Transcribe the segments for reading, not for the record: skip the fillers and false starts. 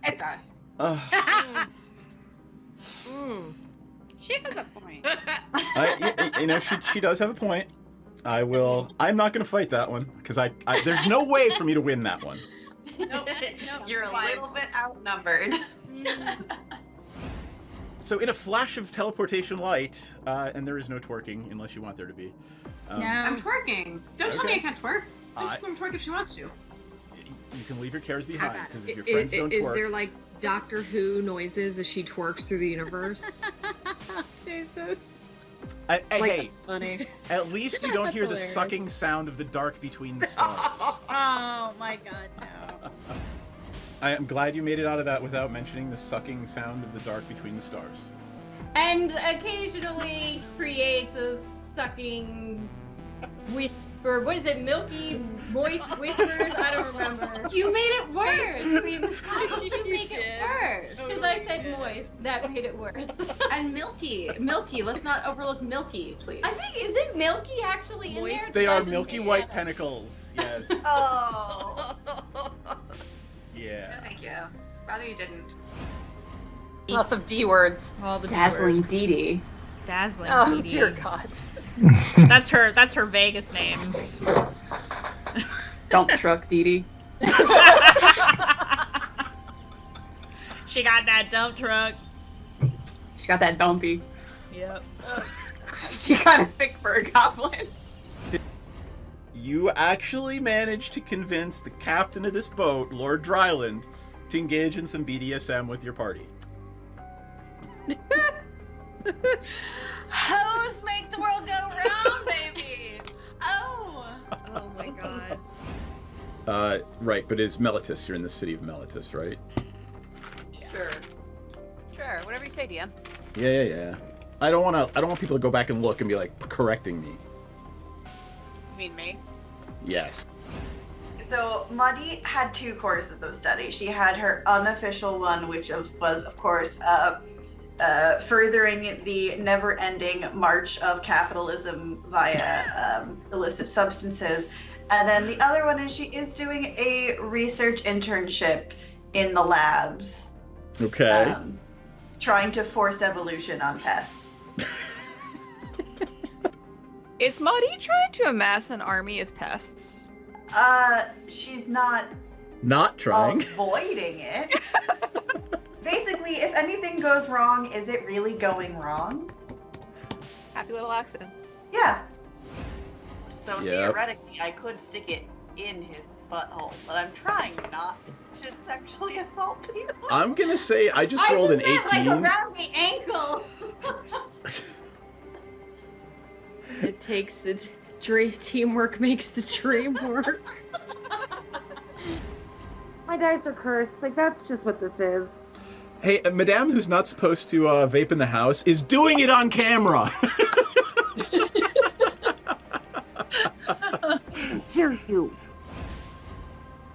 It's us. She has a point. She does have a point. I'm not going to fight that one, because there's no way for me to win that one. Nope. You're a little bit outnumbered. So in a flash of teleportation light, and there is no twerking, unless you want there to be. No. I'm twerking. Don't tell me I can't twerk. I'm just going to twerk if she wants to. You can leave your cares behind, because if your friends don't twerk... Is there, like, Doctor Who noises as she twerks through the universe? Jesus. Hey, that's funny. At least you don't hear the sucking sound of the dark between the stars. Oh my god, no. I am glad you made it out of that without mentioning the sucking sound of the dark between the stars. And occasionally creates a sucking whisper. What is it? Milky moist whispers? I don't remember. You made it worse. How did you make it worse? Because I said moist. That made it worse. And milky. Milky. Let's not overlook milky, please. I think, is it milky actually in there? They are milky white tentacles. Yes. Oh. Yeah. No, thank you. Rather you didn't. Lots of D words. All the Dazzling D-words. Dee Dee. Dazzling Oh, Dee Dee. dear God. That's her Vegas name. Dump truck Dee Dee. She got that dump truck. She got that dumpy. Yep. She kind of thick for a goblin. You actually managed to convince the captain of this boat, Lord Dryland, to engage in some BDSM with your party. Hoes make the world go round, baby! Oh! Oh my god. Right, but it's Melitus. You're in the city of Melitus, right? Sure. Sure, whatever you say, DM. Yeah. I don't want people to go back and look and be like correcting me. You mean me? Yes. So Muddy had two courses of study. She had her unofficial one, which was, of course, furthering the never-ending march of capitalism via illicit substances. And then the other one is she is doing a research internship in the labs. Okay. Trying to force evolution on pests. Is Maudie trying to amass an army of pests? She's not trying. avoiding it. Basically, if anything goes wrong, is it really going wrong? Happy little accidents. Yeah. So Yep. theoretically, I could stick it in his butthole, but I'm trying not to sexually assault people. I'm gonna say I just rolled an 18. Like around the ankle. It takes teamwork makes the dream work. My dice are cursed. Like, that's just what this is. Hey, Madame, who's not supposed to vape in the house, is doing it on camera. Hear you.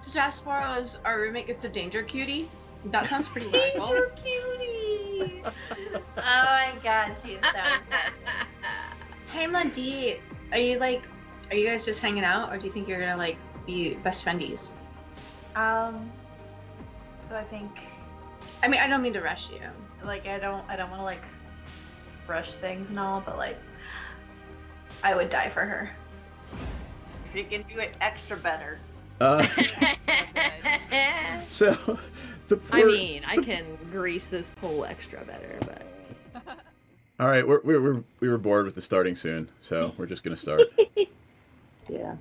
So Jaspar is our roommate gets a danger cutie. That sounds pretty radical. Danger cutie. Oh my god, she's so good. Hey Madi, are you guys just hanging out, or do you think you're gonna like be best friendies? So I think, I mean, I don't mean to rush you. like, I don't want to like rush things and all, but like, I would die for her. If you can do it extra better. So, I mean, I can grease this pole extra better, but. All right, we were bored with the starting soon, so we're just gonna start. Yeah.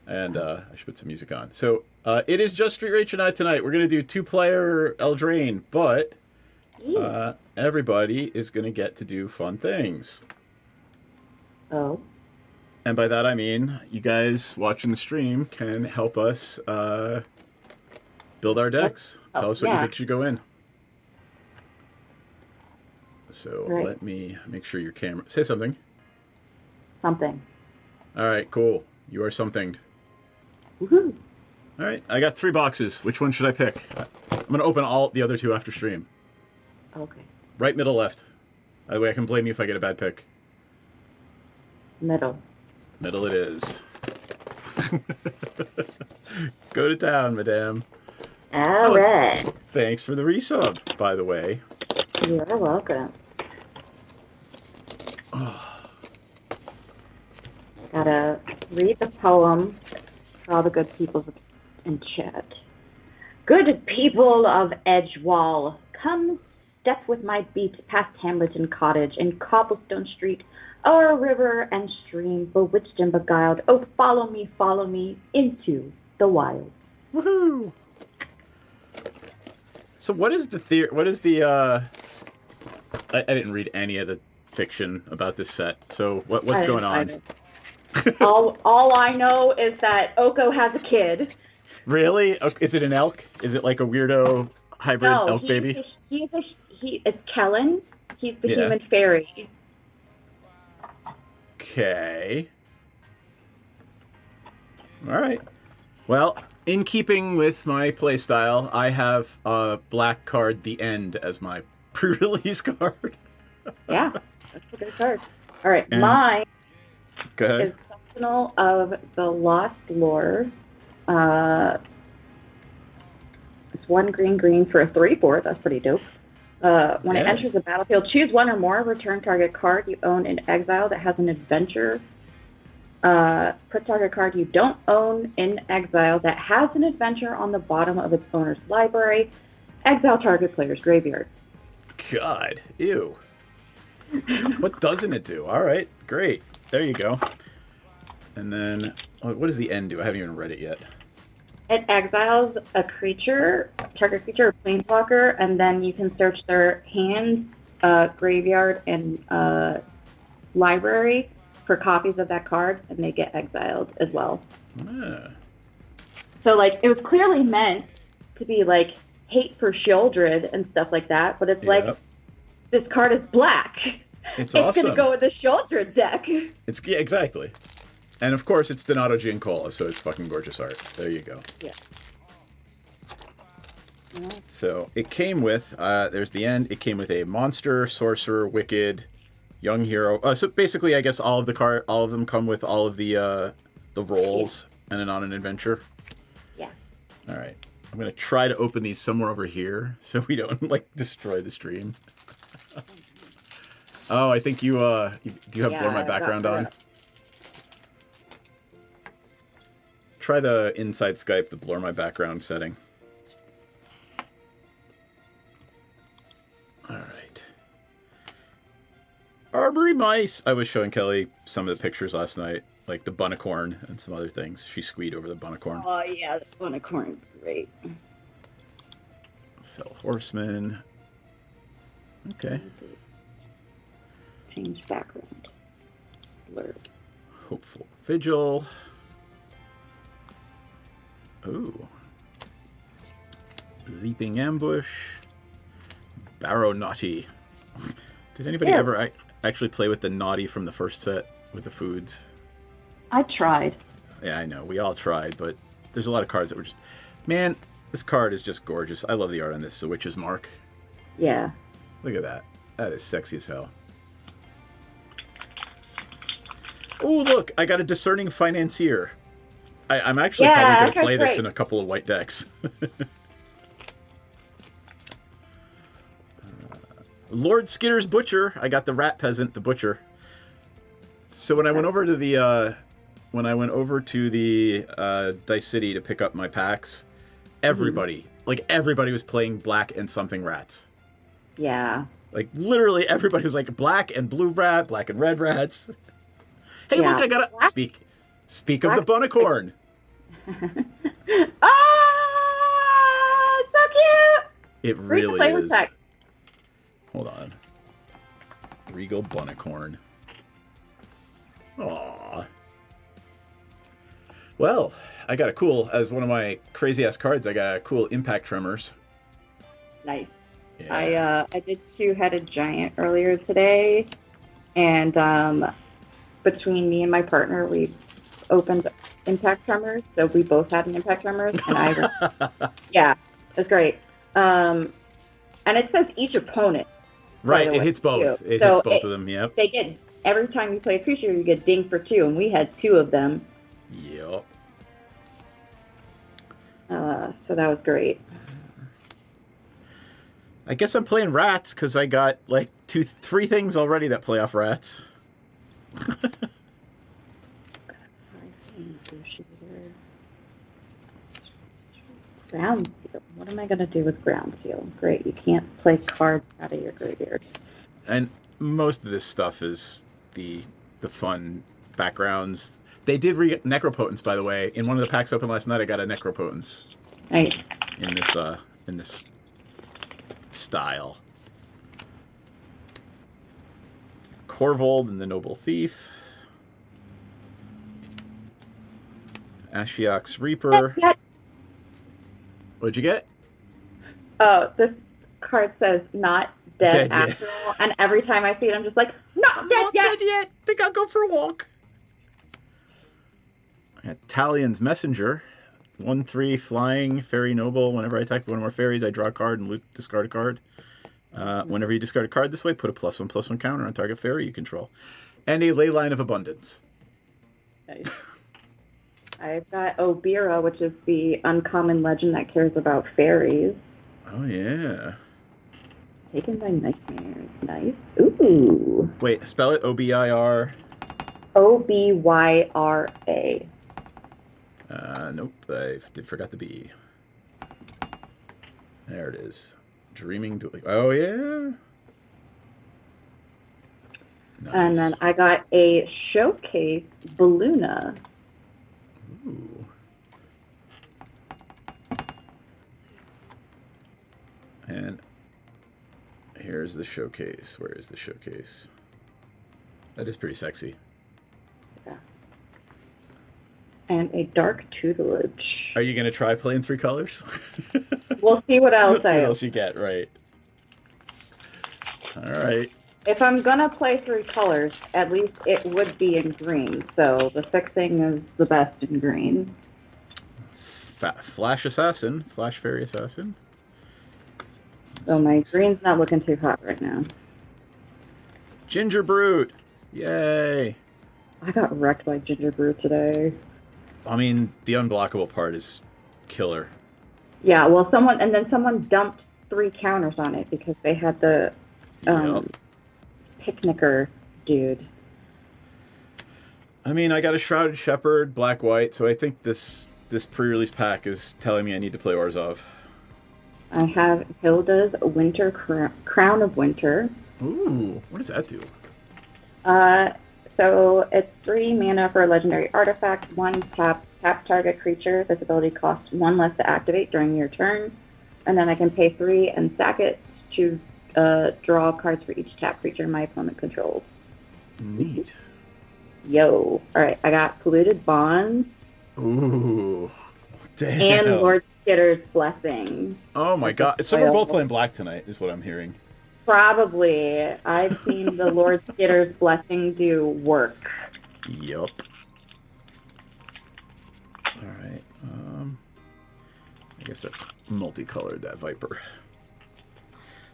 And I should put some music on. So it is just Street Rach and I tonight. We're gonna do 2-player Eldraine, but everybody is gonna get to do fun things. Oh. And by that I mean you guys watching the stream can help us build our decks. Tell us what you think should go in. So let me make sure your camera... Say something. Something. All right, cool. You are something. Woohoo. All right, I got 3 boxes. Which one should I pick? I'm going to open all the other 2 after stream. Okay. Right, middle, left. That way I can blame you if I get a bad pick. Middle. Middle it is. Go to town, madame. All right. Thanks for the resub, by the way. You're welcome. Gotta read the poem for all the good people in chat. Good people of Edgewall, come step with my beat past Hamilton Cottage and Cobblestone Street, o'er river and stream, bewitched and beguiled. Oh, follow me into the wild. Woohoo! So what is the theory? What is the? I didn't read any of the fiction about this set. So what's going on? all I know is that Oko has a kid. Really? Is it an elk? Is it like a weirdo hybrid elk baby? It's Kellen. He's the human fairy. Okay. All right. Well, in keeping with my playstyle, I have black card The End as my pre-release card. Yeah, that's a good card. All right, And mine go ahead. is Sentinel of the Lost Lore. It's 1 green for a 3/4. That's pretty dope. When it enters the battlefield, choose one or more return target card you own in exile that has an adventure. Put target card you don't own in exile that has an adventure on the bottom of its owner's library. Exile target player's graveyard. God, ew. What doesn't it do? All right, great. There you go. And then, what does The End do? I haven't even read it yet. It exiles a creature, target creature or planeswalker, and then you can search their hand, graveyard, and library for copies of that card, and they get exiled as well. Ah. So, like, it was clearly meant to be, like, hate for Sheoldred and stuff like that, but it's like, this card is black. It's awesome. awesome. Going to go with the Sheoldred deck. Yeah, exactly. And of course, it's Donato Giancola, so it's fucking gorgeous art. There you go. Yeah. So it came with, there's The End. It came with a monster, sorcerer, wicked, young hero. So basically, I guess all of them come with all of the roles and then on an adventure. Yeah. All right. I'm gonna try to open these somewhere over here so we don't like destroy the stream. Oh, I think you do you have Blur My Background on? Try the inside Skype, the Blur My Background setting. All right. Armory mice. I was showing Kelly some of the pictures last night, like the Bunnicorn and some other things. She squeed over the Bunnicorn. Oh, yeah, the Bunnicorn's great. Fell Horseman. Okay. Change background. Blur. Hopeful Vigil. Ooh. Leaping Ambush. Barrow Naughty. Did anybody ever actually play with the Naughty from the first set with the foods? I tried. Yeah, I know. We all tried, but there's a lot of cards that were just... Man, this card is just gorgeous. I love the art on this. The Witch's Mark. Yeah. Look at that. That is sexy as hell. Oh, look! I got a Discerning Financier. I'm actually probably going to play this in a couple of white decks. Lord Skitter's Butcher. I got the Rat Peasant, the Butcher. So when I went over to the Dice City to pick up my packs, everybody was playing black and something rats. Yeah. Like literally everybody was like black and blue rat, black and red rats. Hey, look! I got a speak of the Bunnicorn. Oh, so cute! It really is. Hold on. Regal Bunnicorn. Aww. Well, I got a cool, as one of my crazy-ass cards, I got a cool Impact Tremors. Nice. Yeah. I did Two-Headed Giant earlier today, and between me and my partner, we opened Impact Tremors, so we both had an Impact Tremors, and yeah, it's great. And it says each opponent. Right, it hits both. It hits both of them, yep. They get, every time you play a creature, you get dinged for 2, and we had 2 of them. Yep. So that was great. I guess I'm playing rats because I got like 3 things already that play off rats. Ground seal. What am I going to do with ground seal? Great, you can't play cards out of your graveyard. And most of this stuff is the fun backgrounds. They did Necropotence, by the way. In one of the packs open last night, I got a Necropotence. Nice. In this style. Corvold and the Noble Thief. Ashiok's Reaper. What'd you get? Oh, this card says not dead, Dead yet. after all, and every time I see it, I'm just like, not dead yet. Dead yet. Think I'll go for a walk. I got Talion's Messenger. 1/3 flying fairy noble. Whenever I attack one of our fairies, I draw a card and discard a card. Whenever you discard a card this way, put a +1/+1 counter on target fairy you control. And a Leyline of Abundance. Nice. I've got Obira, which is the uncommon legend that cares about fairies. Oh, yeah. Taken by nightmares. Nice. Ooh. Wait, spell it. O-B-I-R. Obyra. Nope. I forgot the B. There it is. Dreaming Dueling. Oh, yeah. Nice. And then I got a Showcase Balluna. Ooh. And here's the showcase. Where is the showcase? That is pretty sexy. Yeah. And a Dark Tutelage. Are you going to try playing 3 colors? We'll see what else See I what have. else you get, right. All right. If I'm gonna play 3 colors, at least it would be in green. So the fixing is the best in green. Flash Assassin. Flash Fairy Assassin. So my green's not looking too hot right now. Ginger Brute. Yay. I got wrecked by Ginger Brew today. I mean, the unblockable part is killer. Yeah, well, someone dumped 3 counters on it because they had the Yep. Picnicker dude. I mean, I got a Shrouded Shepherd, black-white, so I think this pre-release pack is telling me I need to play Orzhov. I have Hilda's Winter Crown of Winter. Ooh, what does that do? So it's 3 mana for a legendary artifact. 1 tap target creature. This ability costs 1 less to activate during your turn. And then I can pay 3 and sack it to draw cards for each tap creature my opponent controls. Neat. Yo. Alright, I got Polluted Bonds Ooh. Damn. and Lord Skitter's Blessing. Oh my god. So we're both playing black tonight, is what I'm hearing. Probably. I've seen the Lord Skitter's Blessing do work. Yup. Alright. I guess that's multicolored, that Viper.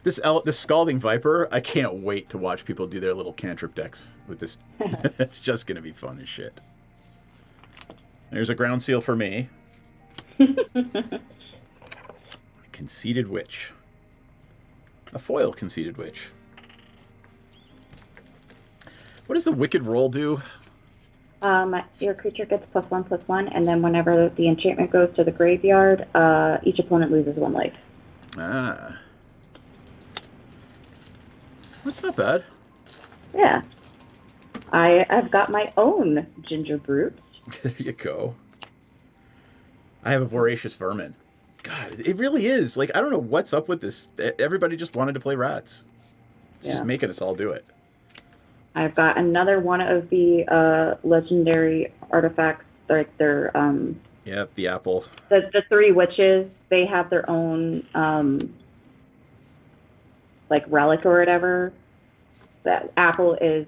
This Scalding Viper, I can't wait to watch people do their little cantrip decks with this. It's just going to be fun as shit. There's a ground seal for me. Conceited Witch. A foil Conceited Witch. What does the Wicked Roll do? Your creature gets +1/+1, and then whenever the enchantment goes to the graveyard, each opponent loses 1 life. Ah. That's not bad. Yeah. I've got my own Ginger Brute. There you go. I have a Voracious Vermin. God, it really is. Like, I don't know what's up with this. Everybody just wanted to play rats. It's just making us all do it. I've got another one of the legendary artifacts. Like their Yep, the apple. the 3 witches. They have their own like relic or whatever. That apple is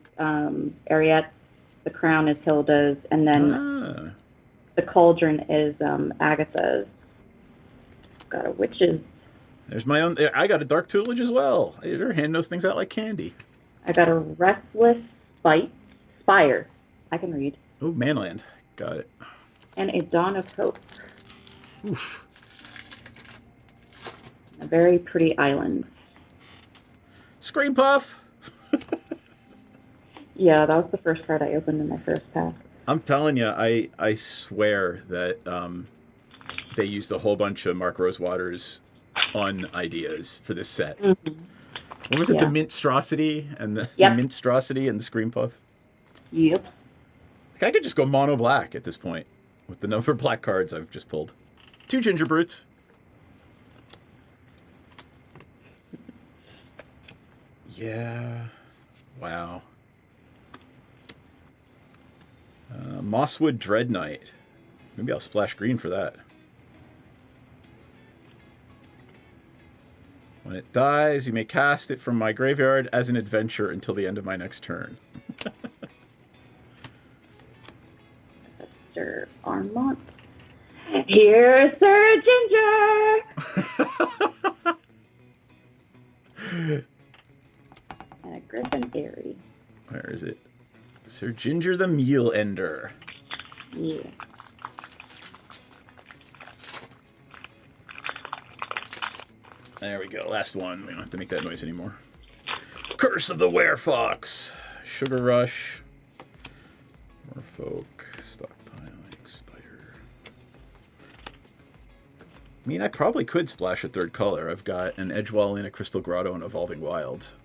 Ariette's. The crown is Hilda's, and then the cauldron is Agatha's. Got a witch's. There's my own. I got a Dark Tutelage as well. They're handing those things out like candy. I got a Restless Spire. I can read. Oh, Manland. Got it. And a Dawn of Hope. Oof. A very pretty island. Scream Puff! Yeah, that was the first card I opened in my first pack. I'm telling you, I swear that they used a whole bunch of Mark Rosewater's ideas for this set. Mm-hmm. What was it? Yeah. The Minstrosity and the Yep. Minstrosity and the Scream Puff? Yep. Like, I could just go mono black at this point with the number of black cards I've just pulled. 2 Ginger Brutes. Yeah. Wow. Mosswood Dread Knight. Maybe I'll splash green for that. When it dies, you may cast it from my graveyard as an adventure until the end of my next turn. Sir Armont. Here's Sir Ginger! And a Griffin Airy. Where is it? Sir Ginger the Meal Ender. Yeah. There we go. Last one. We don't have to make that noise anymore. Curse of the Werefox. Sugar Rush. Merfolk. Stockpiling. Spider. I mean, I probably could splash a third color. I've got an Edgewall in a Crystal Grotto and Evolving Wilds.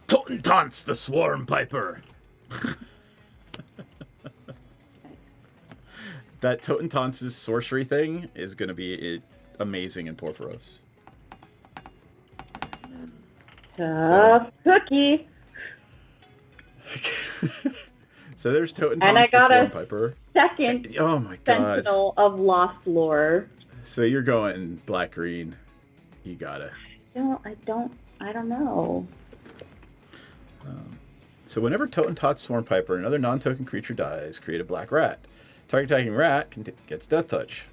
Totentanz the Swarm Piper. That Totentanz's sorcery thing is going to be amazing in Porphyros. Tough cookie. So there's Totentanz And I the got Swarm a Piper. second Oh my god. Sentinel of Lost Lore. So you're going black-green. You gotta. I don't know. So whenever Totentanz Swarm Piper, another non-token creature dies, create a black rat. Target attacking rat gets Death Touch.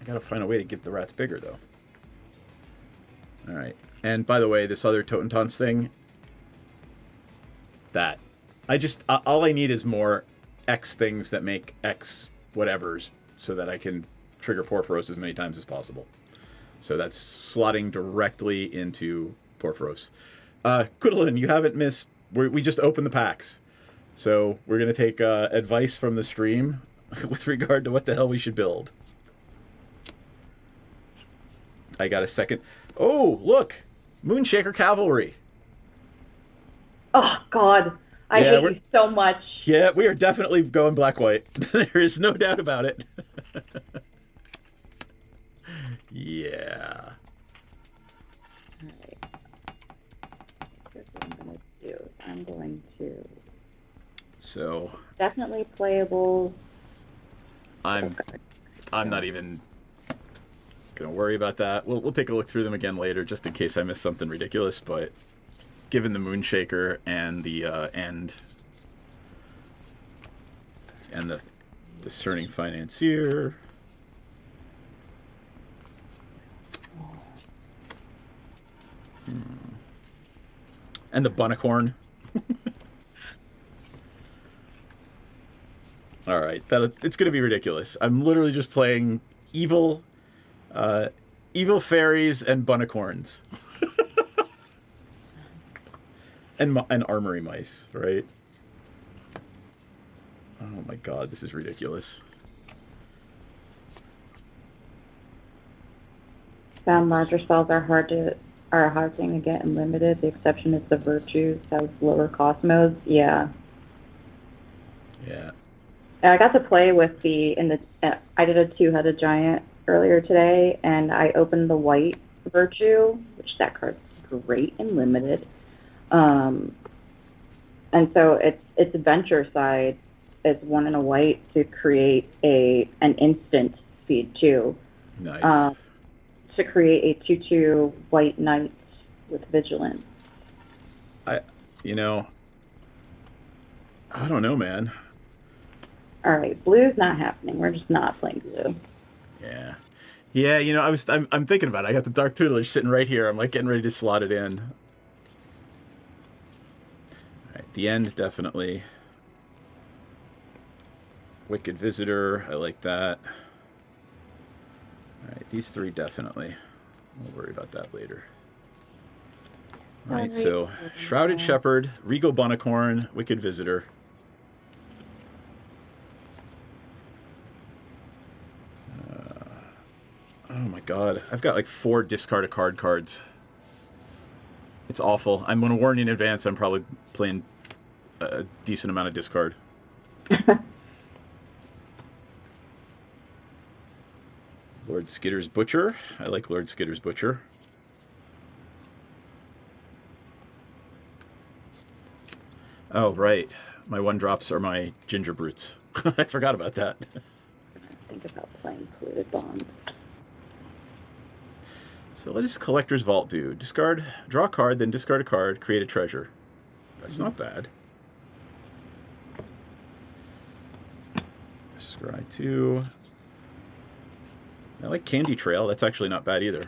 I gotta find a way to get the rats bigger, though. Alright. And by the way, this other Totentanz thing, that. All I need is more X things that make X whatevers so that I can trigger Porphyros as many times as possible. So that's slotting directly into Porphyros. Kudalin, you haven't missed. We just opened the packs. So we're going to take advice from the stream with regard to what the hell we should build. I got a second. Oh, look! Moonshaker Cavalry. Oh, God. I hate you so much. Yeah, we are definitely going black-white. There is no doubt about it. Yeah. Alright. Here's what I'm going to do. I'm going to... So... Definitely playable. I'm not even gonna worry about that. We'll take a look through them again later, just in case I miss something ridiculous. But given the Moonshaker and the and the Discerning Financier, and the Bunnicorn. All right, it's gonna be ridiculous. I'm literally just playing evil fairies and Bunnicorns, and armory mice, right? Oh my god, this is ridiculous. Found larger spells are a hard thing to get in limited. The exception is the Virtues has lower cost modes. Yeah. Yeah. I got to play with I did a 2-headed giant earlier today, and I opened the white Virtue, which that card's great in limited. And so its adventure side is 1 and a white to create an instant speed 2. Nice. To create a 2/2 white knight with vigilance. I don't know, man. All right, blue's not happening. We're just not playing blue. Yeah. Yeah, I'm thinking about it. I got the Dark Tutelage sitting right here. I'm like getting ready to slot it in. All right, the end definitely. Wicked Visitor, I like that. All Alright, these three definitely. We'll worry about that later. Alright, so Shrouded Shepherd, Regal Bunnicorn, Wicked Visitor. Oh my god, I've got like 4 discard a card cards. It's awful. I'm going to warn you in advance, I'm probably playing a decent amount of discard. Lord Skitter's Butcher. I like Lord Skitter's Butcher. Oh, right. My 1-drops are my Ginger Brutes. I forgot about that. Think about playing Polluted Bonds. So what does Collector's Vault do? Discard, draw a card, then discard a card, create a treasure. That's not bad. Scry 2. I like Candy Trail. That's actually not bad either.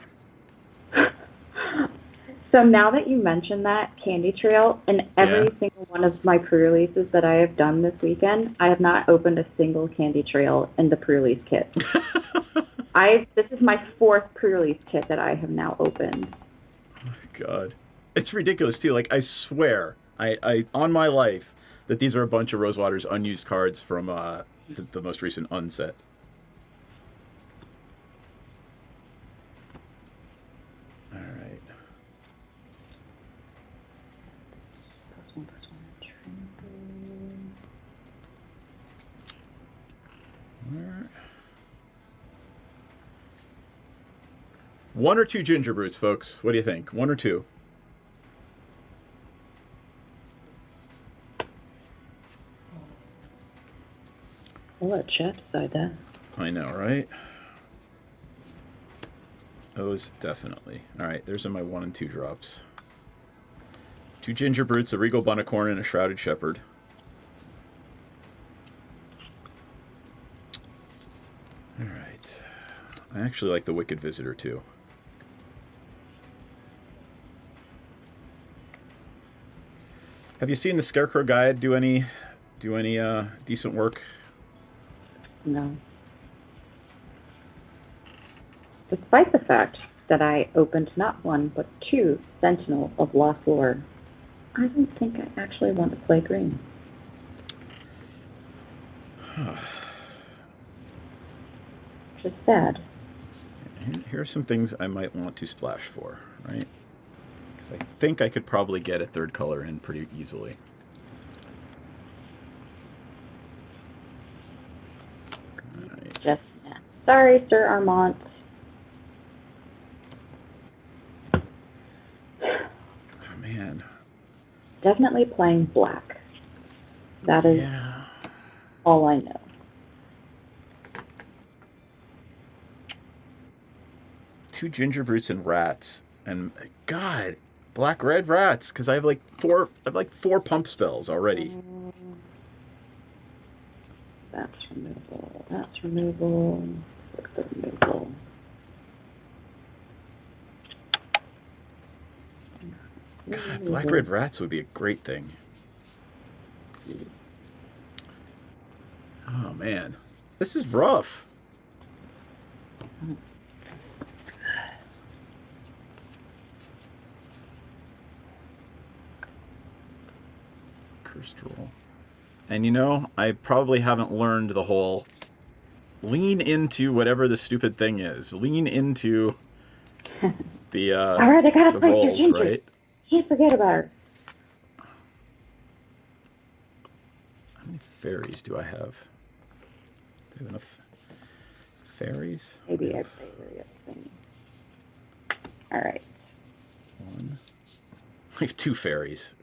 So now that you mention that, Candy Trail, in every single one of my pre-releases that I have done this weekend, I have not opened a single Candy Trail in the pre-release kit. This is my 4th pre-release kit that I have now opened. Oh my god. It's ridiculous too. Like, I swear, I on my life, that these are a bunch of Rosewater's unused cards from the most recent unset. Alright. Where? 1 or 2 Ginger Brutes, folks. What do you think? 1 or 2? I'll let chat decide that. I know, right? Those, definitely. Alright, there's my 1 and 2 drops. 2 Ginger Brutes, a Regal Bunnicorn, and a Shrouded Shepherd. Alright. I actually like the Wicked Visitor, too. Have you seen the Scarecrow Guide do any decent work? No. Despite the fact that I opened not 1, but 2 Sentinel of Lost Lore, I don't think I actually want to play green. Which is sad. Here are some things I might want to splash for, right? Because I think I could probably get a 3rd color in pretty easily. Alright. Just sorry, Sir Armand. Oh, man. Definitely playing black. That is all I know. Two Ginger Brutes and Rats. And, God, black-red Rats. Because I have like 4 pump spells already. That's removal. That's removal. That's removal. God, black-red Rats would be a great thing. Oh, man. This is rough. Cursed roll. And you know, I probably haven't learned the whole lean into whatever the stupid thing is. Lean into the all right, I gotta play rolls, your Ginger. right? Can't forget about her. How many fairies do I have? Do I have enough fairies? Maybe I play her thing. All right. 1. I have 2 fairies.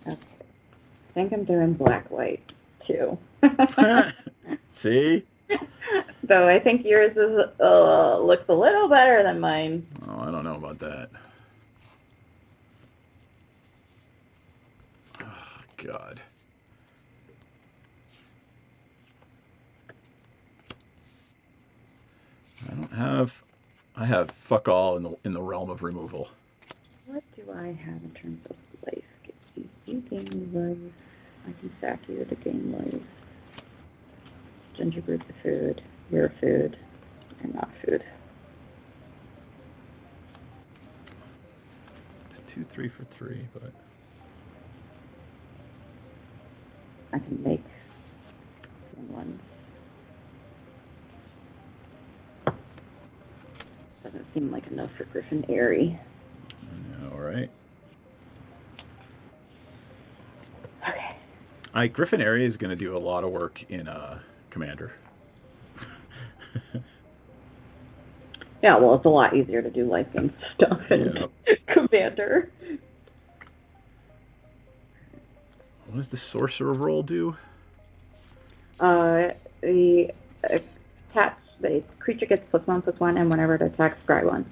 Okay. I think I'm doing black-white, too. See? Though I think yours is looks a little better than mine. Oh, I don't know about that. Oh, God. I have fuck all in the realm of removal. What do I have in terms of life? Get you thinking life. I can sack you to gain life. Gingerbert's a food. You're a food. You're not food. It's 2-3 for 3, but I can make one. Doesn't seem like enough for Griffin Airy. I know, right? Okay. Griffin Area is going to do a lot of work in Commander. Yeah, well, it's a lot easier to do life game stuff in Commander. What does the Sorcerer role do? The creature gets +1/+1, and whenever it attacks, scry 1.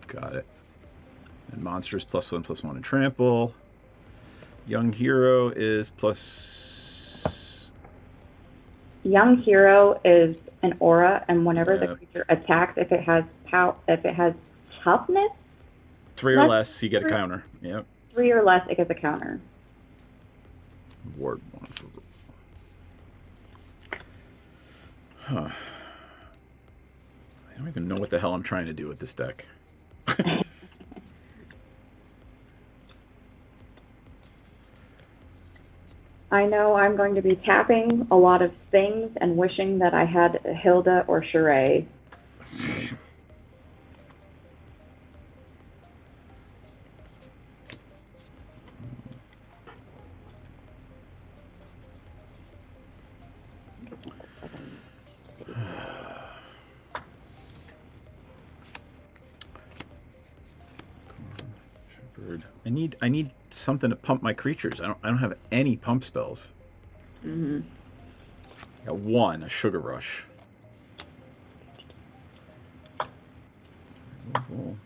Got it. And monsters +1/+1 and trample. Young Hero is plus. Young Hero is an aura, and whenever the creature attacks, if it has toughness, 3 or less, you get a counter. Yep. 3 or less, it gets a counter. Ward 1 for. Huh. I don't even know what the hell I'm trying to do with this deck. I know I'm going to be tapping a lot of things and wishing that I had Hilda or Sheree. I need something to pump my creatures. I don't have any pump spells. Mm-hmm. I got 1, a Sugar Rush. Removal.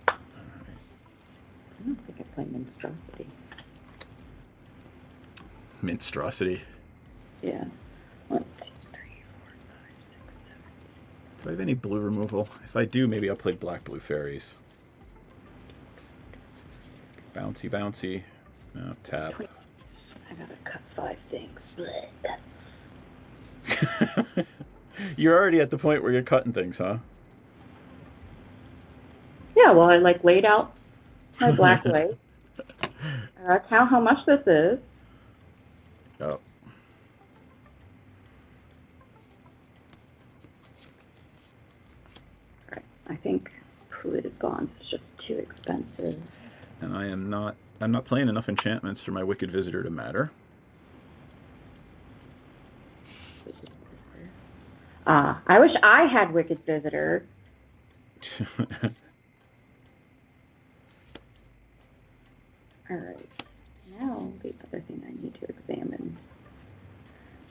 I don't think I play Monstrosity. Monstrosity. Yeah. 1, 2, 3, 4, 5, 6, 7. Do I have any blue removal? If I do, maybe I'll play black-blue fairies. Bouncy, bouncy. No, tap. I gotta cut 5 things. You're already at the point where you're cutting things, huh? Yeah, well, I laid out my black way. Count how much this is. Oh. Alright, I think Polluted Bonds is just too expensive. And I'm not playing enough enchantments for my Wicked Visitor to matter. I wish I had Wicked Visitor. Alright, now the other thing I need to examine.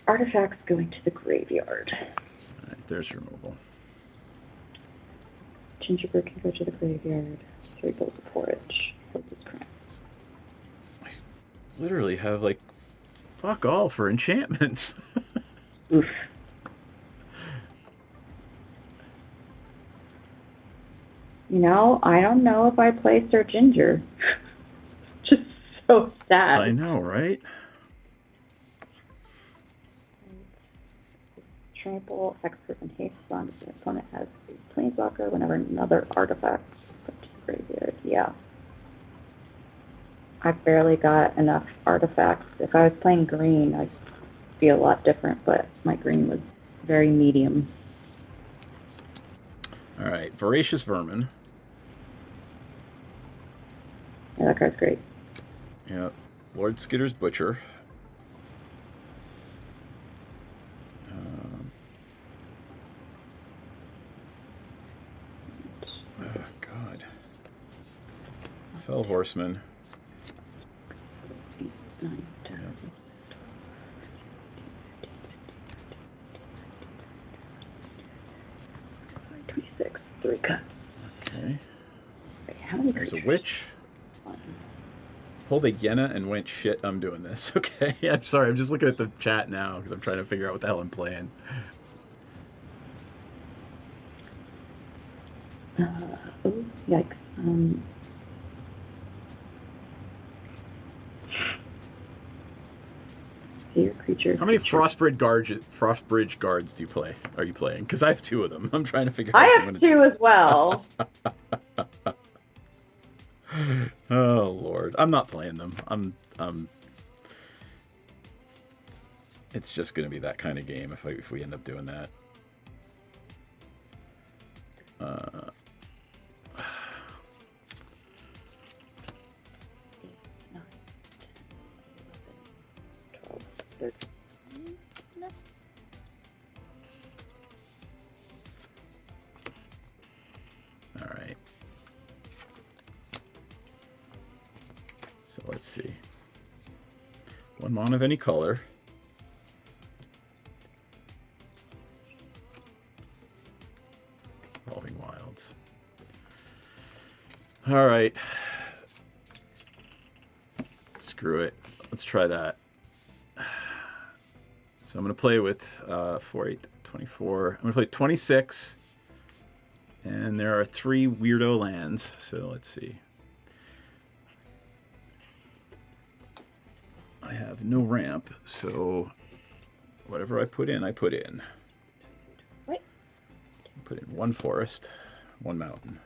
Artifacts going to the graveyard. Alright, there's removal. Gingerbread can go to the graveyard. 3 bowls of porridge. Focus Crown. I literally have, like, fuck all for enchantments. Oof. You know, I don't know if I play Sir Ginger. Just so sad. I know, right? Trample, expert, and haste on the opponent has a planeswalker whenever another artifact is put to the graveyard. Yeah. I've barely got enough artifacts. If I was playing green, I'd be a lot different, but my green was very medium. Alright, Voracious Vermin. Yeah, that card's great. Yep. Lord Skitter's Butcher. Oh, God. Fell Horseman. 8, 9, 10. Yep. 26, 3 cuts. Okay. Wait, how many There's a creatures? Witch. Pulled a Yenna and went, shit, I'm doing this. Okay, I'm sorry, I'm just looking at the chat now because I'm trying to figure out what the hell I'm playing. Yikes. Your creature. How many Frostbridge guards do you play? Are you playing? Because I have 2 of them. I'm trying to figure out. I have 2 as well. Oh Lord, I'm not playing them. It's just gonna be that kind of game if we end up doing that. All right. So let's see. 1 mana of any color. Evolving Wilds. All right. Screw it. Let's try that. So I'm going to play with 4, 8, 24. I'm going to play 26. And there are 3 weirdo lands. So let's see. I have no ramp, so whatever I put in, I put in. What? Put in 1 forest, 1 mountain.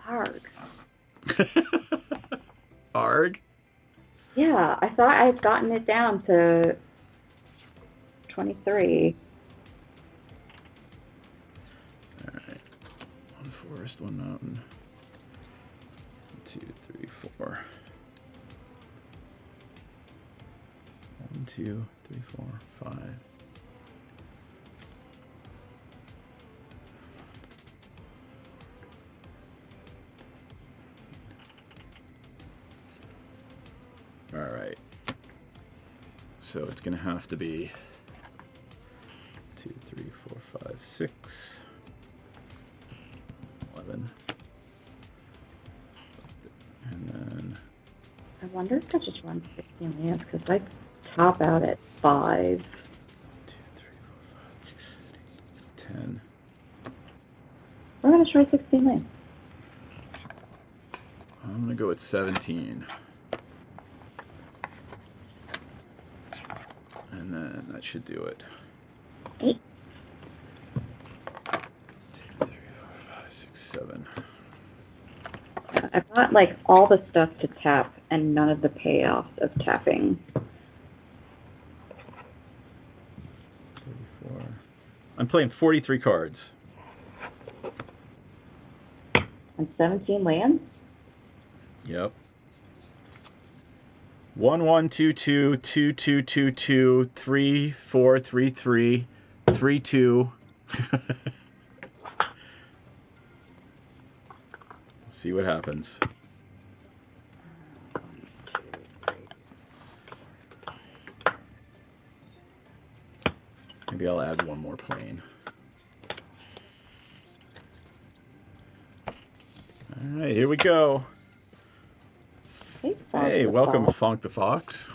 All right. Arg. Arg? Yeah, I thought I'd gotten it down to 23. All right. 1 forest, 1 mountain. 2, 3, 4. 1, 2, 3, 4, 5. All right. So it's going to have to be 2, 3, 4, 5, 6, 11. And then I wonder if I just run 16 lands because I top out at 5. 2, 3, 4, 5, 6, 8, 10. We're going to try 16 lands. I'm going to go with 17. And then that should do it. 8. 2, 3, 4, 5, 6, 7. I've got like all the stuff to tap and none of the payoffs of tapping. 34. I'm playing 43 cards. And 17 lands? Yep. 1 1 2 2 2 2 2 2 3 4 3 3 3 2. See what happens. Maybe I'll add 1 more plane. All right, here we go. Hey, welcome, Funk the Fox.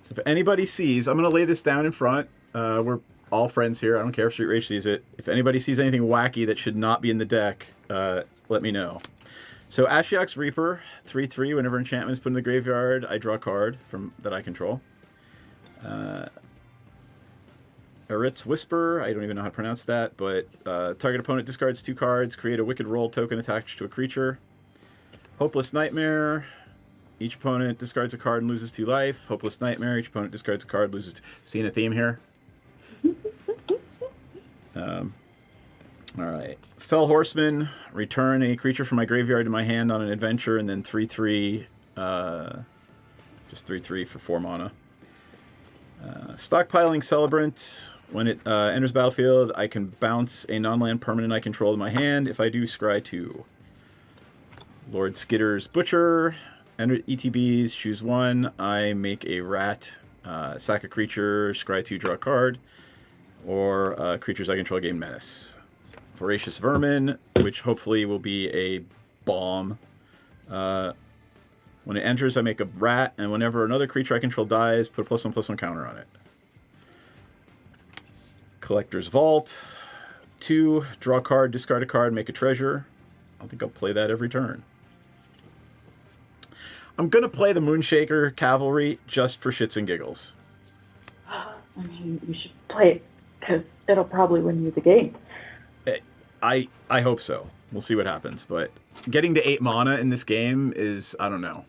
If anybody sees, I'm going to lay this down in front. We're all friends here. I don't care if Street Rage sees it. If anybody sees anything wacky that should not be in the deck, let me know. So Ashiok's Reaper, 3/3. Whenever enchantment is put in the graveyard, I draw a card that I control. Erit's Whisper, I don't even know how to pronounce that, but target opponent discards 2 cards, create a Wicked Roll token attached to a creature. Hopeless Nightmare, each opponent discards a card and loses 2 life. Hopeless Nightmare, each opponent discards a card, loses 2. Seeing a theme here? Alright. Fell Horseman, return a creature from my graveyard to my hand on an adventure, and then 3/3, just 3/3 for 4 mana. Stockpiling Celebrant. When it enters battlefield, I can bounce a non-land permanent I control in my hand. If I do, scry 2. Lord Skitter's Butcher. Enter ETBs, choose 1. I make a rat, sack a creature, scry 2, draw a card. Or creatures I control gain menace. Voracious Vermin, which hopefully will be a bomb. When it enters, I make a rat, and whenever another creature I control dies, put a +1/+1 counter on it. Collector's Vault. 2, draw a card, discard a card, make a treasure. I think I'll play that every turn. I'm going to play the Moonshaker Cavalry just for shits and giggles. I mean, you should play it because it'll probably win you the game. I hope so. We'll see what happens. But getting to 8 mana in this game is, I don't know.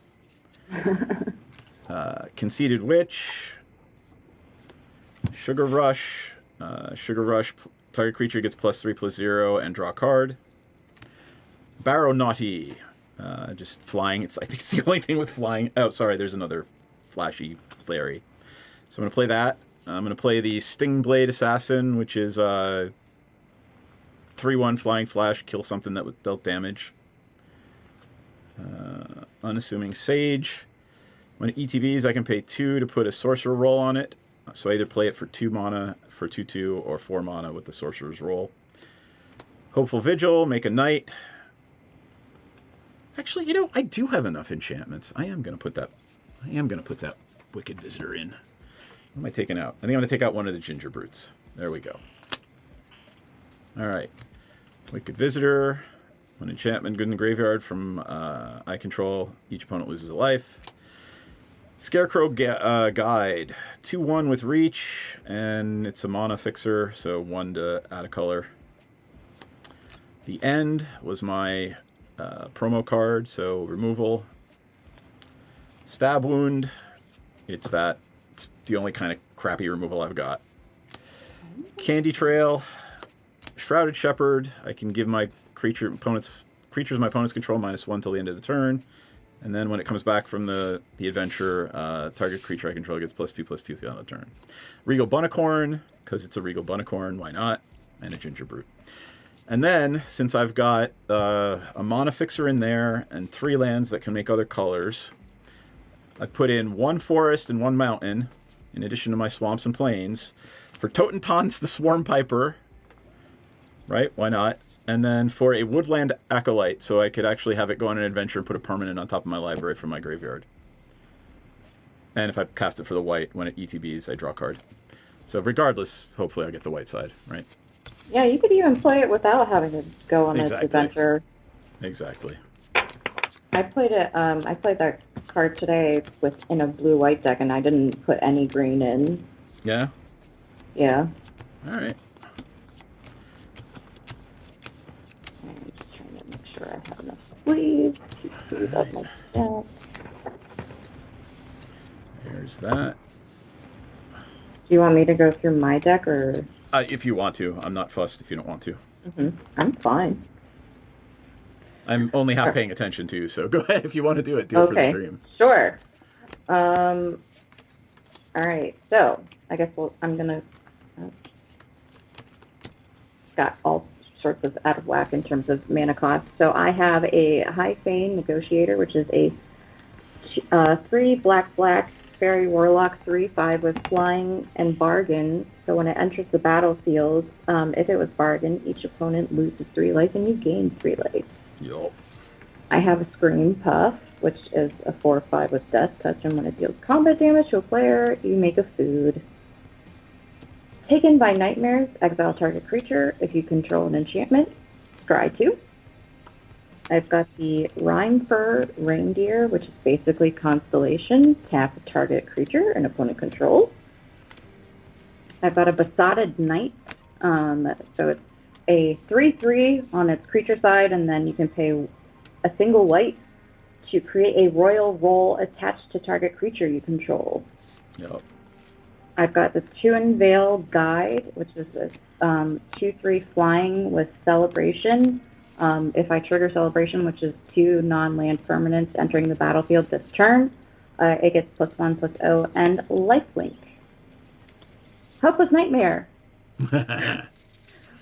Conceited Witch. Sugar Rush. Sugar Rush, target creature gets +3/+0 and draw a card. Barrow Naughty. Just flying. I think it's the only thing with flying. Oh, sorry, there's another flashy flary. So I'm going to play that. I'm going to play the Stingblade Assassin, which is 3/1 flying flash, kill something that was dealt damage. Unassuming Sage. When it ETBs, I can pay 2 to put a Sorcerer roll on it. So I either play it for 2 mana for 2/2 or 4 mana with the Sorcerer's roll. Hopeful Vigil, make a Knight. Actually, I do have enough enchantments. I am going to put that Wicked Visitor in. What am I taking out? I think I'm going to take out one of the Ginger Brutes. There we go. All right. Wicked Visitor. One enchantment, good in the graveyard from I control. Each opponent loses a life. Scarecrow Guide. 2/1 with reach, and it's a mana fixer, so 1 to add a color. The End was my promo card, so removal. Stab Wound. It's the only kind of crappy removal I've got. Candy Trail. Shrouded Shepherd. I can give my creatures my opponents control -1 till the end of the turn. And then when it comes back from the adventure, target creature I control gets +2/+2 throughout the turn. Regal Bunnicorn, because it's a Regal Bunnicorn, why not? And a Ginger Brute. And then, since I've got a mana fixer in there and 3 lands that can make other colors, I've put in 1 forest and 1 mountain, in addition to my swamps and plains, for Totentanz the Swarm Piper. Right? Why not? And then for a Woodland Acolyte, so I could actually have it go on an adventure and put a permanent on top of my library from my graveyard. And if I cast it for the white, when it ETBs, I draw a card. So regardless, hopefully I'll get the white side, right? Yeah, you could even play it without having to go on this adventure. Exactly. I played it. I played that card today in a blue-white deck, and I didn't put any green in. Yeah? Yeah. All right. I'm just trying to make sure I have enough sleeves to speed up my deck. There's that. Do you want me to go through my deck, or? If you want to. I'm not fussed if you don't want to. I'm fine. I'm only half paying attention to you, so go ahead if you want to do it. Do it for the stream. Sure. All right. So I guess I'm gonna got all sorts of out of whack in terms of mana cost. So I have a High Fane Negotiator, which is a 3 black Fairy Warlock 3/5 with flying and bargain. So when it enters the battlefield, if it was bargain, each opponent loses 3 life and you gain 3 life. Yup. I have a Scream Puff, which is a 4/5 with Death Touch, and when it deals combat damage to a player, you make a food. Taken by Nightmares, exile target creature. If you control an enchantment, scry 2. I've got the Rhymefur Reindeer, which is basically Constellation. Tap a target creature an opponent controls. I've got a Besotted Knight. So it's a 3/3 on its creature side, and then you can pay a single white to create a royal roll attached to target creature you control. Yep. I've got the Tuin Veil Guide, which is a 2/3 flying with Celebration. If I trigger Celebration, which is 2 non-land permanents entering the battlefield this turn, it gets +1/+0 and lifelink. Hopeless Nightmare.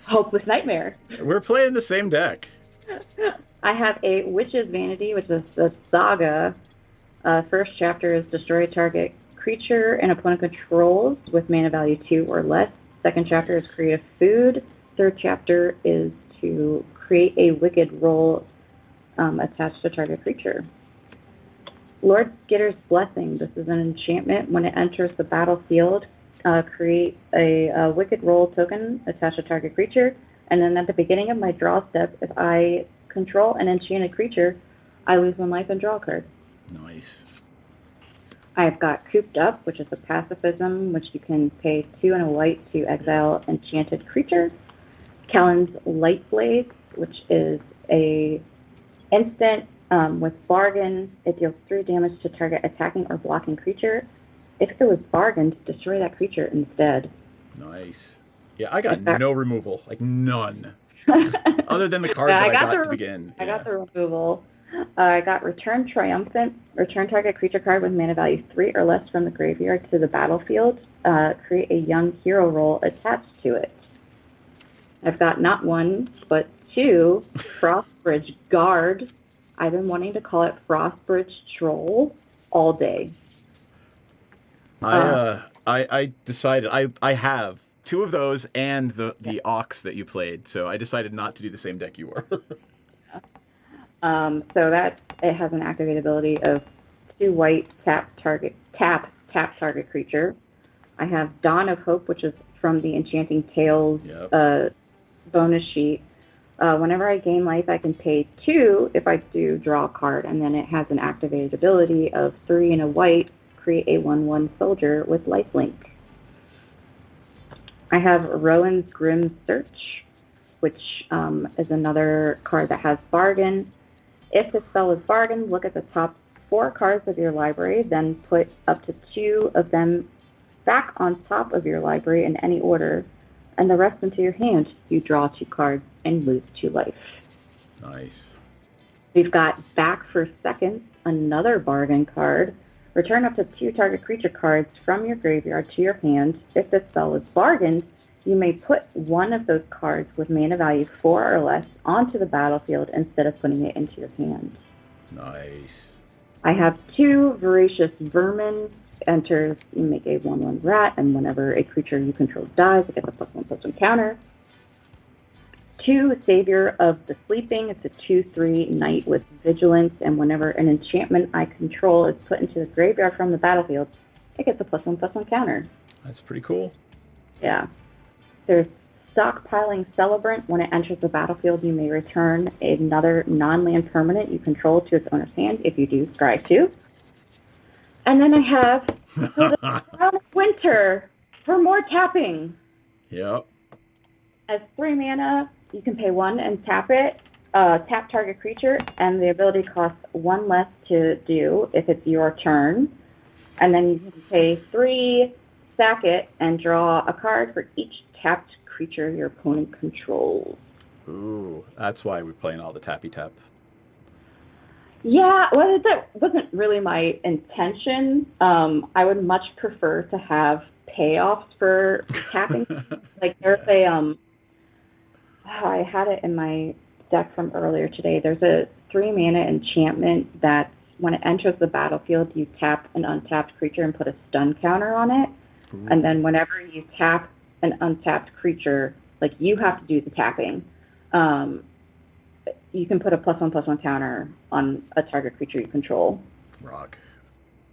Hopeless Nightmare. We're playing the same deck. I have a Witch's Vanity, which is the Saga. First chapter is destroy target creature and opponent controls with mana value 2 or less. Second chapter is create a food. Third chapter is to create a wicked roll attached to target creature. Lord Skitter's Blessing. This is an enchantment. When it enters the battlefield, create a Wicked Roll token attached to target creature. And then at the beginning of my draw step, if I control an enchanted creature, I lose 1 life and draw a card. Nice. I've got Cooped Up, which is a pacifism, which you can pay 2 and a white to exile enchanted creature. Kellen's Light Blades, which is a instant with Bargain. It deals 3 damage to target attacking or blocking creature. If it was bargained, destroy that creature instead. Nice. Yeah, I got no removal, like none. Other than the card that I got to begin. I got the removal. I got Return Triumphant. Return target creature card with mana value 3 or less from the graveyard to the battlefield. Create a young hero roll attached to it. I've got not 1, but 2 Frostbridge Guard. I've been wanting to call it Frostbridge Troll all day. I decided I have 2 of those and the Ox that you played, so I decided not to do the same deck you were. So that it has an activate ability of 2 white tap target creature. I have Dawn of Hope, which is from the Enchanting Tales bonus sheet. Whenever I gain life, I can pay 2 if I do draw a card, and then it has an activated ability of 3 and a white, create a 1/1 soldier with lifelink. I have Rowan's Grim Search, which is another card that has Bargain. If the spell is Bargain, look at the top 4 cards of your library, then put up to 2 of them back on top of your library in any order, and the rest into your hand. You draw 2 cards and lose 2 life. Nice. We've got Back for Seconds, another bargain card. Return up to 2 target creature cards from your graveyard to your hand. If the spell is bargained, you may put 1 of those cards with mana value 4 or less onto the battlefield instead of putting it into your hand. Nice. I have 2 Voracious Vermin. Enters, you make a 1/1 rat, and whenever a creature you control dies, it gets a +1/+1 counter. 2 Savior of the Sleeping. It's a 2/3 knight with vigilance, and whenever an enchantment I control is put into the graveyard from the battlefield, it gets a +1/+1 counter. That's pretty cool. Yeah. There's Stockpiling Celebrant. When it enters the battlefield, you may return another non-land permanent you control to its owner's hand. If you do, scry 2. And then I have Crown of Winter for more tapping. Yep. As 3 mana, you can pay 1 and tap it. Tap target creature, and the ability costs 1 less to do if it's your turn. And then you can pay 3, sack it, and draw a card for each tapped creature your opponent controls. Ooh, that's why we're playing all the tappy tap. Yeah, well, that wasn't really my intention. I would much prefer to have payoffs for tapping. Like there's a I had it in my deck from earlier today. There's a 3 mana enchantment that when it enters the battlefield, you tap an untapped creature and put a stun counter on it. Ooh. And then whenever you tap an untapped creature, like you have to do the tapping. You can put a +1/+1 counter on a target creature you control. Rock.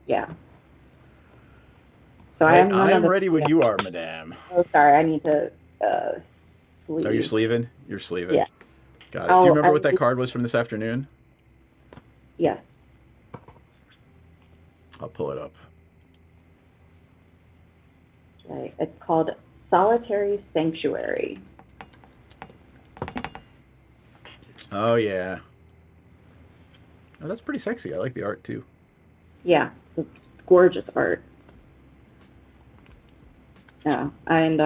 Yeah. So I am ready when you are, madame. Oh, sorry. I need to sleeve. Oh, you're sleeving? You're sleeving. Yeah. Got it. Do you remember what that card was from this afternoon? Yes. I'll pull it up. Okay. It's called Solitary Sanctuary. Oh, yeah. Oh, that's pretty sexy. I like the art, too. Yeah, it's gorgeous art. Yeah, and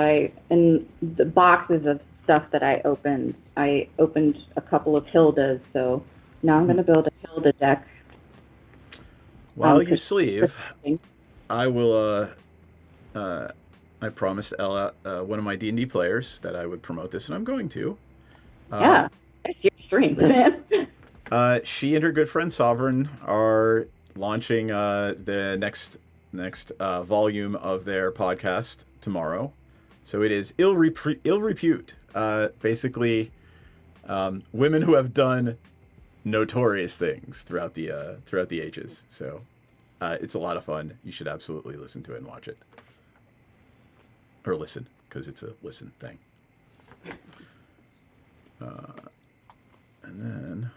in the boxes of stuff that I opened a couple of Hildas, so now I'm going to build a Hilda deck. While you sleeve, I will, I promised Ella, one of my D&D players, that I would promote this, and I'm going to. Yeah. It's your stream, man. She and her good friend Sovereign are launching the next volume of their podcast tomorrow. So it is ill repute. Basically, women who have done notorious things throughout the ages. So It's a lot of fun. You should absolutely listen to it and watch it. Or listen, because it's a listen thing. And then...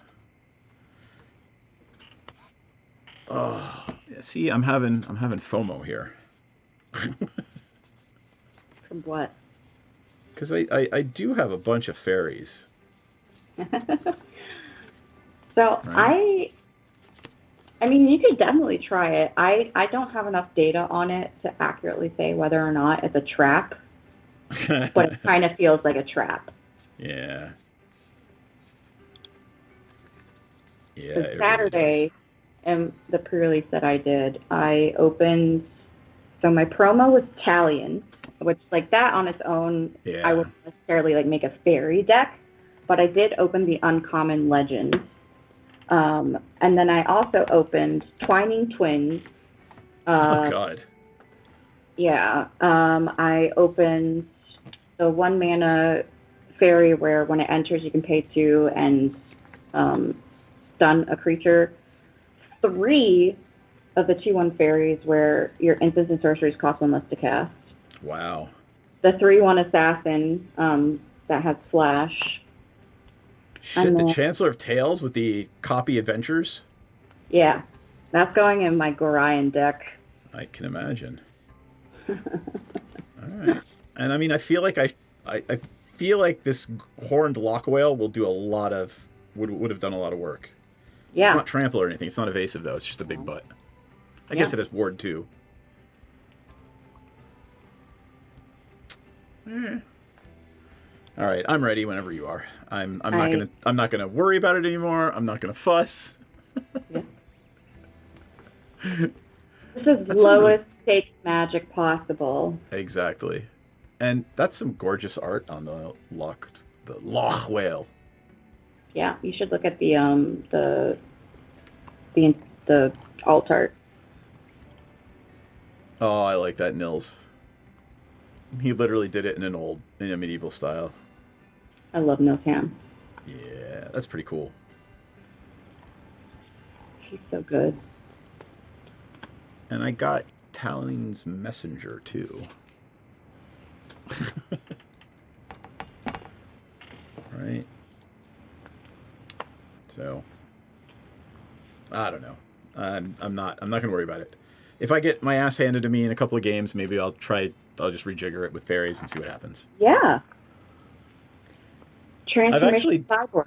Oh, yeah, see, I'm having FOMO here. From what? Because I do have a bunch of fairies. So Right. I mean, you could definitely try it. I don't have enough data on it to accurately say whether or not it's a trap, but it kind of feels like a trap. Yeah. Yeah. So it really Saturday, does. and the pre-release that I did, I opened. So my promo was Talion, which like that on its own, Yeah. I wouldn't necessarily like make a fairy deck, but I did open the uncommon legend. And then I also opened Twining Twins. Oh God. Yeah. I opened the 1 mana fairy where when it enters you can pay 2 and stun a creature. 3 of the 2/1 fairies where your instants and sorceries cost 1 less to cast. Wow. The 3/1 assassin that has flash. Shit, the Chancellor of Tales with the copy adventures? Yeah, that's going in my Gorion deck. I can imagine. Alright. And I mean, I feel like I feel like this Horned Lock Whale will do a lot of... would have done a lot of work. Yeah. It's not trample or anything. It's not evasive, though. It's just a big butt. I guess it has ward, too. Alright, I'm ready whenever you are. I'm not gonna worry about it anymore. I'm not gonna fuss. Yeah. This is lowest stakes magic possible. Exactly. And that's some gorgeous art on the Loch Whale. Yeah, you should look at the alt art. Oh, I like that Nils. He literally did it in a medieval style. I love No Cam. Yeah, that's pretty cool. He's so good. And I got Talon's Messenger, too. Right. So, I don't know. I'm not gonna worry about it. If I get my ass handed to me in a couple of games, maybe I'll just rejigger it with fairies and see what happens. Yeah. Transformation cyborg.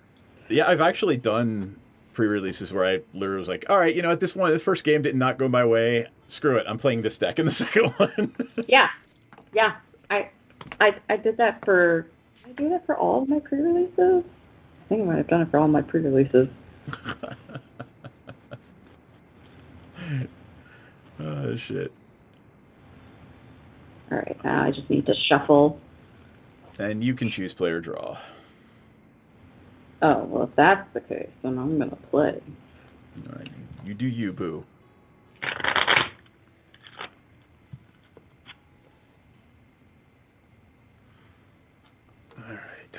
Yeah, I've actually done pre-releases where I literally was like, all right, you know, at this one, the first game did not go my way. Screw it, I'm playing this deck in the second one. Yeah. I did that for. Did I do that for all of my pre-releases? I think I might have done it for all my pre-releases. Oh shit. All right, now I just need to shuffle. And you can choose play or draw. Oh, well, if that's the case, then I'm going to play. All right, you do you, boo. All right.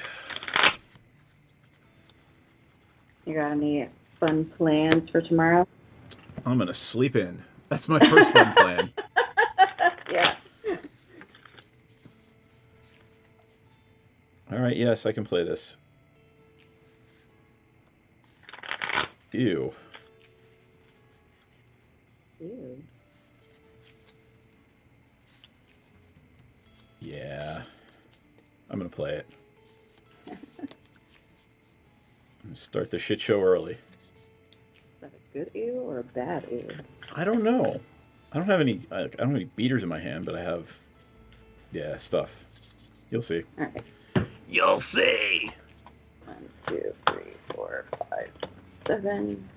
You got any fun plans for tomorrow? I'm going to sleep in. That's my first fun plan. Yeah. All right, yes, I can play this. Ew. Ew. Yeah. I'm going to play it. I'm gonna start the shit show early. Is that a good ew or a bad ew? I don't know. I don't have any beaters in my hand, but I have, yeah, stuff. You'll see. All right. You'll see. 1, 2, 3, 4, 5, 7.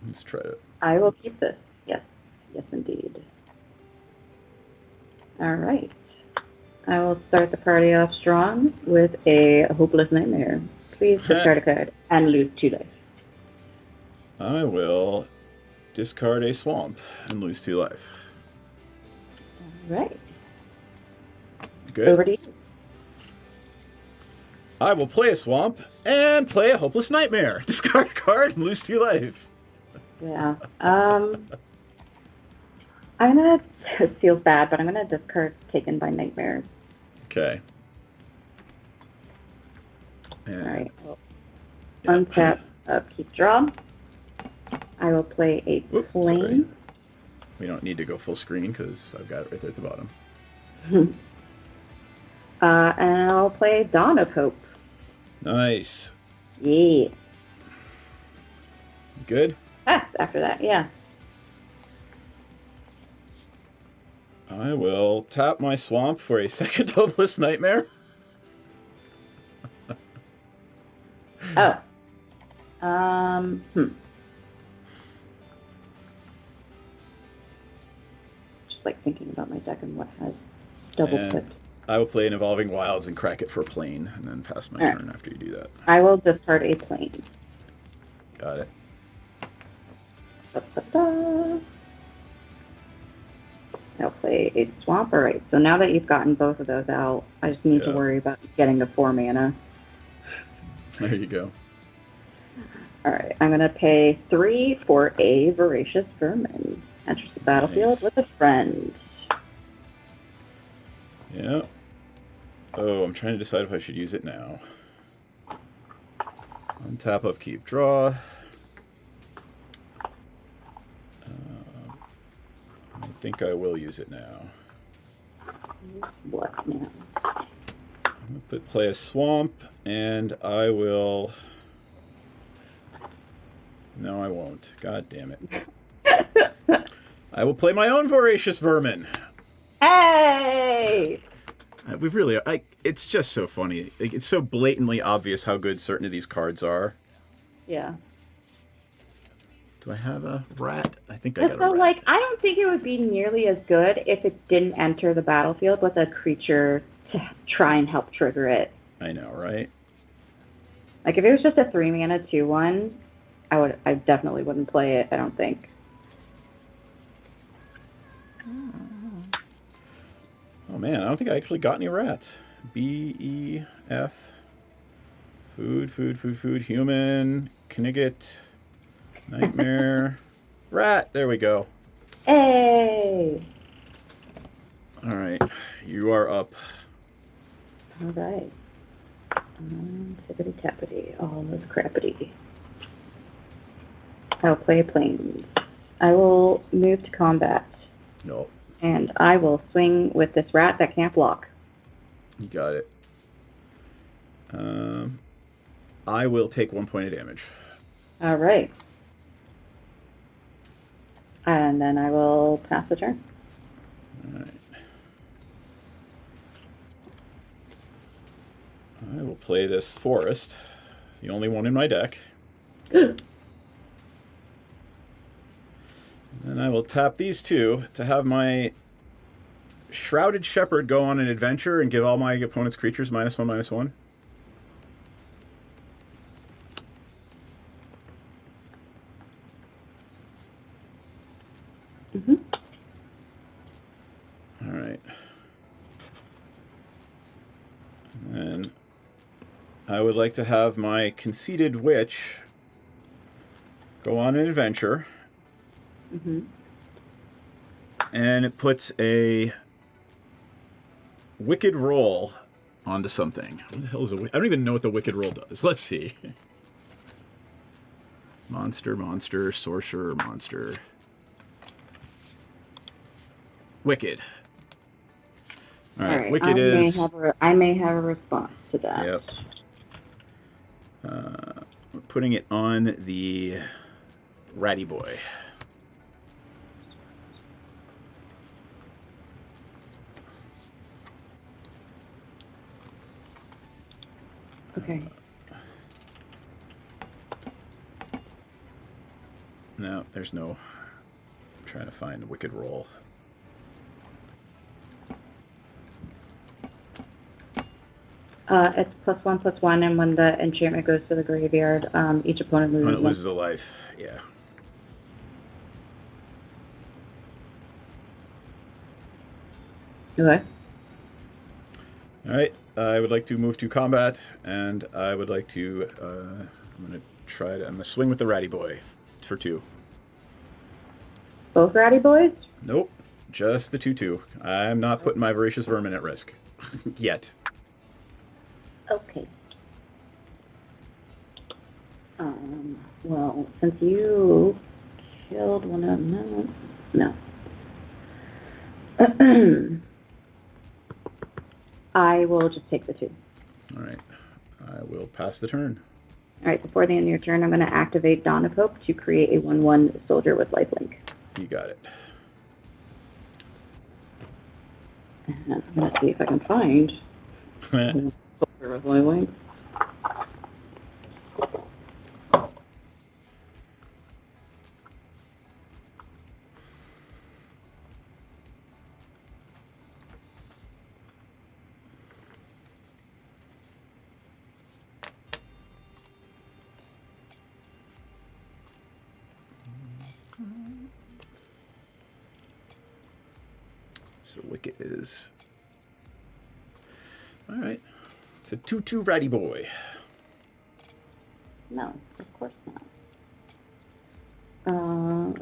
Let's try it. I will keep this. Yes. Yes, indeed. All right. I will start the party off strong with a Hopeless Nightmare. Please discard a card and lose 2 life. I will discard a swamp and lose 2 life. All right. Good. Over to you. I will play a swamp and play a hopeless nightmare. Discard a card and lose 2 life. Yeah. I'm gonna. It feels bad, but I'm gonna discard Taken by Nightmares. Okay. And, All right. yeah. Untap. Keep draw. I will play a Oops, sorry. plane. We don't need to go full screen because I've got it right there at the bottom. And I'll play Dawn of Hope. Nice. Yeah. Good? Fast after that, yeah. I will tap my swamp for a second hopeless nightmare. Oh. Just like thinking about my deck and what has double And clipped. I will play an Evolving Wilds and crack it for a plane, and then pass my Alright. turn after you do that. I will discard a plane. Got it. Da-da-da. I'll play a swamp. Alright, so now that you've gotten both of those out, I just need to Yeah. worry about getting the 4 mana. There you go. Alright, I'm gonna pay 3 for a Voracious Vermin. Enters the battlefield Nice. with a friend. Yeah. Oh, I'm trying to decide if I should use it now. Untap, upkeep, draw. I think I will use it now. What now? I'm gonna play a swamp, and I will. No, I won't. God damn it. I will play my own Voracious Vermin. Hey! We've really. It's just so funny. Like, it's so blatantly obvious how good certain of these cards are. Yeah. Do I have a rat? I think I got a So, rat. like, I don't think it would be nearly as good if it didn't enter the battlefield with a creature to try and help trigger it. I know, right? Like, if it was just a 3 mana 2/1, I definitely wouldn't play it, I don't think. Oh man, I don't think I actually got any rats. B-E-F. Food, human, Knigget, nightmare, rat, there we go. Hey! Alright, you are up. Alright. Tippity tappity, all is crappity. I'll play planes. I will move to combat. No, And I will swing with this rat that can't block. you got it. I will take 1 point of damage. All right. And then I will pass the turn. Alright. I will play this forest, the only one in my deck. And I will tap these two to have my Shrouded Shepherd go on an adventure and give all my opponent's creatures -1/-1. Alright. And then I would like to have my Conceited Witch go on an adventure. And it puts a Wicked Roll onto something. What the hell is a I don't even know what the Wicked Roll does. Let's see. Monster, sorcerer, monster. Wicked. All right, Wicked is... I may have a response to that. Yep. We're putting it on the Ratty Boy. Okay. No, there's no... I'm trying to find a Wicked Roll. It's +1/+1, and when the enchantment goes to the graveyard, each opponent loses Opponent one. loses a life. Yeah. Okay. All right. I would like to move to combat, and I would like to, I'm going to swing with the Ratty Boy for 2. Both ratty boys? Nope, just the 2/2. I'm not putting my Voracious Vermin at risk. Yet. Okay. Well, since you killed one of them, no. I will just take the 2. All right. I will pass the turn. All right, before the end of your turn, I'm going to activate Dawn of Hope to create a 1/1 soldier with lifelink. You got it. And I'm going to see if I can find soldier with lifelink. So Wicket is... Alright. It's a 2/2 Ratty Boy. No, of course not. All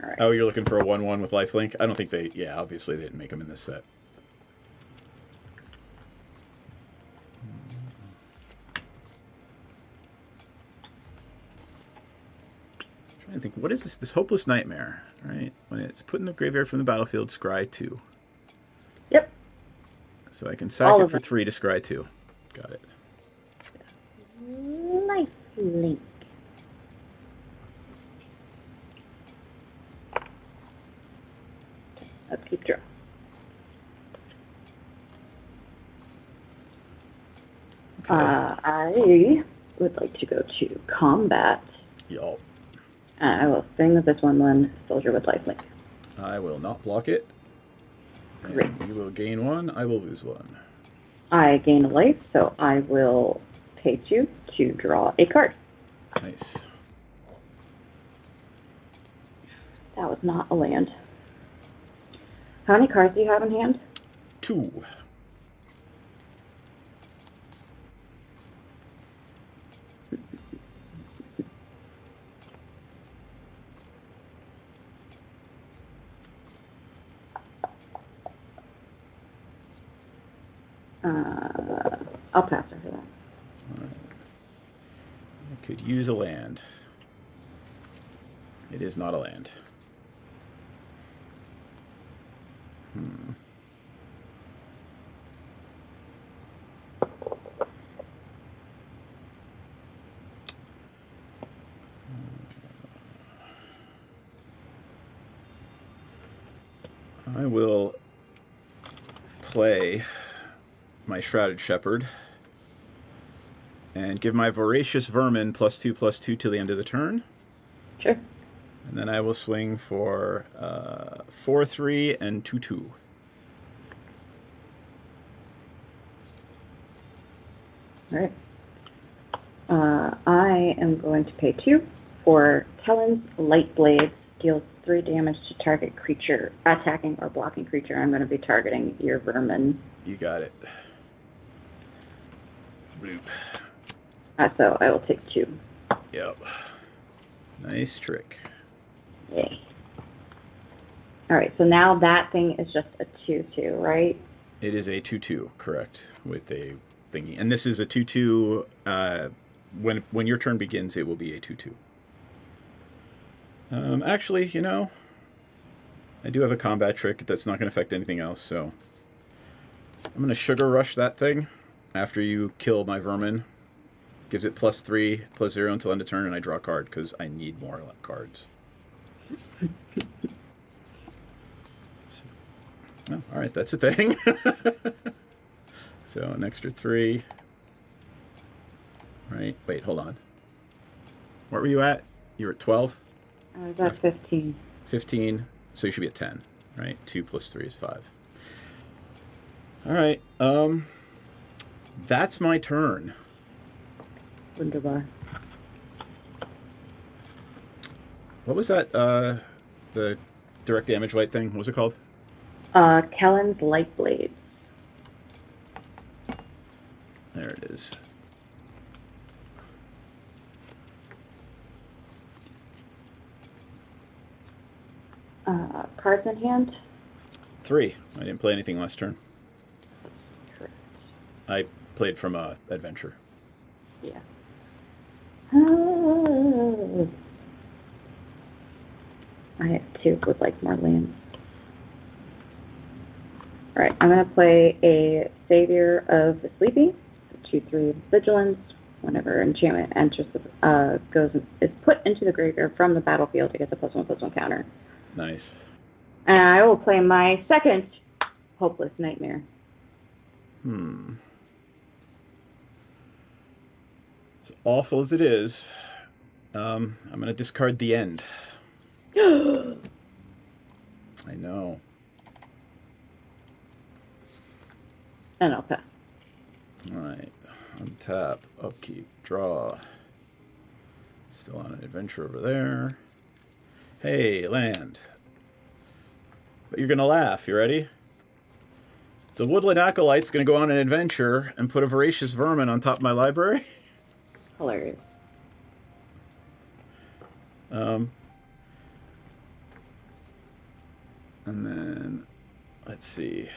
right. Oh, you're looking for a 1/1 with lifelink? I don't think they... Yeah, obviously they didn't make them in this set. Trying to think, what is this? This Hopeless Nightmare, right? When it's put in the graveyard from the battlefield, scry 2. Yep. So I can sack it for 3 to scry 2. Got it. Lifelink. Let's keep draw. Okay. I would like to go to combat. Yup. I will swing with this 1/1 soldier with lifelink. I will not block it. And Great. you will gain 1, I will lose 1. I gain a life, so I will pay 2 to draw a card. Nice. That was not a land. How many cards do you have in hand? 2. I'll pass over that. Right. I could use a land. It is not a land. I will play my Shrouded Shepherd and give my Voracious Vermin +2/+2 till the end of the turn. Sure. And then I will swing for 4/3 and 2/2. All right. I am going to pay 2 for Talon's Light Blades. Deals 3 damage to target creature, attacking or blocking creature. I'm going to be targeting your vermin. You got it. Bloop. So I will take 2. Yep. Nice trick. Yay. All right, so now that thing is just a 2/2, right? It is a 2/2, correct, with a thingy. And this is a 2/2. When your turn begins, it will be a 2/2. Actually, you know, I do have a combat trick that's not going to affect anything else, so I'm going to Sugar Rush that thing after you kill my vermin. Gives it +3/+0 until end of turn, and I draw a card because I need more cards. So, oh, all right, that's a thing. So an extra 3. Right? Wait, hold on. What were you at? You were at 12? I was at 15. 15. So you should be at 10, right? 2 + 3 is 5. All right. That's my turn. Wunderbar. What was that? The direct damage white thing? What was it called? Kellen's Light Blades. There it is. Cards in hand? 3. I didn't play anything last turn. Correct. I played from adventure. Yeah. I have 2 with like more lands. Alright, I'm going to play a Savior of the Sleepy, 2/3 Vigilance. Whenever enchantment enters is put into the graveyard from the battlefield, it gets a +1/+1 counter. Nice. And I will play my second Hopeless Nightmare. As awful as it is, I'm going to discard the end. I know. And I'll pass. Alright. Untap, upkeep, draw. Still on an adventure over there. Hey, land. But you're going to laugh. You ready? The Woodland Acolyte's going to go on an adventure and put a Voracious Vermin on top of my library. Hilarious. And then, let's see.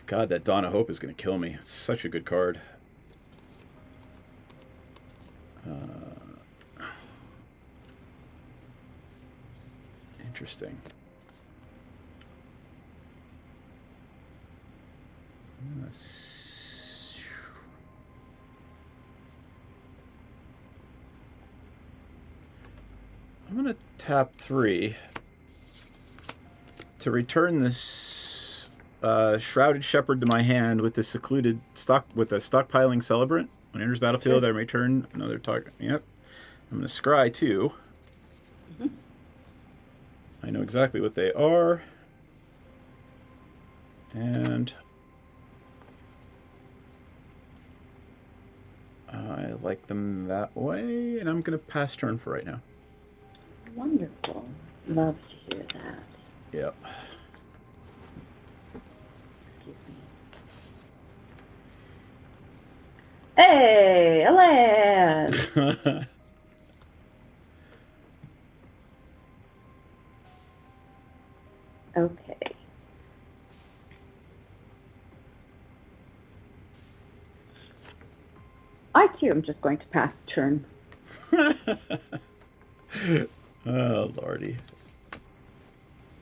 God, that Dawn of Hope is going to kill me. It's such a good card. Interesting. I'm going to tap 3 to return this Shrouded Shepherd to my hand with the secluded stockpiling celebrant. When it enters battlefield, I return another target. Yep. I'm going to scry 2. I know exactly what they are. And I like them that way, and I'm going to pass turn for right now. Wonderful. Love to hear that. Yep. Hey, a land! Okay. I too am just going to pass turn. Oh, lordy.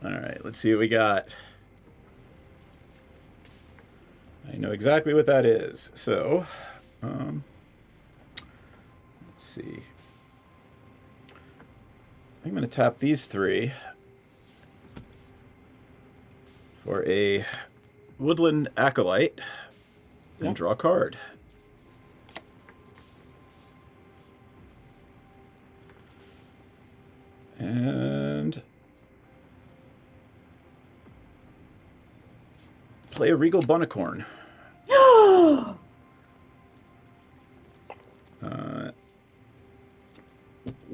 Alright, let's see what we got. I know exactly what that is. So, let's see. I'm going to tap these 3 for a Woodland Acolyte and draw a card. And play a Regal Bunnicorn.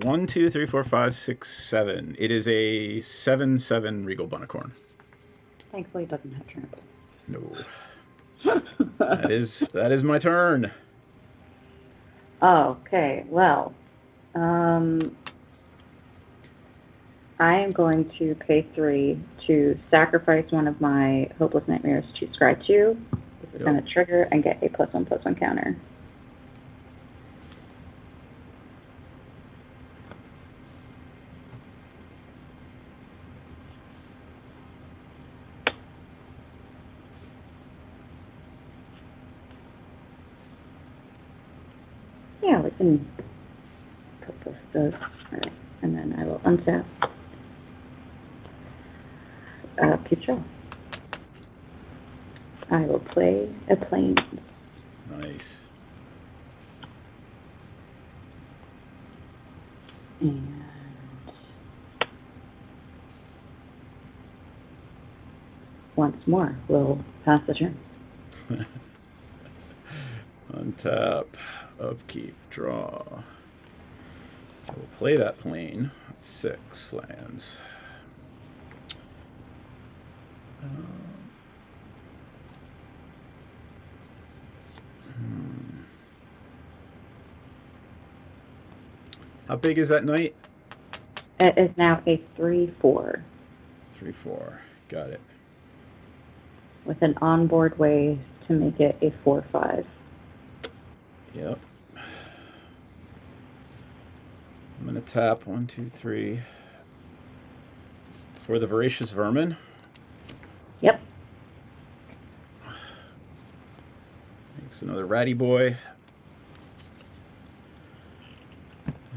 1, 2, 3, 4, 5, 6, 7. It is a 7/7 Regal Bunnicorn. Thankfully, it doesn't have trample. No. that is my turn. Okay, well, I am going to pay 3 to sacrifice one of my Hopeless Nightmares to scry 2. This is going to trigger and get a +1/+1 counter. Yeah, we can put this to, alright, and then I will untap. Keep draw. I will play a Plains. Nice. And once more, we'll pass the turn. Untap, upkeep, draw. I will play that plane. That's 6 lands. How big is that knight? It is now a 3/4 3/4. Got it. with an onboard way to make it a 4/5. Yep. I'm gonna tap 1, 2, 3 for the Voracious Vermin. Yep. Makes another Ratty Boy.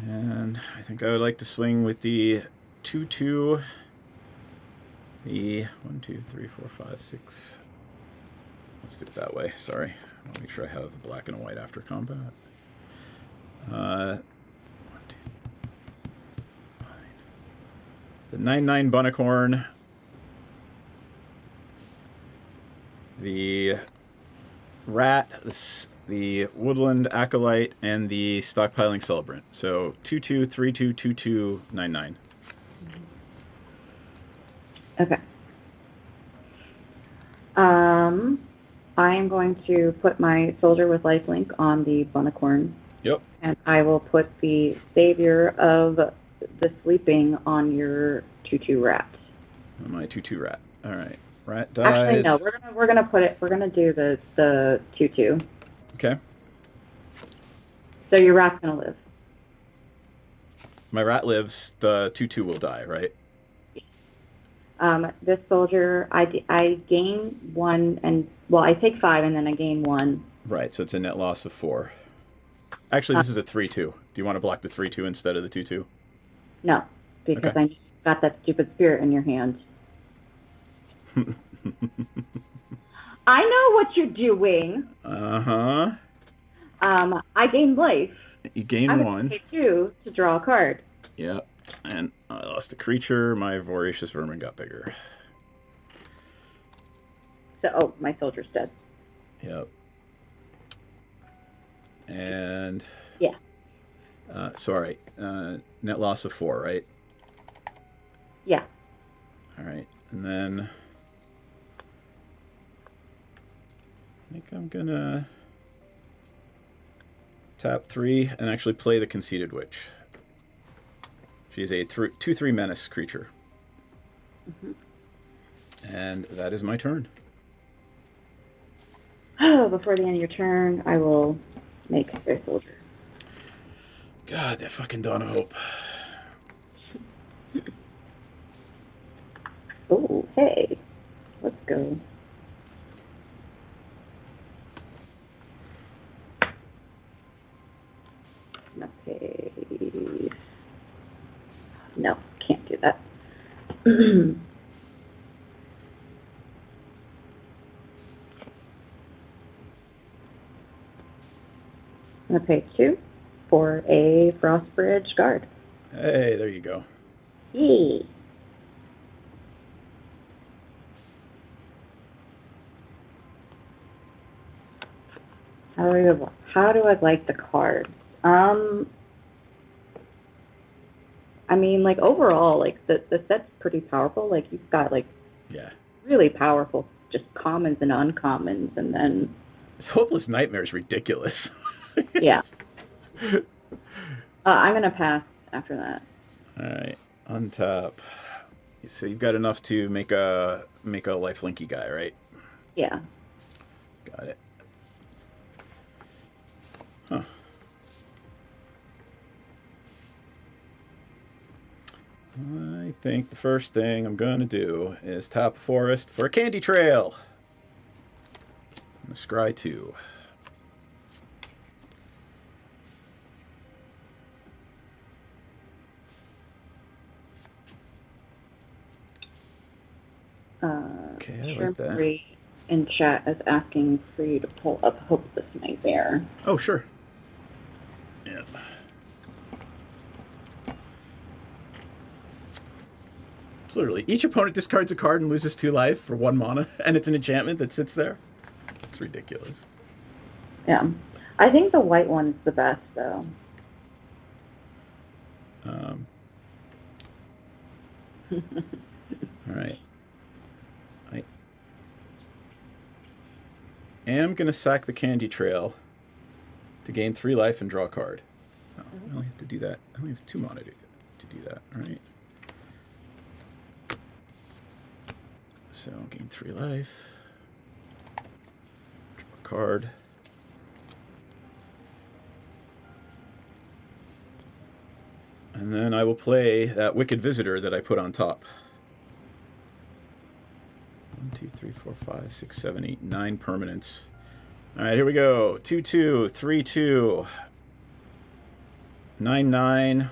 And I think I would like to swing with the 2/2. The 1, 2, 3, 4, 5, 6. Let's do it that way. Sorry. I want to make sure I have black and white after combat. 1, 2, 9. The 9/9 Bunnicorn. The Rat, the Woodland Acolyte, and the Stockpiling Celebrant. So 2/2, 3/2, 2/2, 9/9. Okay. I am going to put my Soldier with Lifelink on the Bunnicorn, Yep. and I will put the Savior of the Sleeping on your 2/2 Rat. My 2/2 Rat. All right. Rat dies. Actually, no. We're gonna put it. We're gonna do the 2/2. Okay. So your Rat's gonna live. My Rat lives. The 2/2 will die, right? This soldier, I gain 1, and well, I take 5, and then I gain 1. Right. So it's a net loss of 4. Actually, this is a 3/2. Do you want to block the 3/2 instead of the 2/2? No, because Okay. I got that stupid spirit in your hand. I know what you're doing. Uh-huh. I gain life. You gain I'm 1. gonna take 2 to draw a card. Yep. And I lost a creature. My Voracious Vermin got bigger. So, my soldier's dead. Yep. And... Yeah. Sorry. Net loss of 4, right? Yeah. All right. And then... I think I'm gonna... tap 3 and actually play the Conceited Witch. She's a 2/3 menace creature. Mm-hmm. And that is my turn. Oh, before the end of your turn, I will make a soldier. God, that fucking Dawn of Hope. Oh, hey. Let's go. Okay. No, can't do that. I'm gonna pay 2 for a Frostbridge Guard. Hey, there you go. Yay. How do I like the cards? I mean, like, overall, like, the set's pretty powerful. Like, you've got, like, Yeah. really powerful just commons and uncommons, and then... This Hopeless Nightmare is ridiculous. Yeah. I'm going to pass after that. All right. Untap. So you've got enough to make a lifelinky guy, right? Yeah. Got it. Huh. I think the first thing I'm going to do is tap Forest for a Candy Trail. And scry 2. Okay, I like that. Sherry in chat is asking for you to pull up Hopeless Nightmare. Oh, sure. Yeah. It's literally each opponent discards a card and loses 2 life for 1 mana, and it's an enchantment that sits there. It's ridiculous. Yeah. I think the white one's the best, though. All right. I am going to sack the Candy Trail to gain 3 life and draw a card. Oh, I only have to do that. I only have 2 mana to do that. All right. So gain 3 life. Draw a card. And then I will play that Wicked Visitor that I put on top. 1, 2, 3, 4, 5, 6, 7, 8, 9 permanents. All right, here we go. 2/2, 3/2, 9/9,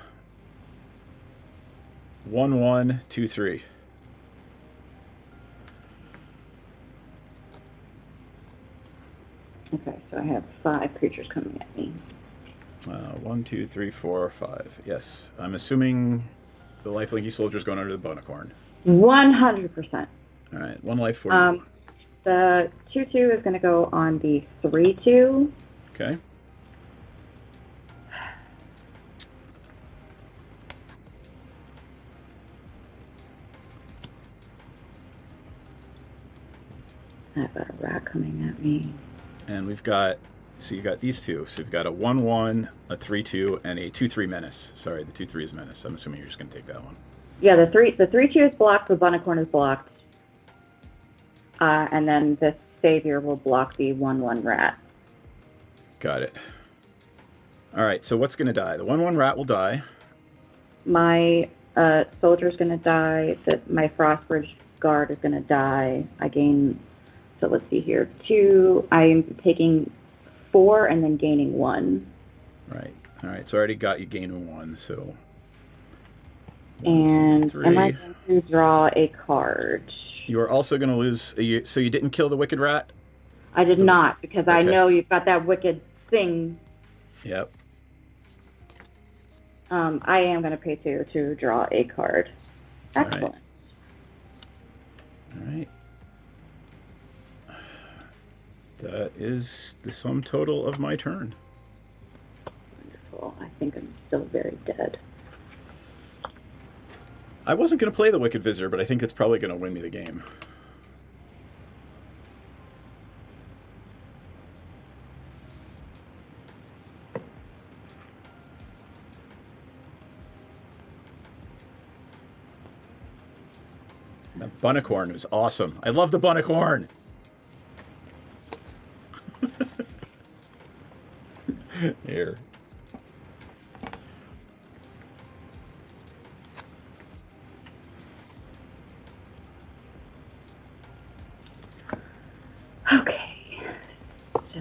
1/1, 2/3. Okay, so I have 5 creatures coming at me. 1, 2, 3, 4, 5. Yes, I'm assuming the lifelinky soldier's going under the Bonicorn. 100%. All right, 1 life for you. The 2/2 is going to go on the 3/2. Okay. I've got a rat coming at me. And we've got, so you got these 2. So you've got a 1/1, a 3/2, and a 2/3 menace. Sorry, the 2/3 is menace. I'm assuming you're just going to take that one. Yeah, the 3/2 is blocked, the Bonicorn is blocked. And then the Savior will block the 1/1 rat. Got it. All right, so what's going to die? The 1/1 rat will die. My soldier's going to die. My Frostbridge Guard is going to die. I gain, so let's see here, 2. I'm taking 4 and then gaining 1. Right. All right, so I already got you gaining 1, so... 1, And 2, 3. am I going to draw a card? You are also going to lose... So you didn't kill the Wicked Rat? I did not, because I Okay. know you've got that wicked thing. Yep. I am going to pay 2 to draw a card. All right. Excellent. All right. That is the sum total of my turn. Wonderful. I think I'm still very dead. I wasn't going to play the Wicked Visitor, but I think it's probably going to win me the game. That Bunicorn was awesome. I love the Bunicorn. Here. Okay. So.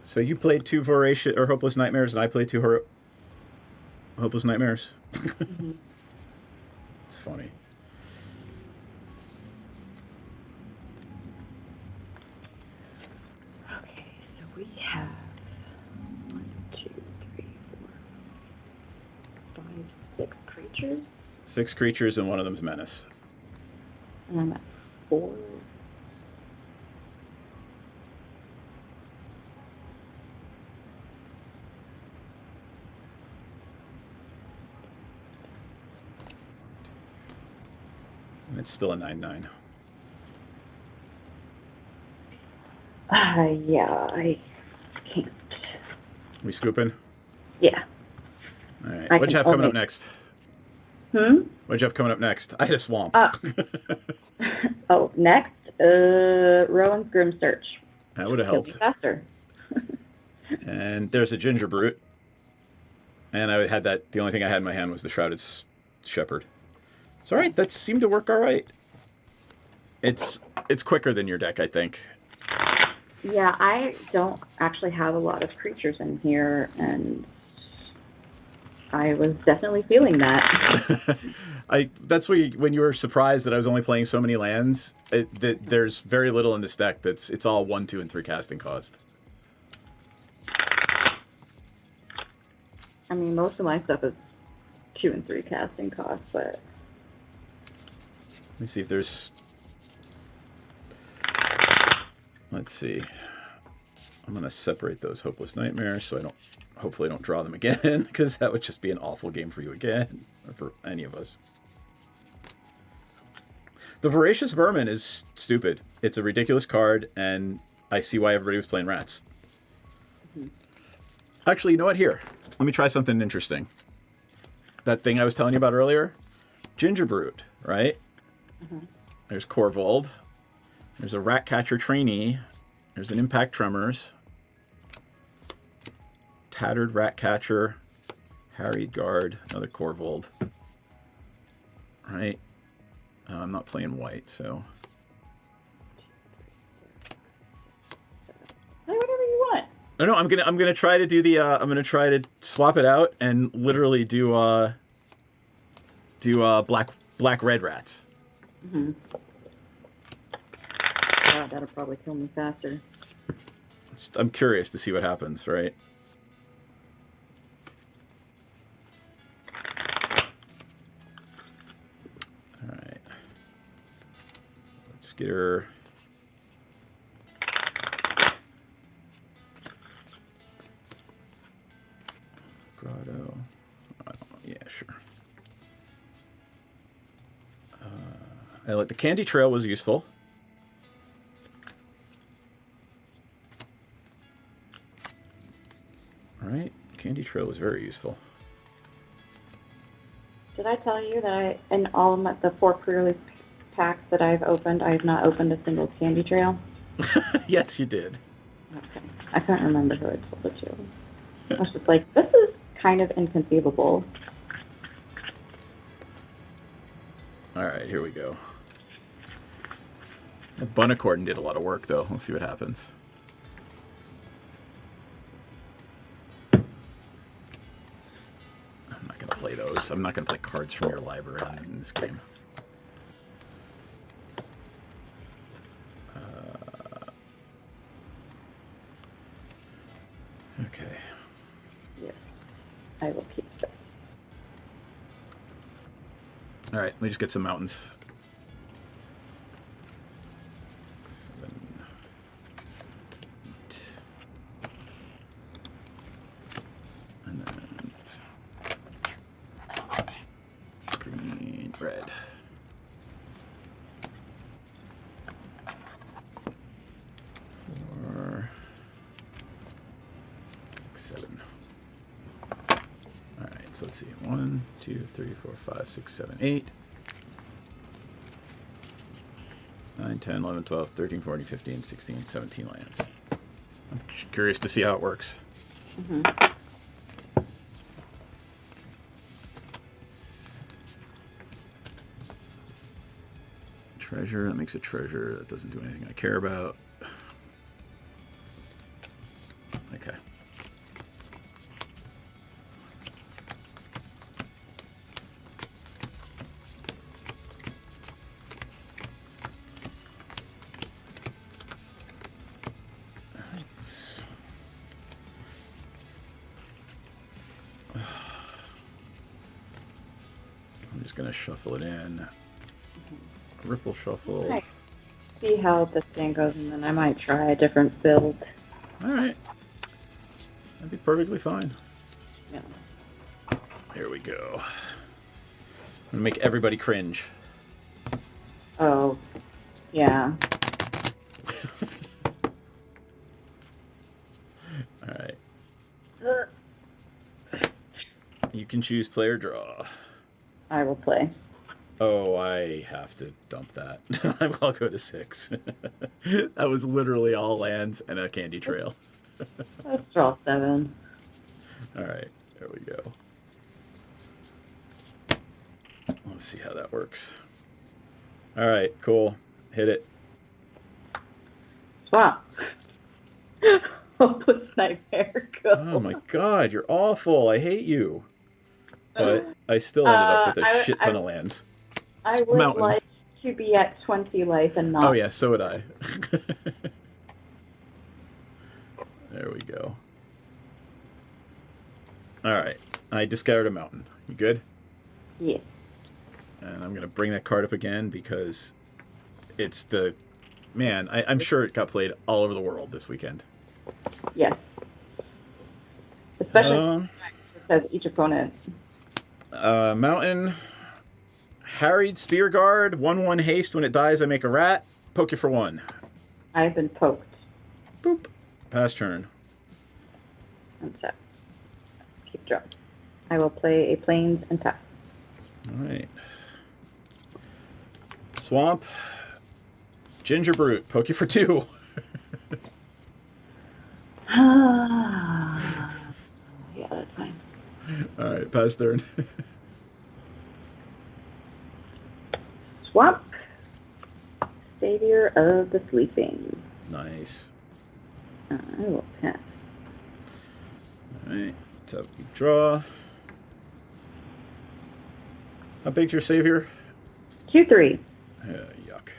So you played 2 Voracious or Hopeless Nightmares, and I played 2 Hopeless Nightmares. Mm-hmm. It's funny. Okay, so we have 1, 2, 3, 4, 5, 6 creatures, 6 creatures, and one of them's menace. and I'm at 4. And it's still a 9/9. Yeah, I can't. We scooping? Yeah. All right. I What'd you can have coming only- up next? What'd you have coming up next? I had a swamp. Oh, next, Rowan's Grim Search. That would have Kill me helped. faster. And there's a Ginger Brute. And I had that. The only thing I had in my hand was the Shrouded Shepherd. It's all right. That seemed to work all right. It's quicker than your deck, I think. Yeah, I don't actually have a lot of creatures in here, and I was definitely feeling that. That's when you were surprised that I was only playing so many lands. There's very little in this deck. It's all 1, 2, and 3 casting cost. I mean, most of my stuff is 2 and 3 casting costs, but Let me see if there's. Let's see. I'm gonna separate those hopeless nightmares so hopefully I don't draw them again, because that would just be an awful game for you again, or for any of us. The Voracious Vermin is stupid. It's a ridiculous card, and I see why everybody was playing rats. Actually, you know what? Here, let me try something interesting. That thing I was telling you about earlier, Gingerbrew, right? There's Corvold. There's a Ratcatcher trainee. There's an Impact Tremors. Tattered Ratcatcher. Harried Guard. Another Corvold. Right? I'm not playing white, so. whatever you want. No, I'm gonna try to do the. I'm gonna try to swap it out and literally do black red rats. Mm-hmm. God, that'll probably kill me faster. I'm curious to see what happens, right? All right. Let's get her. Grotto. Yeah, sure. The Candy Trail was useful. Right? Candy Trail was very useful. Did I tell you that in all of the 4 pre-release packs that I've opened, I have not opened a single Candy Trail? Yes, you did. Okay. I can't remember who I told it to. I was just like, this is kind of inconceivable. Alright, here we go. Bunacordon did a lot of work, though. We'll see what happens. I'm not going to play those. I'm not going to play cards from your library in this game. Okay. Yes. I will keep this. Alright, let me just get some mountains. 7, 8. And then green, red. 4, 6, 7. Alright, so let's see. 1, 2, 3, 4, 5, 6, 7, 8. 9, 10, 11, 12, 13, 14, 15, 16, 17 lands. I'm curious to see how it works. Mm-hmm. Treasure, that makes a treasure. That doesn't do anything I care about. Okay. I'm just going to shuffle it in. Ripple shuffle. Okay. See how this game goes, and then I might try a different build. Alright. That'd be perfectly fine. Yeah. Here we go. I'm gonna make everybody cringe. Oh, yeah. Alright. You can choose play or draw. I will play. Oh, I have to dump that. I'll go to 6. That was literally all lands and a candy trail. Let's draw 7. Alright, there we go. Let's see how that works. Alright, cool. Hit it. Wow. Hopeless nightmare. Go. Oh my god, you're awful. I hate you. But I still ended up with a I- shit ton of lands. I would Mountain. like to be at 20 life and not. Oh yeah, so would I. There we go. Alright, I discarded a mountain. You good? Yeah. And I'm going to bring that card up again because it's the... Man, I'm sure it got played all over the world this weekend. Yes. Especially because each opponent. Mountain. Harried Spear Guard. 1/1 haste. When it dies, I make a rat. Poke you for 1. I've been poked. Boop. Pass turn. And tap. Keep drawing. I will play a plains and tap. Alright. Swamp. Ginger Brute. Poke you for 2. Yeah, that's fine. Alright, pass turn. Swamp. Savior of the Sleeping. Nice. I will pass. Alright. Tap, draw. How big's your savior? 2/3. Yuck.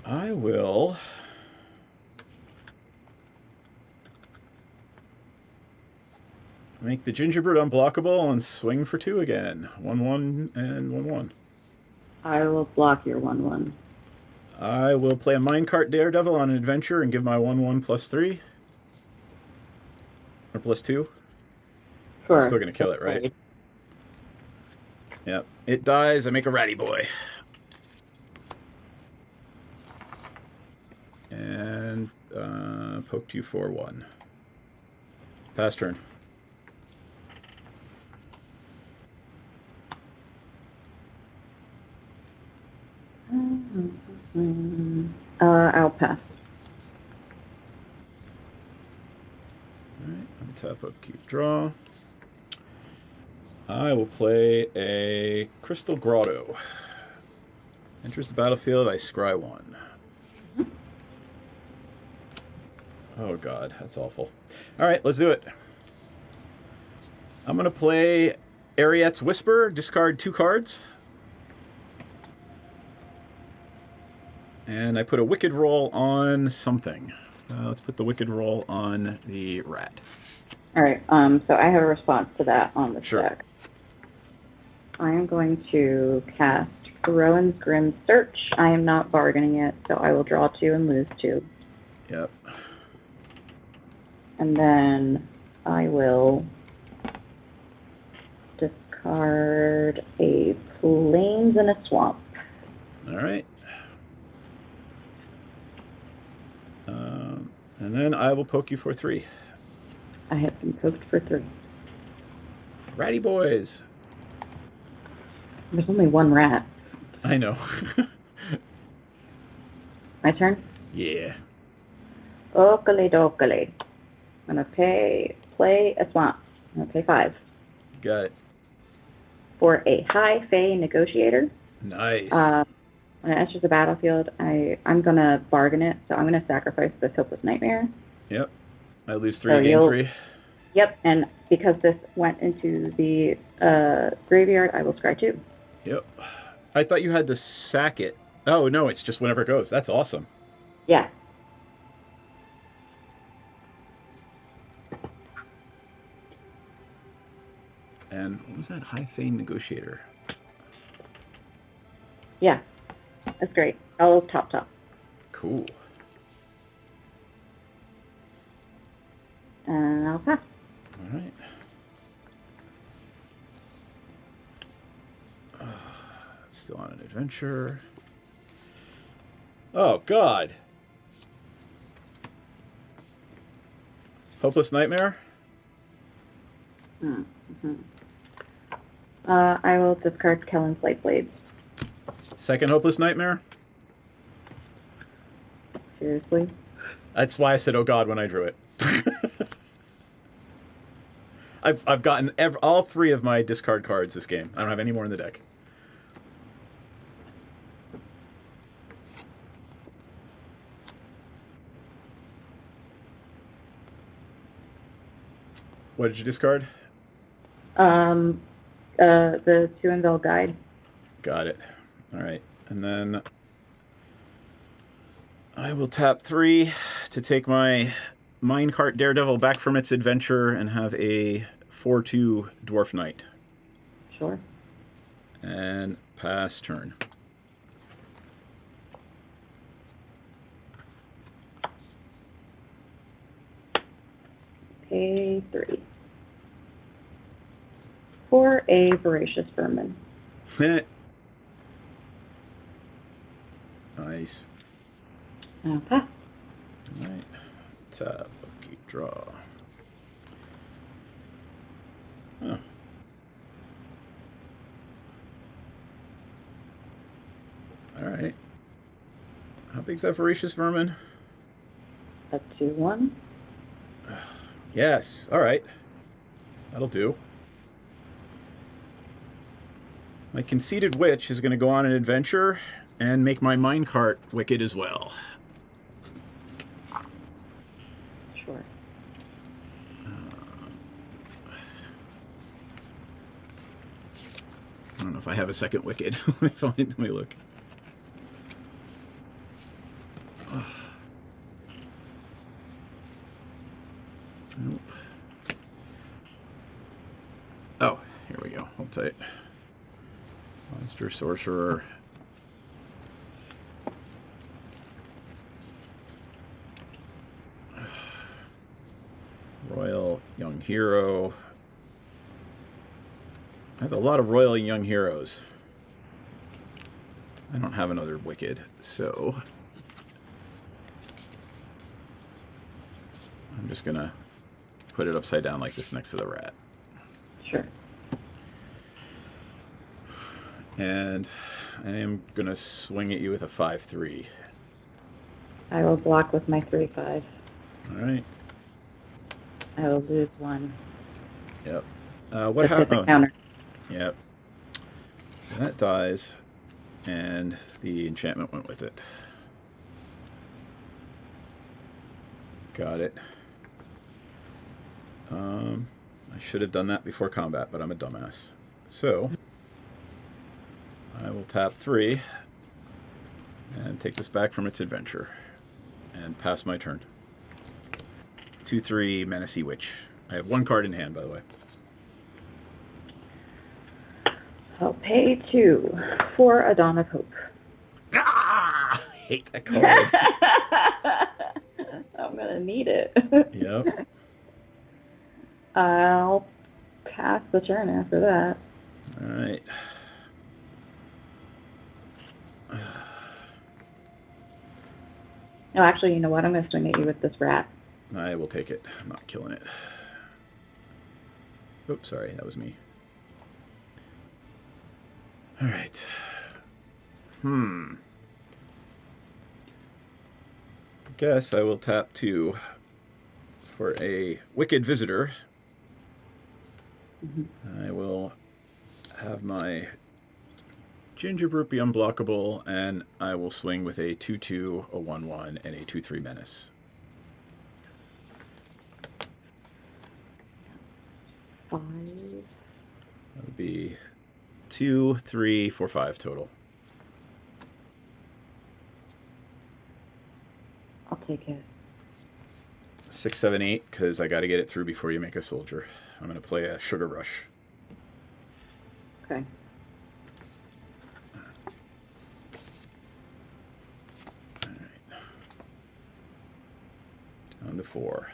I will make the Gingerbread unblockable and swing for 2 again. 1/1 and 1/1. I will block your 1/1. I will play a Minecart Daredevil on an adventure and give my 1/1 +3. Or +2. Sure. Still gonna kill it, right? Yep. It dies, I make a ratty boy. And poked you for 1. Pass turn. I'll pass. Alright, untap, upkeep, draw. I will play a Crystal Grotto. Enters the battlefield, I scry 1. Oh god, that's awful. Alright, let's do it. I'm going to play Ariette's Whisper, discard 2 cards. And I put a Wicked Roll on something. Let's put the Wicked Roll on the rat. Alright, so I have a response to that on the Sure. deck. I am going to cast Rowan's Grim Search. I am not bargaining it, so I will draw 2 and lose 2. Yep. And then I will discard a Plains and a Swamp. Alright. And then I will poke you for 3. I have been poked for 3. Ratty boys. There's only 1 rat. I know. My turn? Yeah. Okally dokally. I'm going to play a Swamp. I'm going to pay 5. Got it. For a High Fae Negotiator. Nice. When it enters the battlefield, I'm going to bargain it, so I'm going to sacrifice this Hopeless Nightmare. Yep. I lose 3, So gain 3. Yep, and because this went into the graveyard, I will scry 2. Yep. I thought you had to sack it. Oh, no, it's just whenever it goes. That's awesome. Yeah. And what was that? High Fame Negotiator. Yeah. That's great. I'll top. Cool. And I'll pass. All right. Still on an adventure. Oh, God. Hopeless Nightmare? I will discard Kellen's Light Blades. Second Hopeless Nightmare? Seriously? That's why I said, oh, God, when I drew it. I've gotten all 3 of my discard cards this game. I don't have any more in the deck. What did you discard? The Tuinville Guide. Got it. All right. And then I will tap 3 to take my Minecart Daredevil back from its adventure and have a 4/2 Dwarf Knight. Sure. And pass turn. Pay 3. For a Voracious Vermin. Nice. Okay. All right. Tap. Keep draw. Huh. All right. How big's that Voracious Vermin? A 2/1. Yes. All right. That'll do. My Conceited Witch is going to go on an adventure and make my Minecart wicked as well. Sure. I don't know if I have a second wicked. Let me look. Nope. Oh, here we go. Hold tight. Monster Sorcerer. Royal Young Hero. I have a lot of Royal Young Heroes. I don't have another Wicked, so I'm just gonna put it upside down like this next to the rat. Sure. And I am gonna swing at you with a 5/3. I will block with my 3/5. All right. I will lose 1. Yep. What happened? Counter. Yep. So that dies, and the enchantment went with it. Got it. I should have done that before combat, but I'm a dumbass. So I will tap 3 and take this back from its adventure and pass my turn. 2/3 Menacey Witch. I have 1 card in hand, by the way. I'll pay 2 for a Dawn of Hope. Ah! I hate that card. I'm gonna need it. Yep. I'll pass the turn after that. All right. No, actually, you know what? I'm gonna swing at you with this rat. I will take it. I'm not killing it. Oops, sorry, that was me. All right. Guess I will tap 2 for a Wicked Visitor. I will have my Gingerbread be unblockable, and I will swing with a 2/2, a 1/1, and a 2/3 Menace. 5. That would be 2, 3, 4, 5 total. I'll take it. 6, 7, 8, because I got to get it through before you make a soldier. I'm going to play a Sugar Rush. Okay. All right. Down to 4.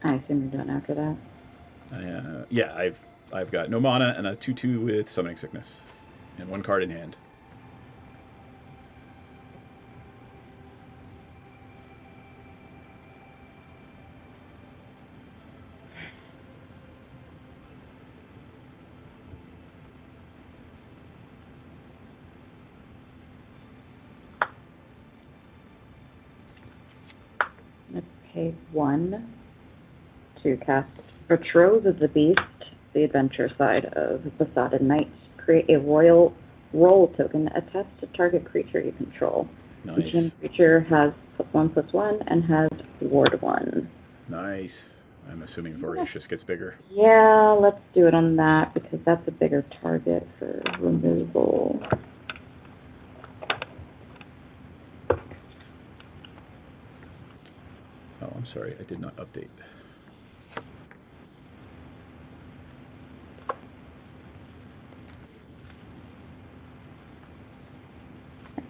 I assume you're done after that. Yeah, I've got no mana and a 2/2 with Summoning Sickness, and 1 card in hand. pay 1 to cast Betrothed of the Beast, the adventure side of Besotted Knight. Create a royal roll token attached to target creature you control. Each Nice. creature has +1/+1 and has Ward 1. Nice. I'm assuming Voracious gets bigger. Yeah, let's do it on that because that's a bigger target for removal. Oh, I'm sorry. I did not update.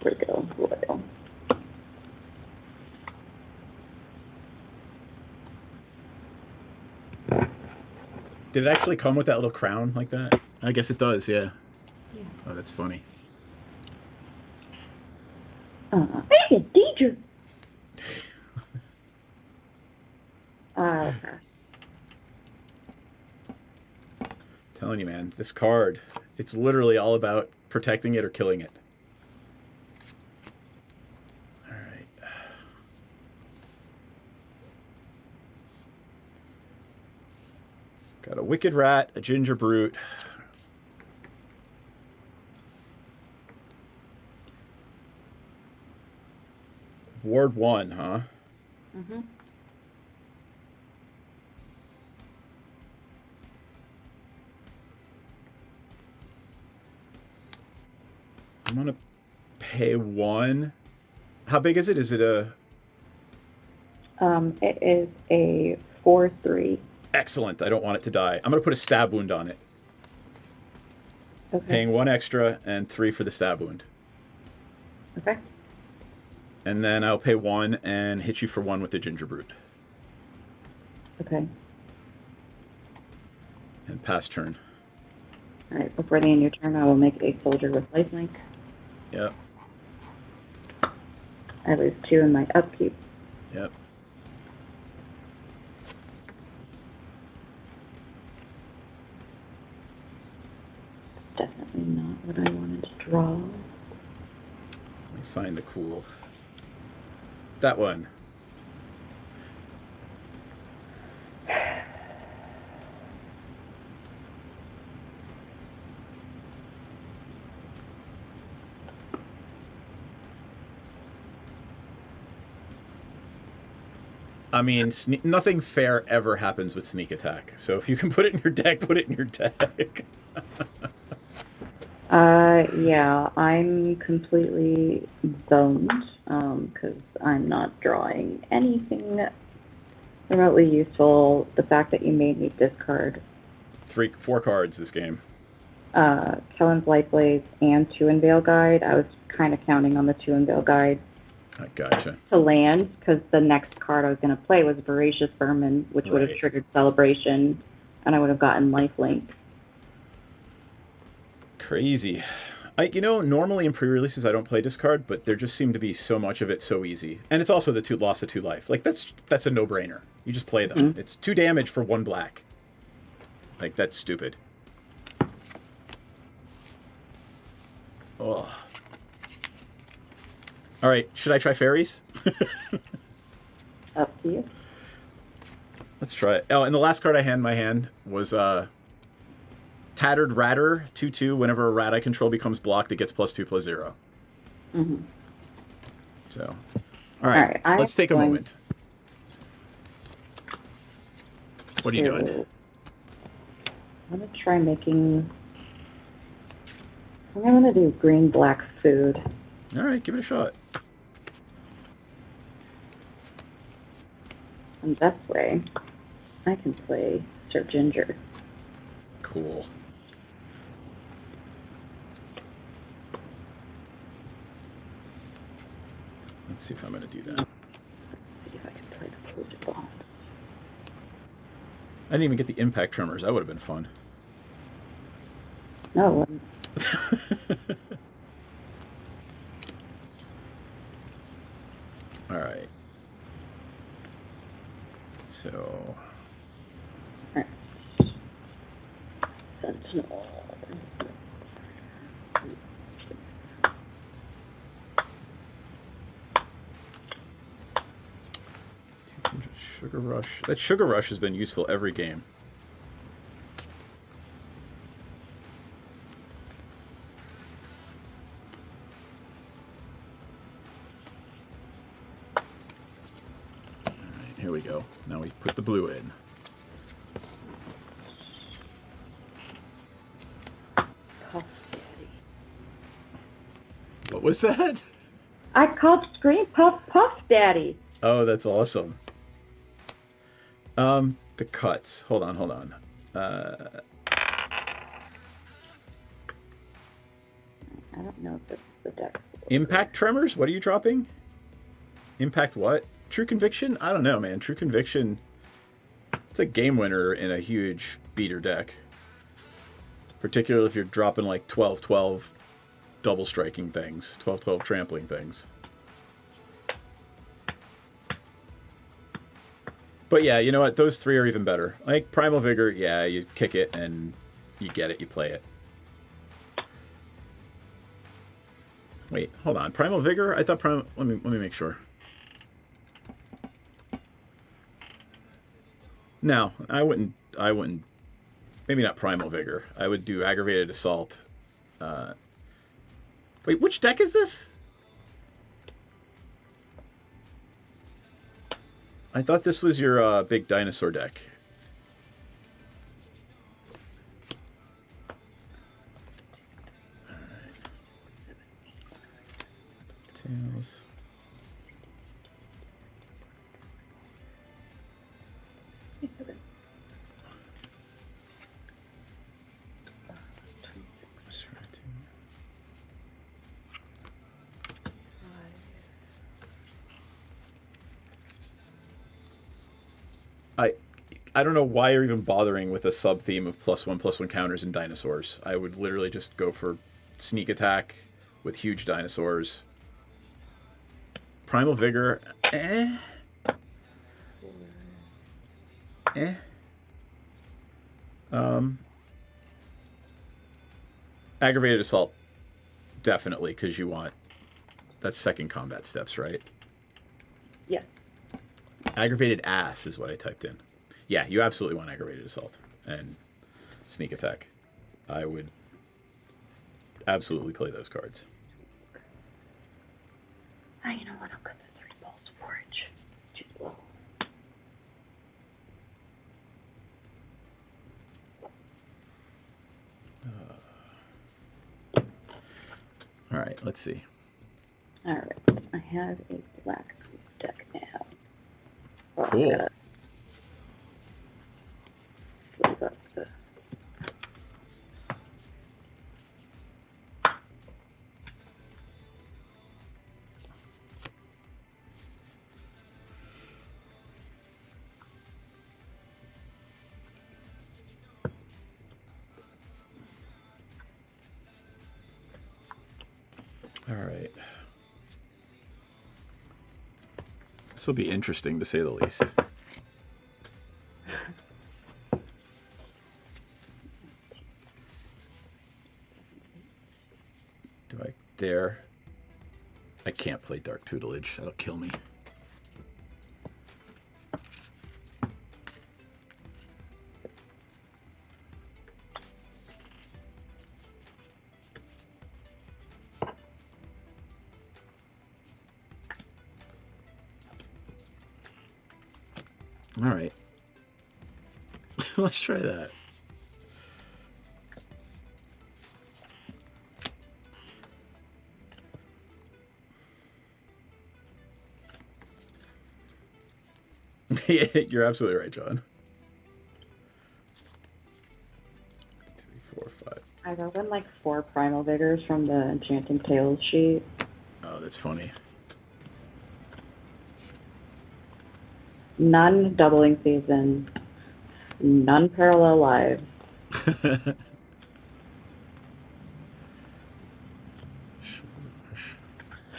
There we go. Royal. Did it actually come with that little crown like that? I guess it does, yeah. Oh, that's funny. Hey, teacher! Okay. Telling you, man, this card, it's literally all about protecting it or killing it. All right. Got a Wicked Rat, a Ginger Brute. Ward 1, huh? Mm-hmm. I'm going to pay 1. How big is it? Is it a... It is a 4/3. Excellent. I don't want it to die. I'm going to put a stab wound on it. Okay. Paying 1 extra and 3 for the stab wound. Okay. And then I'll pay 1 and hit you for 1 with the Ginger Brute. Okay. And pass turn. All right. Before the end of your turn, I will make a soldier with lifelink. Yep. I lose 2 in my upkeep. Yep. Definitely not what I wanted to draw. Let me find the cool. That one. I mean, nothing fair ever happens with sneak attack. So if you can put it in your deck, put it in your deck. Yeah, I'm completely boned, because I'm not drawing anything remotely useful. The fact that you made me discard 4 cards this game. Kellen's Lightblaze and 2 Unveil Guide, I was kind of counting on the 2 Unveil Guide I gotcha. to land, because the next card I was going to play was Voracious Vermin, which would have Right. triggered Celebration, and I would have gotten Lifelink. Crazy. Normally in pre-releases I don't play discard, but there just seemed to be so much of it so easy. And it's also the loss of 2 life. Like, that's a no-brainer. You just play them. Mhm. It's 2 damage for 1 black. Like, that's stupid. Oh. All right, should I try fairies? Up to you. Let's try it. Oh, and the last card I had in my hand was Tattered Ratter, 2/2. Whenever a rat I control becomes blocked, it gets +2/+0. Mm-hmm. So, all right, let's take a moment. What are you doing? I'm going to try making... I'm going to do green-black food. All right, give it a shot. And that way, I can play Sir Ginger. Cool. Let's see if I'm going to do that. Let's see if I can play the Poser Ball. I didn't even get the impact tremors. That would have been fun. No, it wasn't. All right. So, Alright. Sentinel. Sugar Rush. That Sugar Rush has been useful every game. Alright, here we go. Now we put the blue in. Puff Daddy. What was that? I called Scream Puff Puff Daddy. Oh, that's awesome. The cuts. Hold on. I don't know if it's the deck. Impact Tremors? What are you dropping? Impact what? True Conviction? I don't know, man. True Conviction, it's a game winner in a huge beater deck. Particularly if you're dropping like 12-12 double striking things, 12-12 trampling things. But yeah, you know what? Those three are even better. Like Primal Vigor, yeah, you kick it and you get it, you play it. Wait, hold on. Primal Vigor? I thought Primal... Let me make sure. No, I wouldn't... Maybe not Primal Vigor. I would do Aggravated Assault. Wait, which deck is this? I thought this was your big dinosaur deck. Tails. I don't know why you're even bothering with a sub-theme of +1/+1 counters and dinosaurs. I would literally just go for sneak attack with huge dinosaurs. Primal Vigor, Aggravated Assault, definitely, because you want... That's second combat steps, right? Yeah. Aggravated Ass is what I typed in. Yeah, you absolutely want Aggravated Assault and Sneak Attack. I would absolutely play those cards. You know what? I'll cut the 3 balls of forage. Too low. All right, let's see. All right. I have a black deck now. Cool. All right. This will be interesting, to say the least. Do I dare? I can't play Dark Tutelage. That'll kill me. All right. Let's try that. You're absolutely right, John. 2, 4, 5. I've opened like 4 Primal Vigors from the Enchanting Tales sheet. Oh, that's funny. None doubling season. None parallel lives.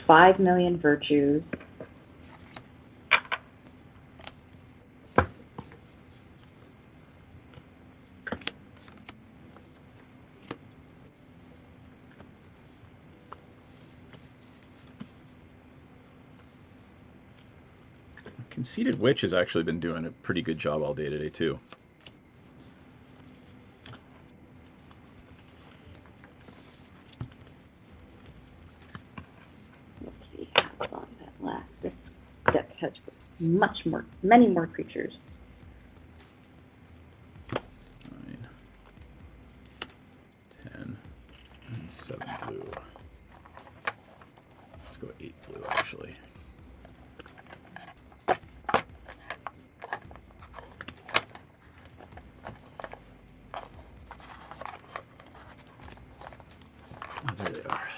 5 million virtues. Conceited Witch has actually been doing a pretty good job all day today, too. Let's see how long that lasts. This deck has many more creatures. 9, 10, and 7 blue. Let's go 8 blue, actually. Oh, there they are.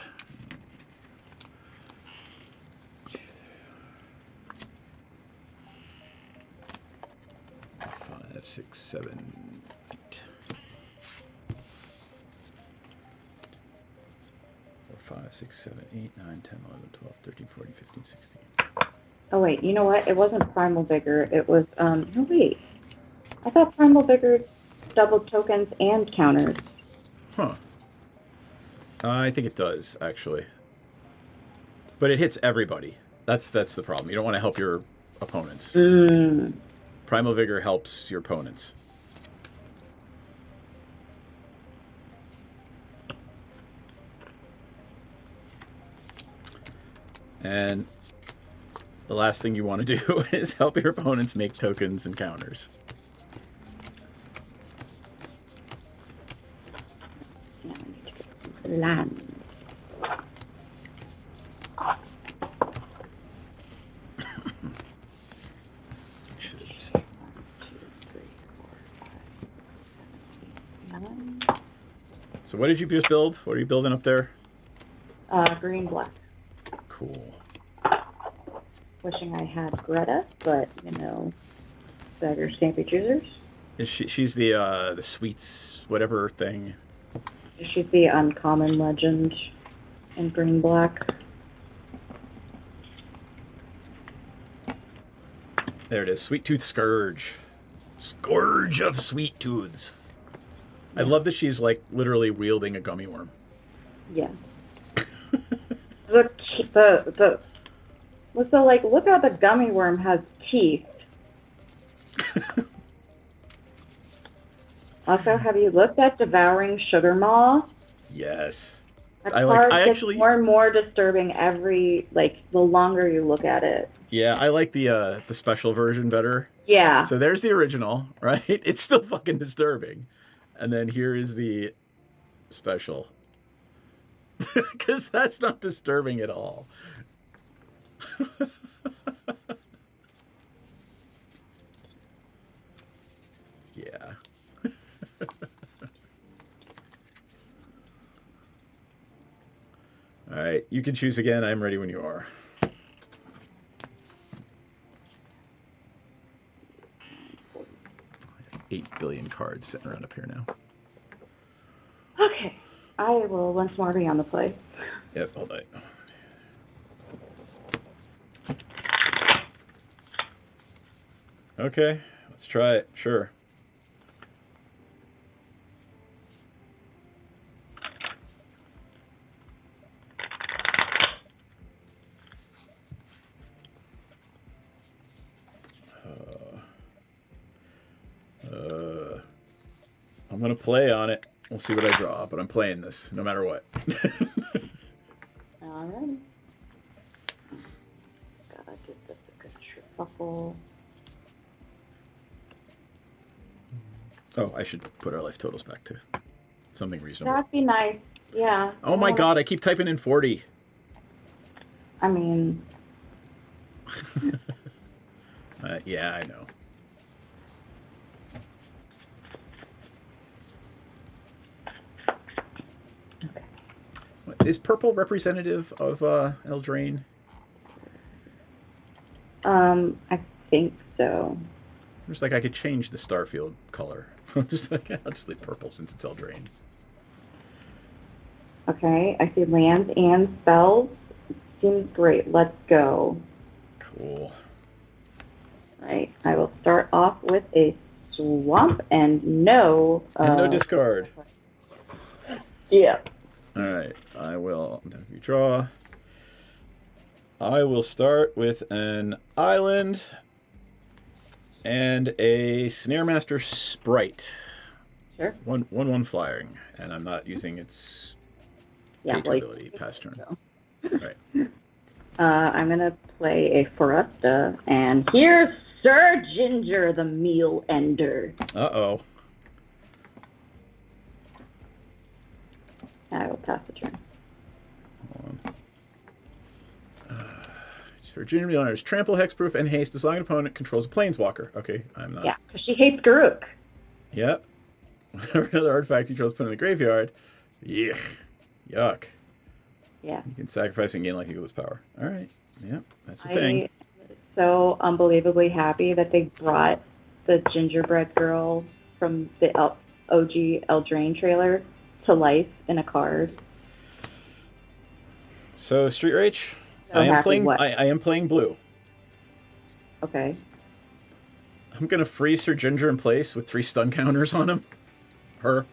5, 6, 7, 8. 4, 5, 6, 7, 8, 9, 10, 11, 12, 13, 14, 15, 16. Oh wait, you know what? It wasn't Primal Vigor. It was no wait. I thought Primal Vigor doubled tokens and counters. Huh. I think it does, actually. But it hits everybody. That's the problem. You don't want to help your opponents. Primal Vigor helps your opponents. And the last thing you want to do is help your opponents make tokens and counters. Now I need to get some land. Should have just... 1, 2, 3, 4, 5, 6, 7, 8, 9. So what did you just build? What are you building up there? Green black. Cool. Wishing I had Greta, but you know, beggars can't be choosers. Is she's the sweets whatever thing. She's the uncommon legend in green black. There it is. Sweet Tooth Scourge. Scourge of Sweet Tooths. I love that she's like literally wielding a gummy worm. Yeah. So like, look how the gummy worm has teeth. Also, have you looked at Devouring Sugar Maw? Yes. That I card gets actually more and more disturbing the longer you look at it. Yeah, I like the special version better. Yeah. So there's the original, right? It's still fucking disturbing. And then here is the special. Because that's not disturbing at all. Yeah. All right, you can choose again. I'm ready when you are. I have 8 billion cards sitting around up here now. Okay. I will once more be on the play. Yep, hold on. Okay, let's try it. Sure. I'm gonna play on it. We'll see what I draw, but I'm playing this no matter what. Alright. Gotta give this a good shuffle. Oh, I should put our life totals back to something reasonable. That'd be nice. Yeah. Oh my god, I keep typing in 40. I mean... Yeah, I know. Okay. Is purple representative of Eldraine? I think so. Just like I could change the Starfield color. So I'm just like, I'll just leave purple since it's Eldraine. Okay, I see lands and spells. Seems great. Let's go. Cool. Right. I will start off with a swamp and no... And no discard. Yeah. Alright, I will draw. I will start with an island And a Snare Master Sprite. Sure. 1/1 flying, and I'm not using its Yeah, pay like, ability past turn. so. Right. I'm gonna play a Foresta, and here's Sir Ginger, the Meal Ender. Uh-oh. I will pass the turn. Hold on. For Junior Millionaires, trample, hexproof, and haste as long as an opponent controls a planeswalker. Okay, I'm not. Yeah, because she hates Garuk. Yep. Whenever another artifact controls put in the graveyard. Yuck. Yeah. You can sacrifice and gain like equals power. All right. Yep. That's the I'm thing. so unbelievably happy that they brought the gingerbread girl from the OG Eldraine trailer to life in a card. So Street Rage, So I am happy playing. what? I am playing blue. Okay. I'm gonna freeze Sir Ginger in place with 3 stun counters on him. Her.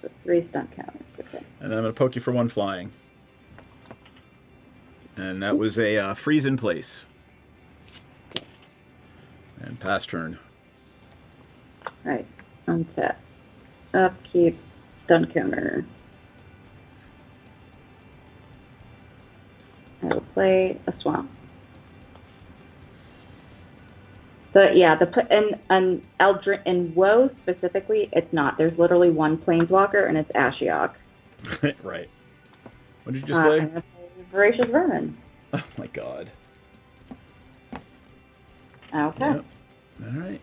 So 3 stunt counters. Okay. And then I'm gonna poke you for 1 flying. And that was a freeze in place. And pass turn. Alright. Untap. Upkeep. Stun counter. I will play a swamp. In WoW specifically, it's not. There's literally 1 planeswalker, and it's Ashiok. Right. What did you just play? I'm gonna play Voracious Vermin. Oh my god. Okay. Yep. All right.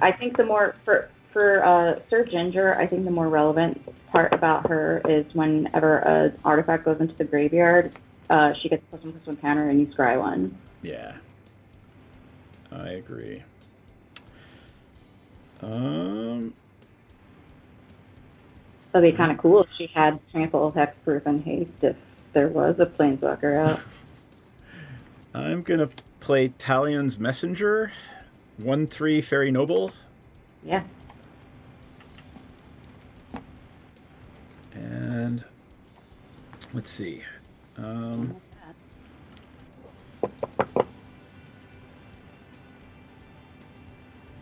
I think the more for Sir Ginger, I think the more relevant part about her is whenever an artifact goes into the graveyard, she gets +1/+1 counter, and you scry 1. Yeah. I agree. That'd be kind of cool if she had trample, hexproof, and haste if there was a planeswalker out. I'm gonna play Talion's Messenger, 1/3 Fairy Noble, Yeah. and let's see. I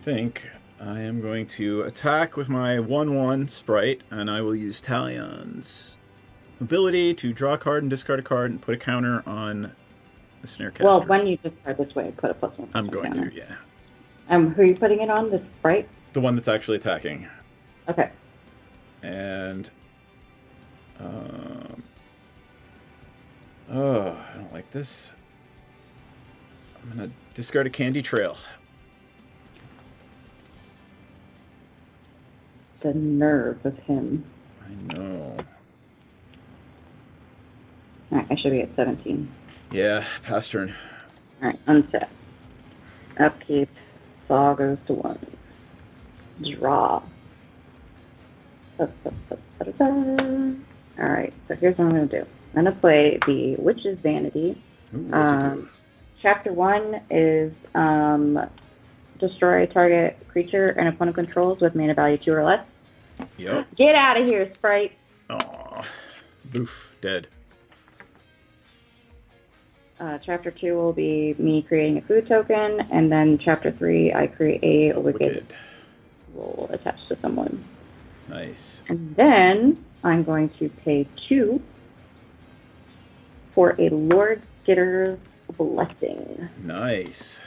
think I am going to attack with my 1/1 Sprite, and I will use Talion's ability to draw a card and discard a card and put a counter on the Snare Caster. Well, when you discard this way, put a +1. I'm going counter. to, yeah. Who are you putting it on? The Sprite? The one that's actually attacking. Okay. And oh, I don't like this. I'm gonna discard a Candy Trail. The nerve of him. I know. Alright, I should be at 17. Yeah, pass turn. Alright, unset. Upkeep. Saw goes to 1. Draw. Alright, so here's what I'm going to do. I'm going to play the Witch's Vanity. Ooh, what's it do? Chapter 1 is destroy target creature and opponent controls with mana value 2 or less. Yep. Get out of here, Sprite! Aw. Boof. Dead. Chapter 2 will be me creating a food token, and then Chapter 3, I create a wicked roll attached to someone. Nice. And then I'm going to pay 2 for a Lord Skitter's Blessing. Nice.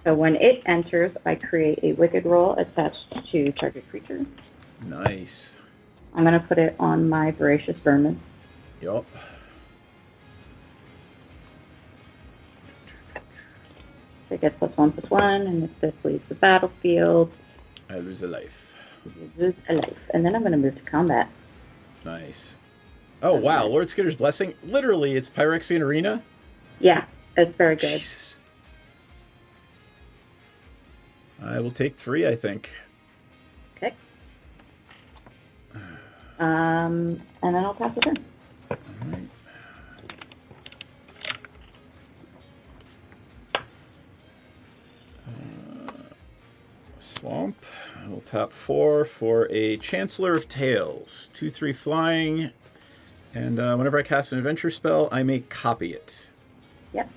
So when it enters, I create a wicked roll attached to target creature. Nice. I'm going to put it on my Voracious Vermin. Yup. It gets +1/+1, and if this leaves the battlefield, I lose a life. it loses a life. And then I'm going to move to combat. Nice. Oh, wow. Lord Skitter's Blessing. Literally, it's Pyrexian Arena? Yeah, it's very good. Jesus. I will take 3, I think. Okay. And then I'll pass the turn. All right. Swamp. I will tap 4 for a Chancellor of Tales. 2/3 flying. And whenever I cast an adventure spell, I may copy it. Yep.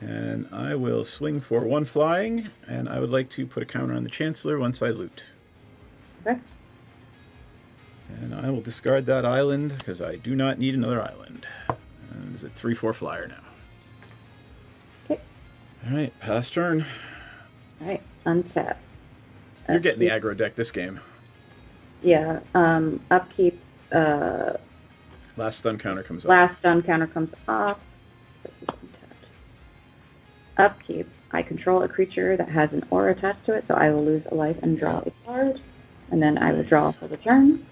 And I will swing for 1 flying, and I would like to put a counter on the Chancellor once I loot. Okay. And I will discard that island, because I do not need another island. And it's a 3/4 flyer now. Okay. Alright, pass turn. Alright, untap. You're getting the aggro deck this game. Yeah, upkeep, Last stun counter comes up. last stun counter comes off. Upkeep, I control a creature that has an aura attached to it, so I will lose a life and draw a card. And then I will draw for the turn.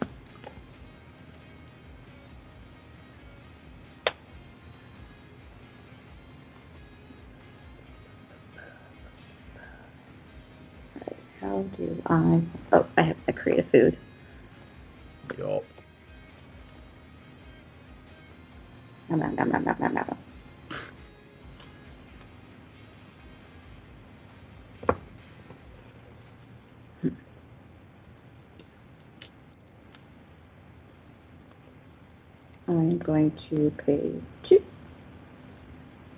How do I... Oh, I have to create a food. Yup. Nom, nom, nom, nom, nom, nom, nom. I'm going to pay 2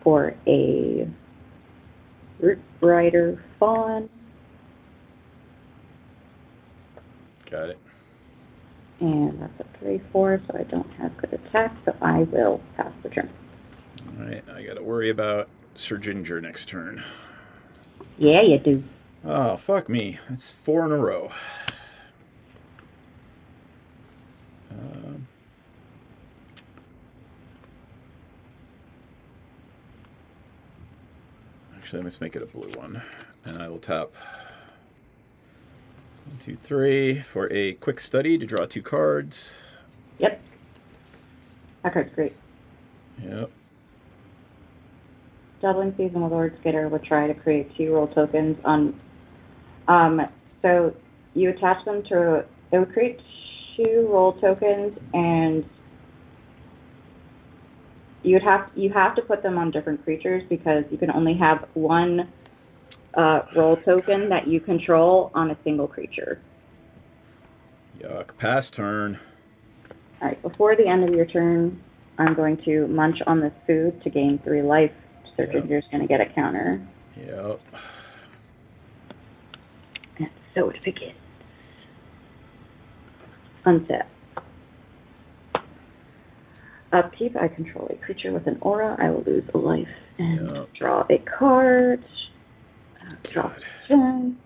for a Root Rider Fawn. Got it. And that's a 3/4, so I don't have good attack, so I will pass the turn. Alright, I gotta worry about Sir Ginger next turn. Yeah, you do. Oh, fuck me. That's 4 in a row. Actually, let's make it a blue one. And I will tap 1, 2, 3 for a quick study to draw 2 cards. Yep. That card's great. Yep. Doubling Seasonal Lord Skitter would try to create 2 roll tokens on. So you attach them to. It would create 2 roll tokens, and you have to put them on different creatures because you can only have 1 roll token that you control on a single creature. Yuck. Pass turn. All right. Before the end of your turn, I'm going to munch on this food to gain 3 life. So Ginger's going to get a counter. Yep. And so it begins. Unset. Upkeep, I control a creature with an aura. I will lose a life and draw a card. Draw God. turn.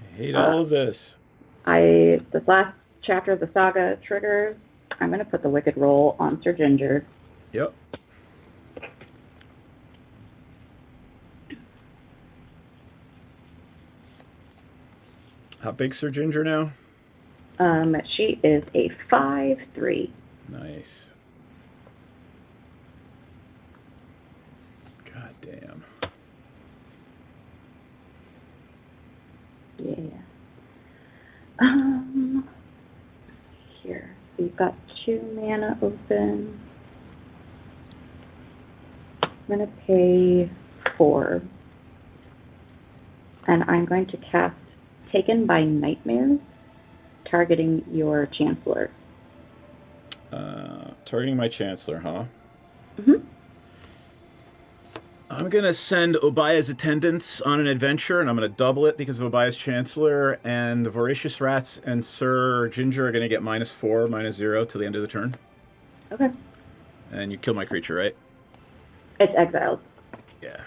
I hate all of this. This last chapter of the saga triggers. I'm going to put the Wicked Roll on Sir Ginger. Yep. How big's Sir Ginger now? She is a 5/3. Nice. God damn. Yeah. Here. We've got 2 mana open. I'm going to pay 4. And I'm going to cast Taken by Nightmares, targeting your Chancellor. Targeting my Chancellor, huh? Mm-hmm. I'm going to send Obaya's Attendants on an adventure, and I'm going to double it because of Obaya's Chancellor, and the Voracious Rats and Sir Ginger are going to get -4, -0 till the end of the turn. Okay. And you kill my creature, right? It's exiled. Yeah.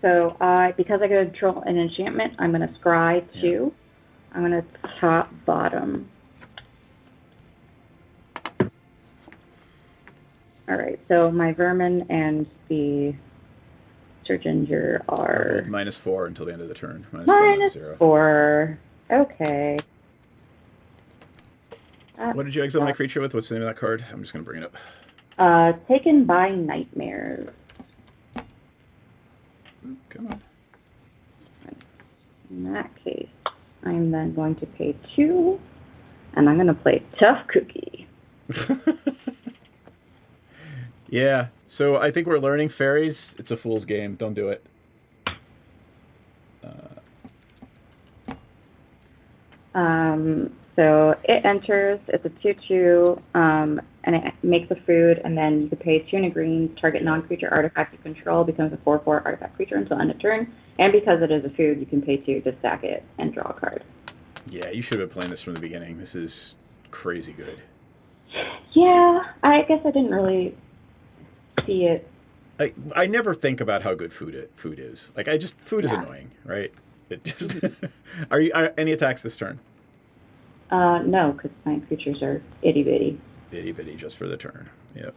So because I can control an enchantment, I'm going to scry 2. I'm going to top bottom. All right. So my vermin and the Sir Ginger are -4 until the end of the turn. -4. -4. Okay. What did you exile my creature with? What's the name of that card? I'm just going to bring it up. Taken by Nightmares. Come on. In that case, I'm then going to pay 2, and I'm going to play Tough Cookie. Yeah, so I think we're learning fairies. It's a fool's game. Don't do it. So it enters. It's a 2/2, and it makes a food, and then you can pay 2 and a green. Target non-creature artifact you control becomes a 4/4 artifact creature until end of turn. And because it is a food, you can pay 2 to stack it and draw a card. Yeah, you should have been playing this from the beginning. This is crazy good. Yeah, I guess I didn't really see it. I never think about how good food is. Like food is annoying, right? It just are any attacks this turn? No, because my creatures are itty bitty. Itty bitty just for the turn. Yep.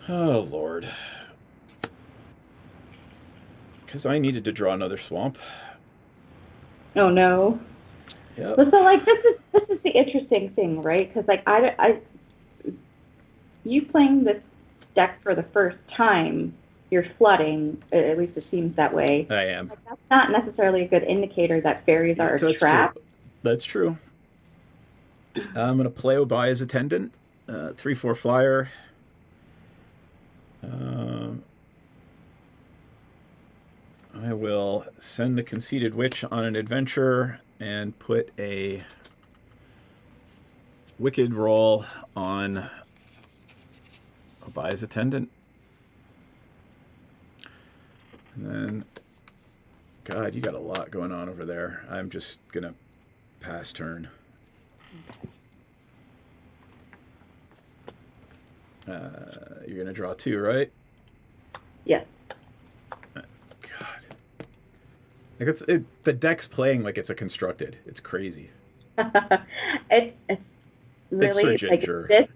Oh Lord. Because I needed to draw another swamp. Oh no. Yep. But so like this is the interesting thing, right? Because like you playing this deck for the first time, you're flooding. At least it seems that way. I am. Like, that's not necessarily a good indicator that fairies are a trap. True. That's true. I'm gonna play Obaya's Attendant, 3/4 flyer. I will send the Conceited Witch on an adventure and put a Wicked roll on Obaya's Attendant. And then, God, you got a lot going on over there. I'm just going to pass turn. You're going to draw 2, right? Yes. God. Like the deck's playing like it's a constructed. It's crazy. It's really It's Sir like Ginger.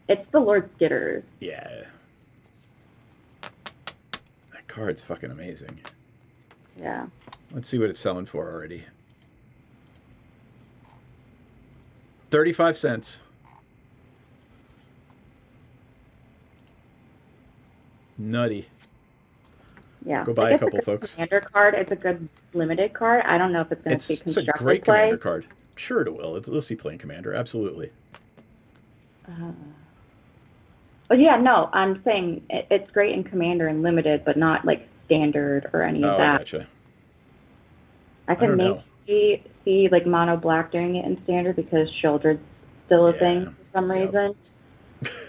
it's the Lord Skitters. Yeah. That card's fucking amazing. Yeah. Let's see what it's selling for already. 35 cents. Nutty. Yeah. Go buy a couple, folks. Commander card. It's a good limited card. I don't know if it's going to see It's a constructed great play. commander card. Sure it will. Let's see playing commander. Absolutely. Oh yeah, no, I'm saying it's great in commander and limited, but not like standard or any of Oh, that. I gotcha. I can don't know. maybe see like mono black doing it in standard because Shieldred's still a Yeah. thing for some Yep. reason.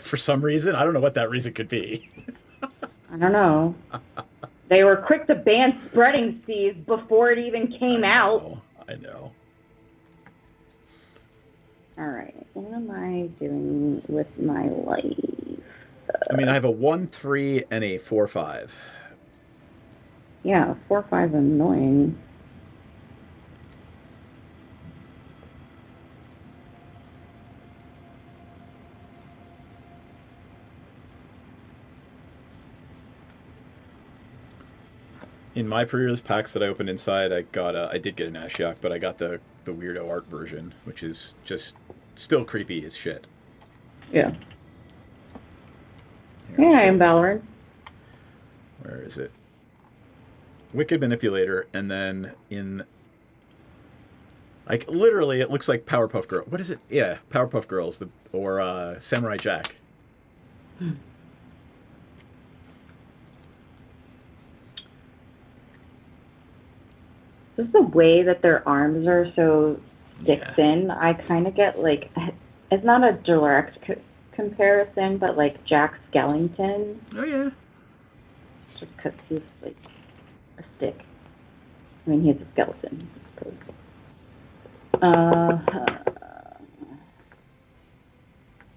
For some reason, I don't know what that reason could be. I don't know. They were quick to ban spreading seas before it even came out. I know. All right, what am I doing with my life? I mean, I have a 1/3 and a 4/5. Yeah, 4/5 annoying. In my pre-release packs that I opened inside, I did get an Ashiok, but I got the weirdo art version, which is just still creepy as shit. Yeah. Here, Yeah, I'll I'm show Valorant. you. Where is it? Wicked Manipulator, and then in... Like, literally, it looks like Powerpuff Girl. What is it? Yeah, Powerpuff Girls, or Samurai Jack. Just the way that their arms are so stick Yeah. thin, I kind of get like, it's not a direct comparison, but like Jack Skellington, Oh, yeah. just because he's like a stick. I mean, he's a skeleton, I suppose.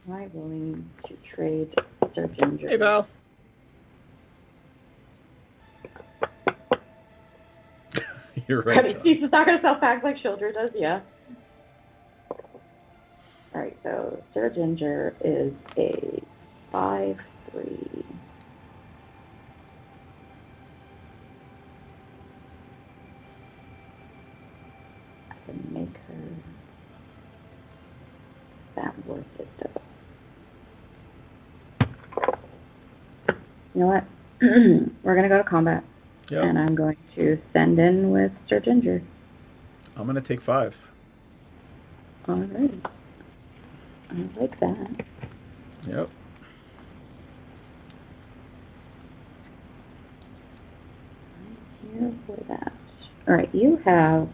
Am I willing to trade Sir Ginger? Hey, Val. You're right, John. He's just not going to sell packs like Shieldred does, yeah. Alright, so Sir Ginger is a 5/3. I can make her that worth it, though. You know what? We're going to go to combat. Yep. And I'm going to send in with Sir Ginger. I'm going to take 5. Alright. I like that. Yep. I'm here for that. Alright, you have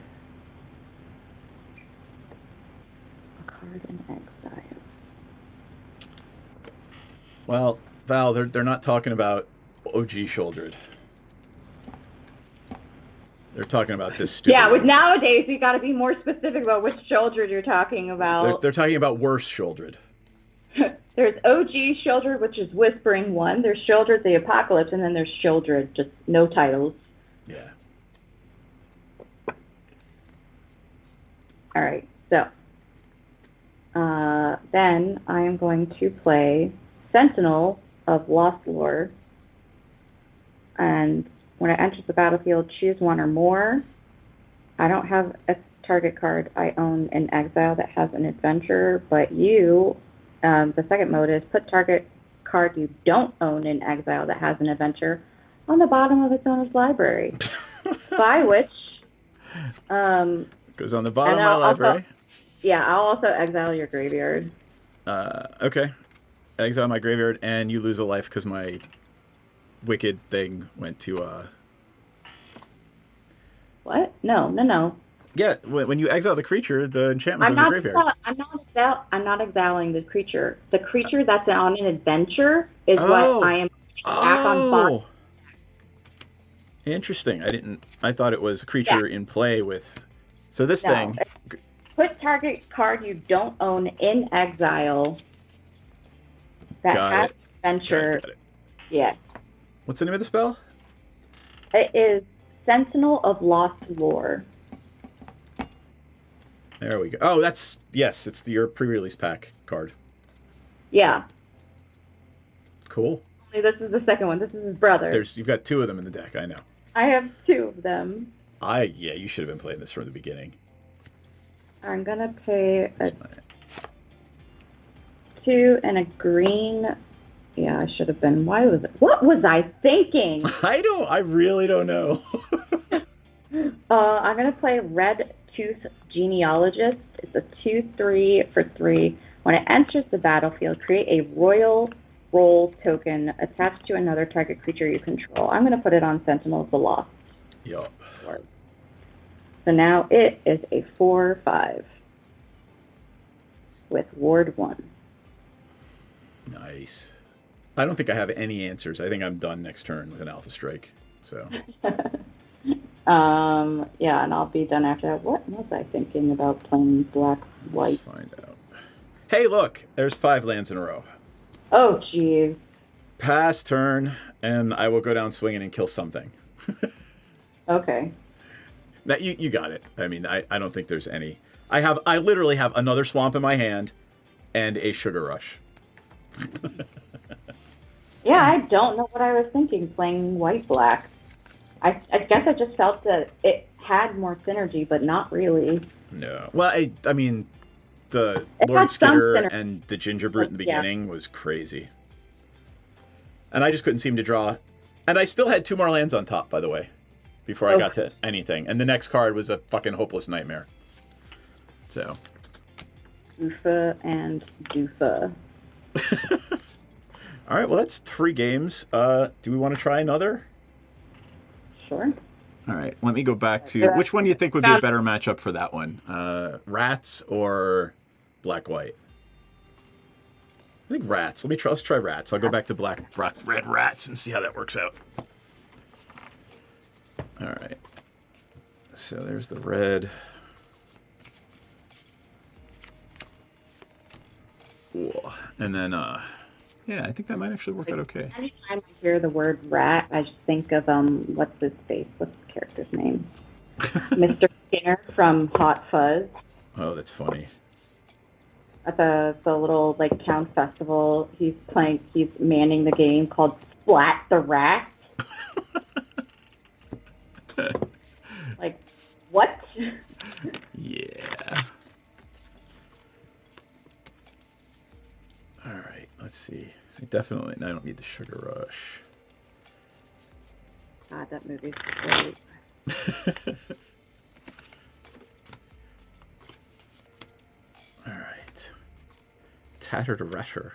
Well, Val, they're not talking about OG Shouldred. They're talking about this stupid. Yeah, with nowadays you got to be more specific about which Shouldred you're talking about. They're talking about worse Shouldred. There's OG Shouldred, which is Whispering One. There's Shouldred the Apocalypse, and then there's Shouldred, just no titles. Yeah. All right, so then I am going to play Sentinel of Lost Lore, and when it enters the battlefield, choose one or more. I don't have a target card I own in exile that has an adventure, but you, the second mode is put target card you don't own in exile that has an adventure on the bottom of its owner's library. By which... goes on the bottom of my library. I'll also exile your graveyard. Okay. Exile my graveyard, and you lose a life because my wicked thing went to, What? No. Yeah, when you exile the creature, the enchantment goes to graveyard. I'm not exiling the creature. The creature that's on an adventure is what I am back on bottom. Interesting. I thought it was a creature in play with... So this thing... Put target card you don't own in exile that has adventure. Got it. Yeah. What's the name of the spell? It is Sentinel of Lost Lore. There we go. Oh, it's your pre-release pack card. Yeah. Cool. This is the second one. This is his brother. You've got two of them in the deck, I know. I have two of them. You should have been playing this from the beginning. I'm gonna pay a 2 and a green. Yeah, I should have been. What was I thinking? I really don't know. I'm gonna play Red Tooth Genealogist. It's a 2/3 for 3. When it enters the battlefield, create a royal roll token attached to another target creature you control. I'm gonna put it on Sentinel of the Lost. Yup. So now it is a 4/5 with Ward 1. Nice. I don't think I have any answers. I think I'm done next turn with an Alpha Strike. So. Yeah, and I'll be done after that. What was I thinking about playing black-white? Find out. Hey, look! There's 5 lands in a row. Oh, jeez. Pass turn, and I will go down swinging and kill something. Okay. That you got it. I mean, I don't think there's any. I literally have another swamp in my hand, and a Sugar Rush. Yeah, I don't know what I was thinking playing white-black. I guess I just felt that it had more synergy, but not really. No. Well, I mean, the It Lord had some Skitter synergy. and the Ginger Brute in the beginning was crazy. And I just couldn't seem to draw. And I still had 2 more lands on top, by the way, before I got to anything. And the next card was a fucking hopeless nightmare. So. Oofa and doofa. All right, well, that's 3 games. Do we want to try another? Sure. All right, let me go back to... Which one do you think would be a better matchup for that one? Rats or black-white? I think rats. Let's try rats. I'll go back to red rats and see how that works out. All right. So there's the red. Ooh. And then, yeah, I think that might actually work out okay. Anytime I hear the word rat, I just think of, what's his face? What's the character's name? Mr. Skinner from Hot Fuzz. Oh, that's funny. At the little, like, town festival, he's manning the game called Splat the Rat. Like, what? Yeah. All right, let's see. I don't need the Sugar Rush. God, that movie's great. All right. Tattered Ratter.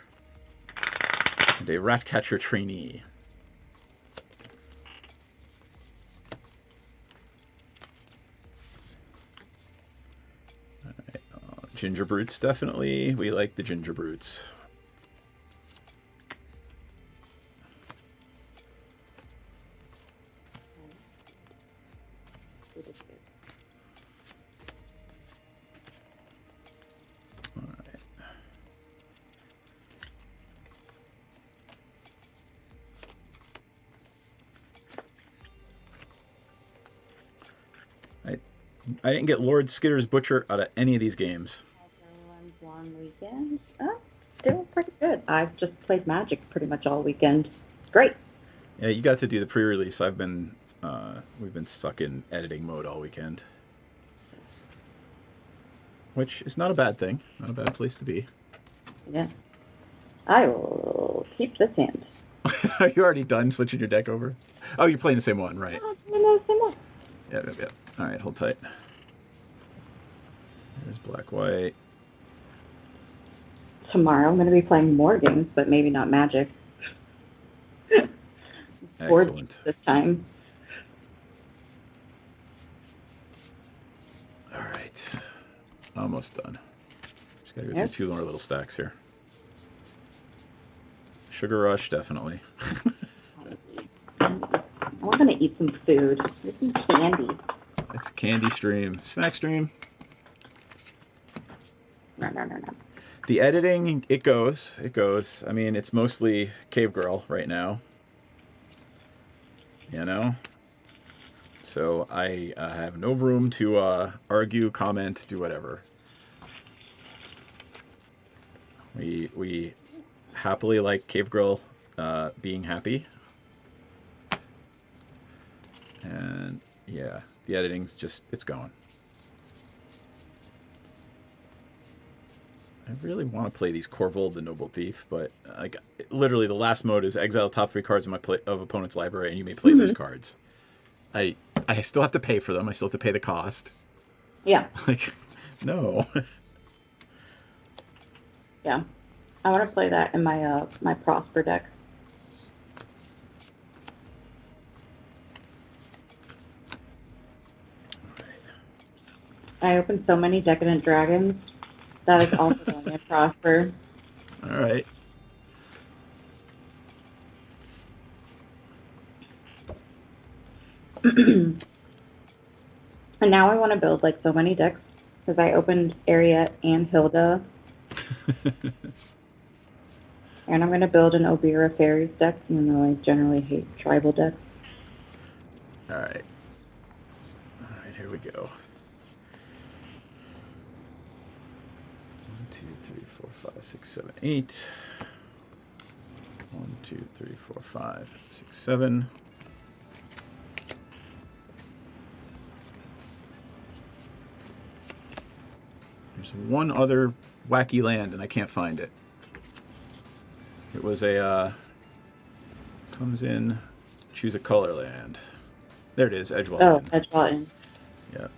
And a Ratcatcher trainee. All right. Ginger Brutes, definitely. We like the Ginger Brutes. Alright. I didn't get Lord Skitter's Butcher out of any of these games. Everyone's long weekend. Still pretty good. I've just played Magic pretty much all weekend. Great. Yeah, you got to do the pre-release. We've been stuck in editing mode all weekend, which is not a bad thing. Not a bad place to be. Yeah. I will keep this hand. Are you already done switching your deck over? Oh, you're playing the same one, right? Oh, no, same one. Yep. All right, hold tight. There's black, white. Tomorrow I'm going to be playing more games, but maybe not Magic. Board Excellent. this time. All right, almost done. Just gotta go through two more little stacks here. Sugar Rush, definitely. I'm going to eat some food. Get some candy. It's candy stream, snack stream. No. The editing, it goes. I mean, it's mostly Cave Girl right now. You know? So I have no room to argue, comment, do whatever. We happily like Cave Girl being happy. And yeah, the editing's just, it's going. I really want to play these Corvold the Noble Thief, but like literally the last mode is exile the top 3 cards of opponent's library, and you may play those cards. I still have to pay for them. I still have to pay the cost. Yeah. Like, no. Yeah. I want to play that in my my Prosper deck. I opened so many Decadent Dragons. That is also going to Prosper. All right. And now I want to build like so many decks because I opened Ariette and Hilda. And I'm going to build an Obira Fairies deck, even though I generally hate tribal decks. All right. All right, here we go. 1, 2, 3, 4, 5, 6, 7, 8. 1, 2, 3, 4, 5, 6, 7. There's one other wacky land, and I can't find it. It was a, comes in, choose a color land. There it is, Edgewall Oh, Inn. Edgewall Inn. Yeah.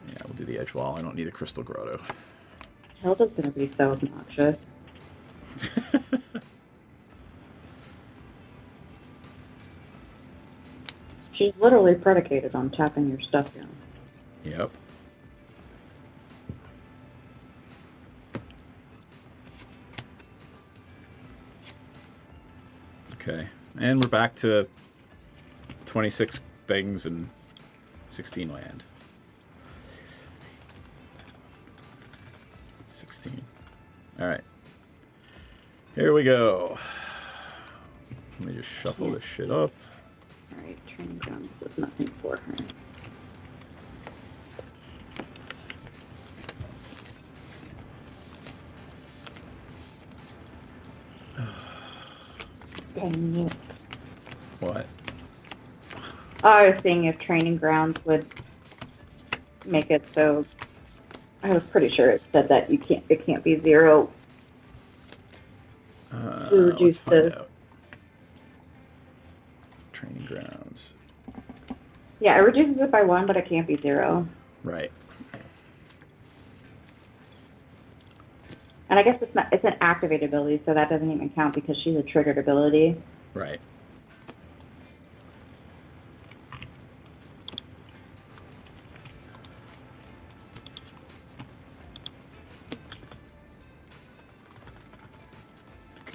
Yeah, we'll do the Edgewall. I don't need a Crystal Grotto. Hilda's going to be so obnoxious. She's literally predicated on tapping your stuff down. Yep. Okay, and we're back to 26 things and 16 land. 16. All right. Here we go. Let me just shuffle this shit up. Alright, Training Grounds was nothing for her. Dang it. What? I was seeing if Training Grounds would make it so. I was pretty sure it said that it can't be 0. To reduce Let's find the. out. Training Grounds. Yeah, it reduces it by 1, but it can't be 0. Right. And I guess it's an activated ability, so that doesn't even count because she's a triggered ability. Right.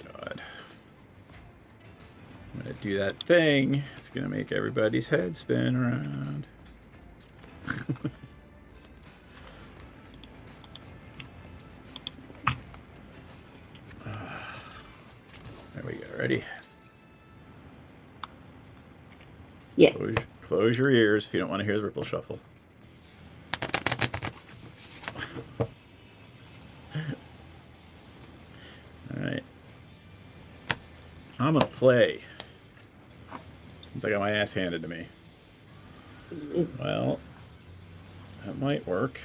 God. gonna do that thing. It's gonna make everybody's head spin around. There we go. Ready? Yeah. Close your ears if you don't want to hear the ripple shuffle. Alright. I'm gonna play. Since I got my ass handed to me. Well, that might work.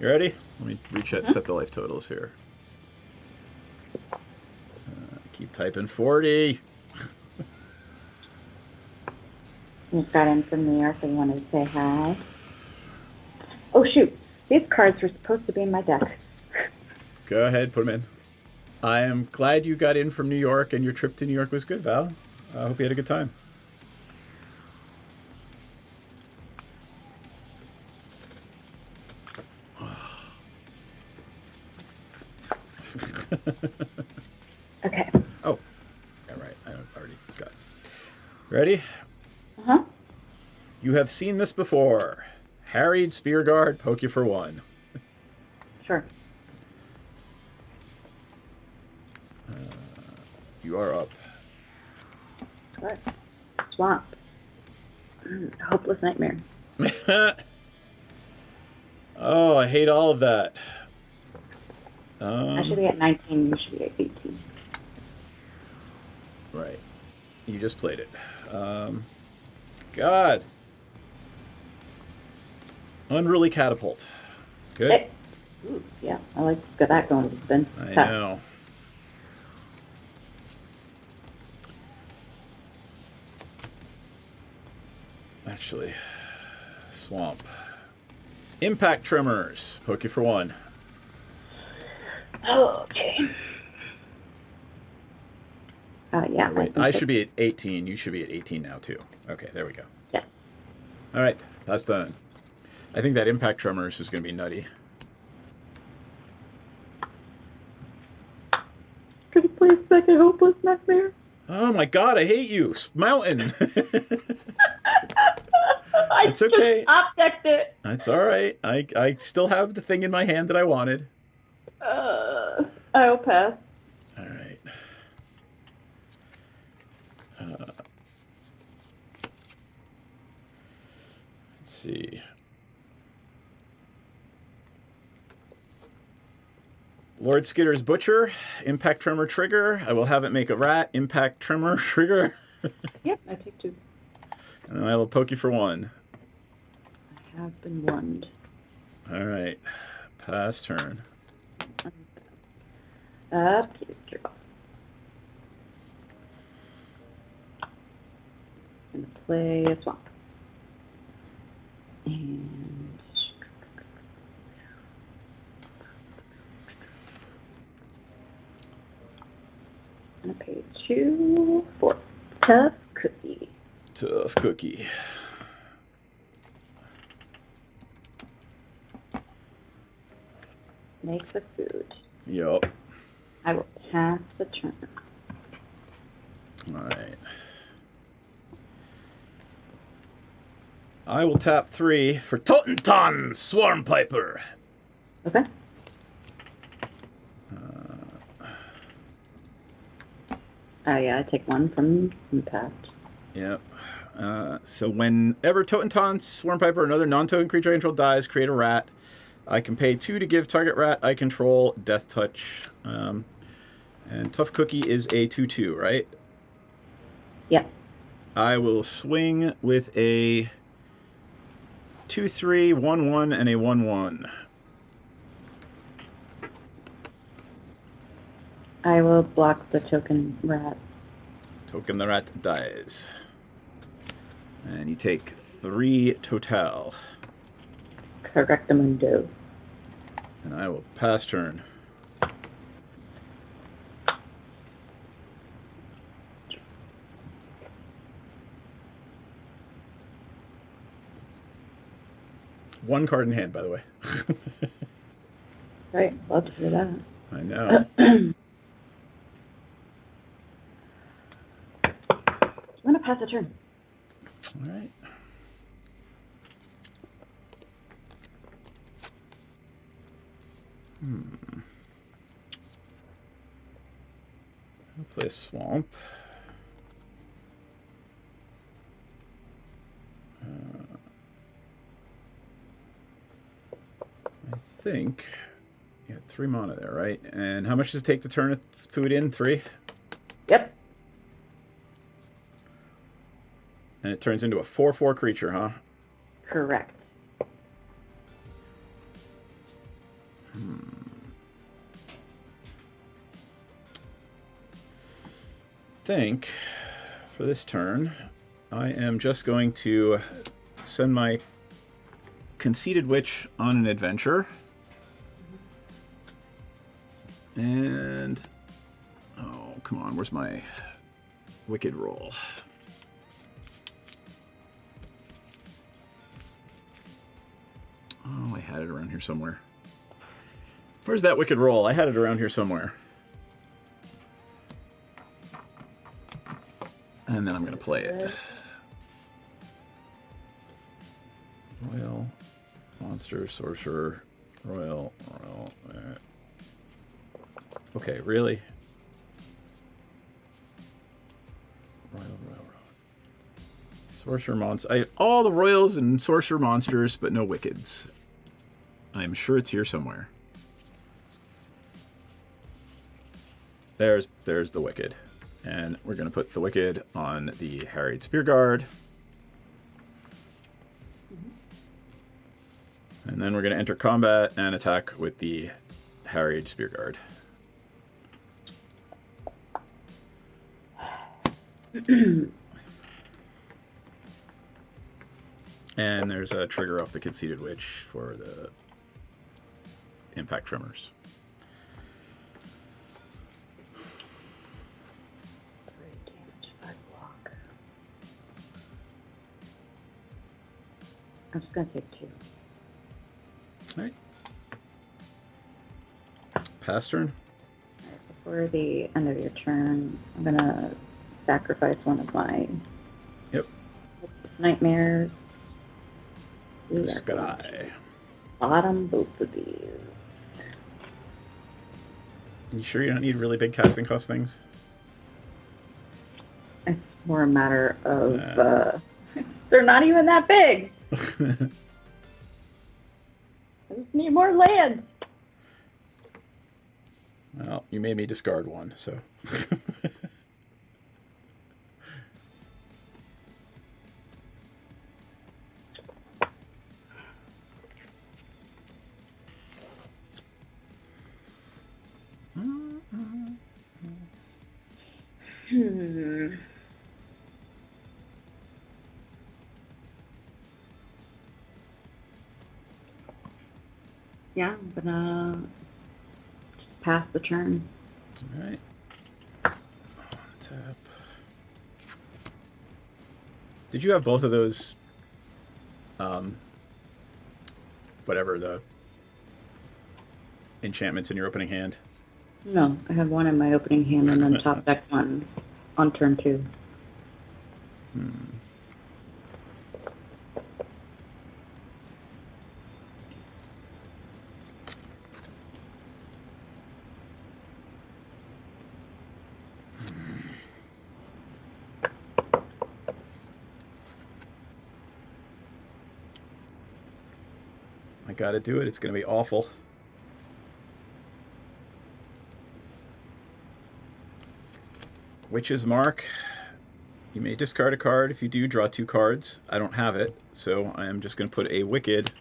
You ready? Let me reset set the life totals here. Keep typing 40. Just got in from New York and wanted to say hi. Oh shoot, these cards were supposed to be in my deck. Go ahead, put them in. I am glad you got in from New York and your trip to New York was good, Val. I hope you had a good time. Okay. Oh, yeah, right. I already got it. Ready? Uh-huh. You have seen this before. Harried Spear Guard, poke you for 1. Sure. You are up. Good. Swamp. Hopeless nightmare. Oh, I hate all of that. I should be at 19, you should be at 18. Right. You just played it. God. Unruly Catapult. Good. Hey. Ooh, yeah, I like that going to spin. I know. Actually, Swamp. Impact Tremors. Poke you for 1. Okay. Yeah. Wait, I should be at 18. You should be at 18 now, too. Okay, there we go. Yeah. All right, that's done. I think that Impact Tremors is going to be nutty. Could you please make a hopeless nightmare? Oh my God, I hate you, Mountain. I It's okay. just object it. That's all right. I still have the thing in my hand that I wanted. I'll pass. All right. Let's see. Lord Skitter's Butcher, Impact Tremor Trigger. I will have it make a rat, Impact Tremor Trigger. Yep, I take 2. And then I will poke you for 1. I have been woned. All right. Pass turn. Please, draw. Gonna play a swamp. And gonna pay 2 for Tough Cookie. Tough Cookie. Make the food. Yup. I will pass the turn. All right. I will tap 3 for Totenton Swarm Piper. Okay. Yeah, I take 1 from impact. Yep. So whenever Totenton Swarm Piper or another non-token creature I control dies, create a rat. I can pay 2 to give target rat I control Death Touch. And Tough Cookie is a 2/2, right? Yep. I will swing with a 2/3, 1/1, and a 1/1. I will block the token rat. Token the rat dies. And you take 3 total. Correctamundo. And I will pass turn. One card in hand, by the way. Right, love to hear that. I know. pass the turn. All right. I'll play a swamp. I think you had 3 mana there, right? And how much does it take to turn a food in? 3? Yep. And it turns into a 4/4 creature, huh? Correct. Think for this turn, I am just going to send my Conceited Witch on an adventure. And oh, come on, where's my Wicked roll? Oh, I had it around here somewhere. Where's that Wicked roll? I had it around here somewhere. And then I'm going to play it. Royal, monster, sorcerer, royal. Okay, really? Royal. Sorcerer monster. I have all the royals and sorcerer monsters, but no wickeds. I'm sure it's here somewhere. There's the wicked. And we're going to put the wicked on the Harried Spearguard. And then we're going to enter combat and attack with the Harried Spearguard. And there's a trigger off the Conceited Witch for the Impact Tremors. I'm just going to take 2. All right. Pass turn. Before the end of your turn, I'm going to sacrifice one of my nightmares. Sky. Bottom both of these. You sure you don't need really big casting cost things? It's more a matter of they're not even that big. I just need more land. Well, you made me discard one, so. Yeah, I'm gonna just pass the turn. All right. Tap. Did you have both of those? Whatever the enchantments in your opening hand. No, I have one in my opening hand and then top deck one on turn 2. I gotta do it. It's gonna be awful. Witch's Mark. You may discard a card. If you do, draw 2 cards. I don't have it, so I am just going to put a Wicked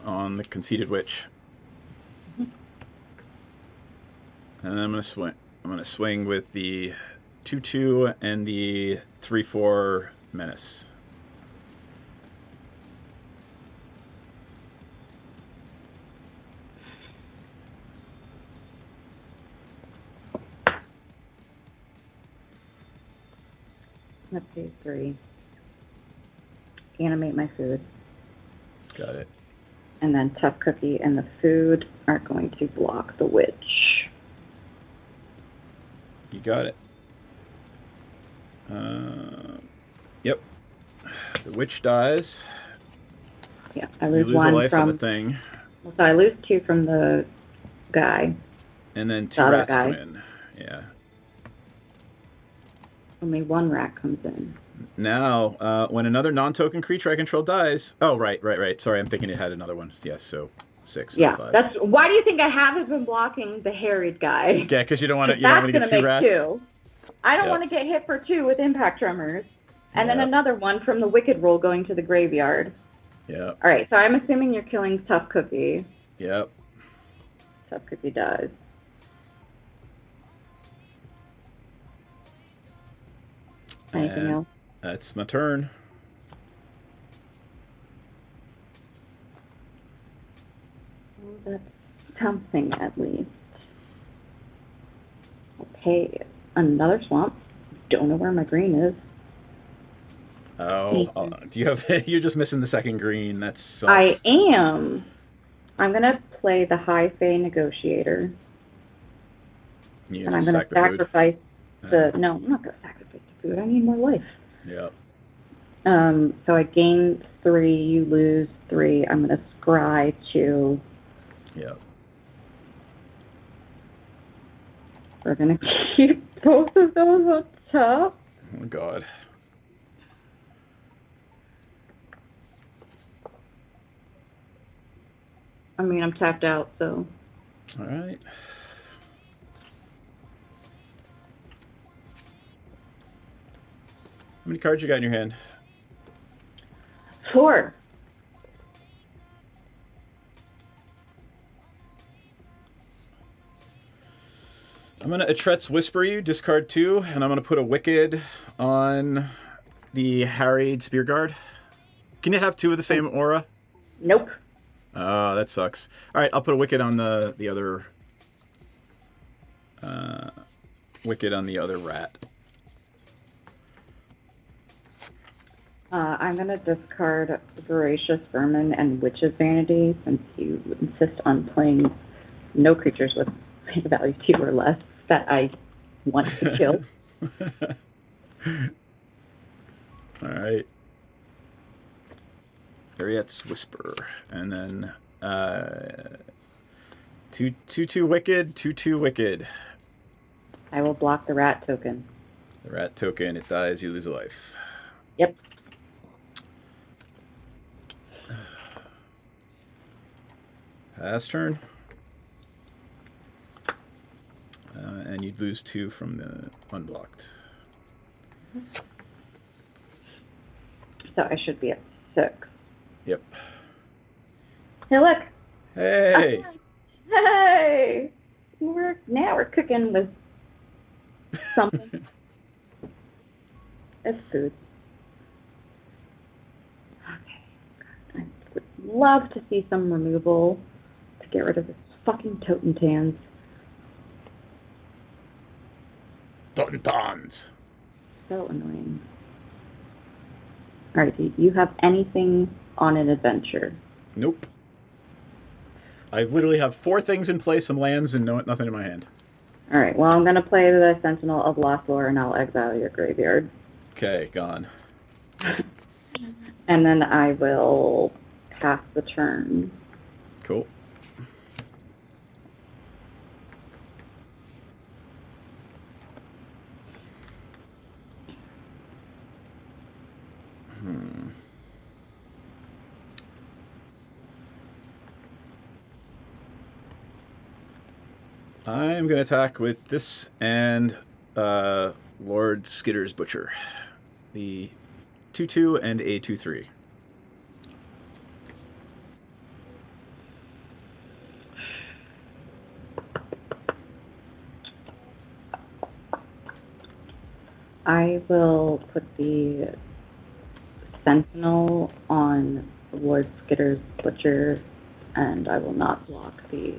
on the Conceited Witch. And then I'm going to swing. I'm going to swing with the 2/2 and the 3/4 Menace. Let's see, 3. Animate my food. Got it. And then Tough Cookie and the food are going to block the witch. You got it. Yep. The witch dies. Yeah, I You lose lose a one life from. on the thing. So I lose 2 from the guy. And then 2 The other rats guy. come in. Yeah. Only 1 rat comes in. Now, when another non-token creature I control dies... Oh, right. Sorry, I'm thinking it had another one. Yes, so 6, Yeah, not 5. that's why do you think I haven't been blocking the harried guy? Yeah, because you don't want to That's get 2 make rats. 2. I don't Yep. want to get hit for 2 with impact tremors. And then Yep. another one from the wicked roll going to the graveyard. Yep. All right, so I'm assuming you're killing Tough Cookie. Yep. Tough Cookie dies. Anything And else? that's my turn. Well, that's something at least. Okay, another swamp. Don't know where my green is. Oh, do you have... You're just missing the second green. That sucks. I am. I'm gonna play the High Fae Negotiator, You and I'm gonna gonna sack the food? sacrifice the. No, I'm not gonna sacrifice the food. I need more life. Yep. So I gain 3. You lose 3. I'm gonna scry 2. Yep. We're gonna keep both of those up top. Oh, God. I mean, I'm tapped out, so. All right. How many cards you got in your hand? 4. I'm going to Etret's Whisper you, discard 2, and I'm going to put a Wicked on the Harried Spear Guard. Can it have 2 of the same aura? Nope. Oh, that sucks. All right, I'll put a Wicked on the other... Wicked on the other rat. I'm gonna discard Voracious Vermin and Witch's Vanity since you insist on playing no creatures with value 2 or less that I want to kill. All right. Harriet's Whisper, and then 2/2 Wicked, 2/2 Wicked. I will block the rat token. The rat token, it dies, you lose a life. Yep. Pass turn. And you'd lose 2 from the unblocked. So I should be at 6. Yep. Hey, look. Hey! Hey! Now we're cooking with something. It's food. Okay. I would love to see some removal to get rid of this fucking Totentans. Tons. So annoying. Alright, do you have anything on an adventure? Nope. I literally have 4 things in play, some lands, and nothing in my hand. Alright, well, I'm going to play the Sentinel of Lost Lore, and I'll exile your graveyard. Okay, gone. And then I will pass the turn. Cool. I'm going to attack with this and Lord Skitter's Butcher. The 2/2 and a 2/3. I will put the Sentinel on Lord Skitter's Butcher, and I will not block the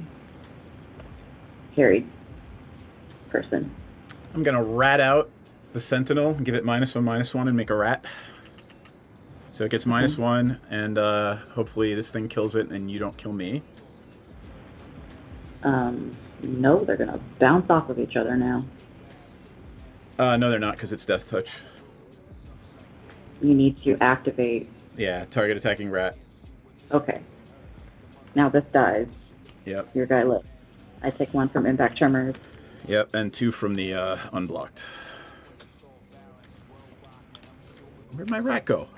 harried person. I'm going to rat out the Sentinel, give it -1/-1, and make a rat. So it gets -1, and hopefully this thing kills it and you don't kill me. No, they're gonna bounce off of each other now. No, they're not, because it's Death Touch. you need to activate. Yeah, target attacking rat. Okay. Now this dies. Yep. Your guy lives. I take 1 from impact tremors. Yep, and 2 from the unblocked. Where'd my rat go?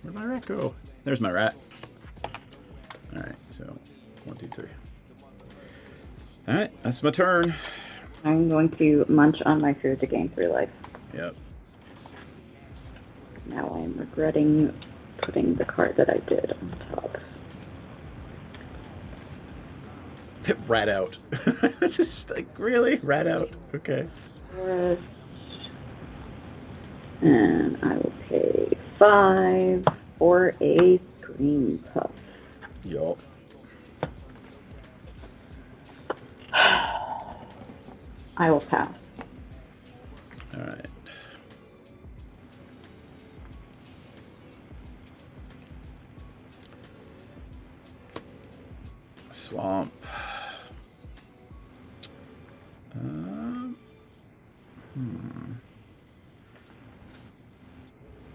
Where'd my rat go? There's my rat. Alright, so 1, 2, 3. Alright, that's my turn. I'm going to munch on my food to gain 3 life. Yep. Now I'm regretting putting the card that I did on top. Rat out. It's just like, really? Rat out. Okay. Forest. And I will pay 5 for a screen puff. Yup. I will pass. Alright. Swamp.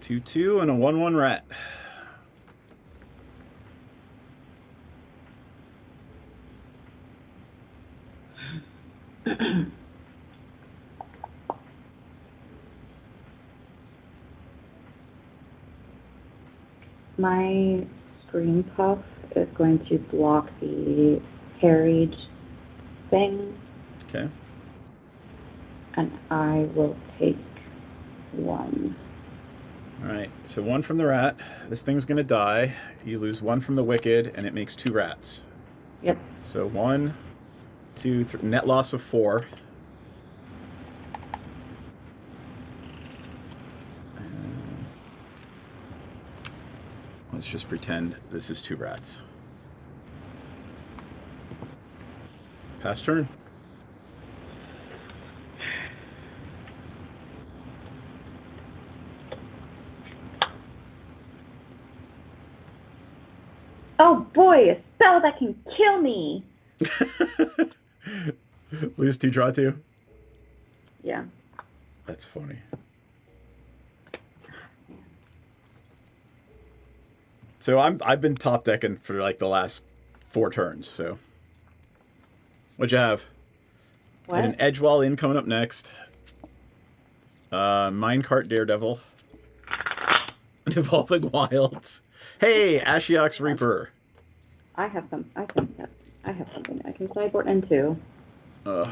2/2 and a 1/1 rat. My screen puff is going to block the harried thing, Okay. and I will take 1. Alright, so 1 from the rat. This thing's gonna die. You lose 1 from the wicked, and it makes 2 rats. Yep. So 1, 2, 3. Net loss of 4. Let's just pretend this is 2 rats. Pass turn. Oh boy, a spell that can kill me! Lose 2, draw 2. Yeah. That's funny. So I've been top decking for like the last 4 turns. So what'd you have? What? An Edgewall in coming up next. Minecart Daredevil. An Evolving Wilds. Hey, Ashiok's Reaper. I have something I can sideboard into. All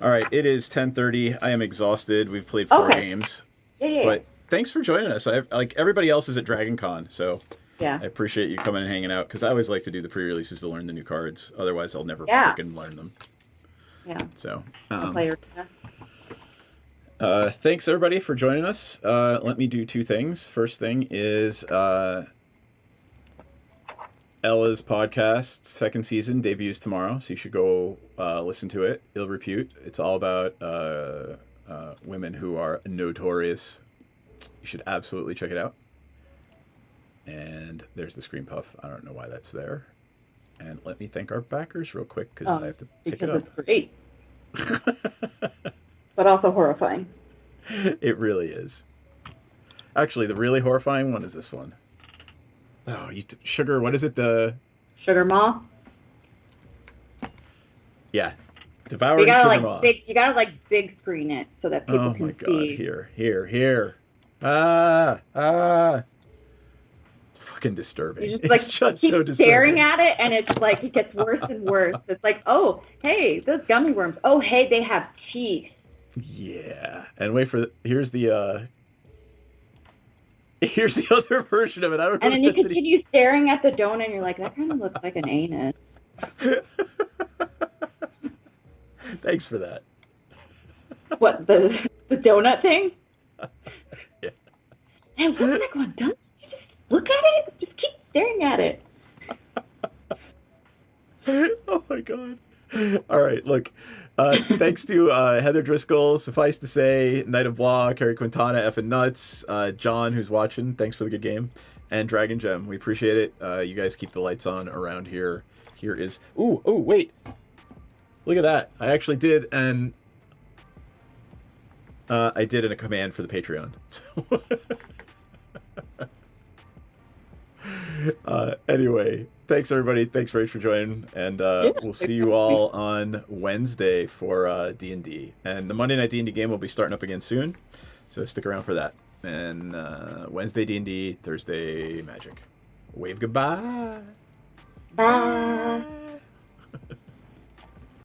right, it is 10:30. I am exhausted. We've played 4 Okay. games. Yeah. But thanks for joining us. Like everybody else is at Dragon Con, so Yeah. I appreciate you coming and hanging out because I always like to do the pre-releases to learn the new cards. Otherwise, I'll never Yeah. freaking learn them. Yeah. So, I'll play your thanks everybody for joining us. Let me do 2 things. First thing is Ella's podcast 2nd season debuts tomorrow, so you should go listen to it. Ill Repute. It's all about women who are notorious. You should absolutely check it out. And there's the screen puff. I don't know why that's there. And let me thank our backers real quick because I have to pick it up. Because it's great. But also horrifying. It really is. Actually, the really horrifying one is this one. Oh, sugar. What is it? The Sugar Maw? yeah, devouring You sugar maw. gotta big screen it so that people Oh can my god! see. Here. Ah! It's fucking disturbing. You just It's just keep so disturbing. staring at it, and it's like it gets worse and worse. It's like, oh, hey, those gummy worms. Oh, hey, they have teeth. Yeah, and wait for here's the other version of it. I don't know. And then if you that's continue staring at the donut, and you're like, that kind of looks like an anus. Thanks for that. What, the donut thing? Yeah. Hey, what's that going on? You just look at it. Just keep staring at it. Oh my god. All right, look. Thanks to Heather Driscoll, Suffice to Say, Knight of Blah, Carrie Quintana, Effin' Nuts, John, who's watching. Thanks for the good game. And Dragon Gem. We appreciate it. You guys keep the lights on around here. Here is... Ooh, wait. Look at that. I actually did an I did in a command for the Patreon. Anyway, thanks everybody. Thanks Rach for joining, and we'll see you all on Wednesday for D&D. And the Monday night D&D game will be starting up again soon, so stick around for that. And Wednesday D&D, Thursday Magic. Wave goodbye. Bye.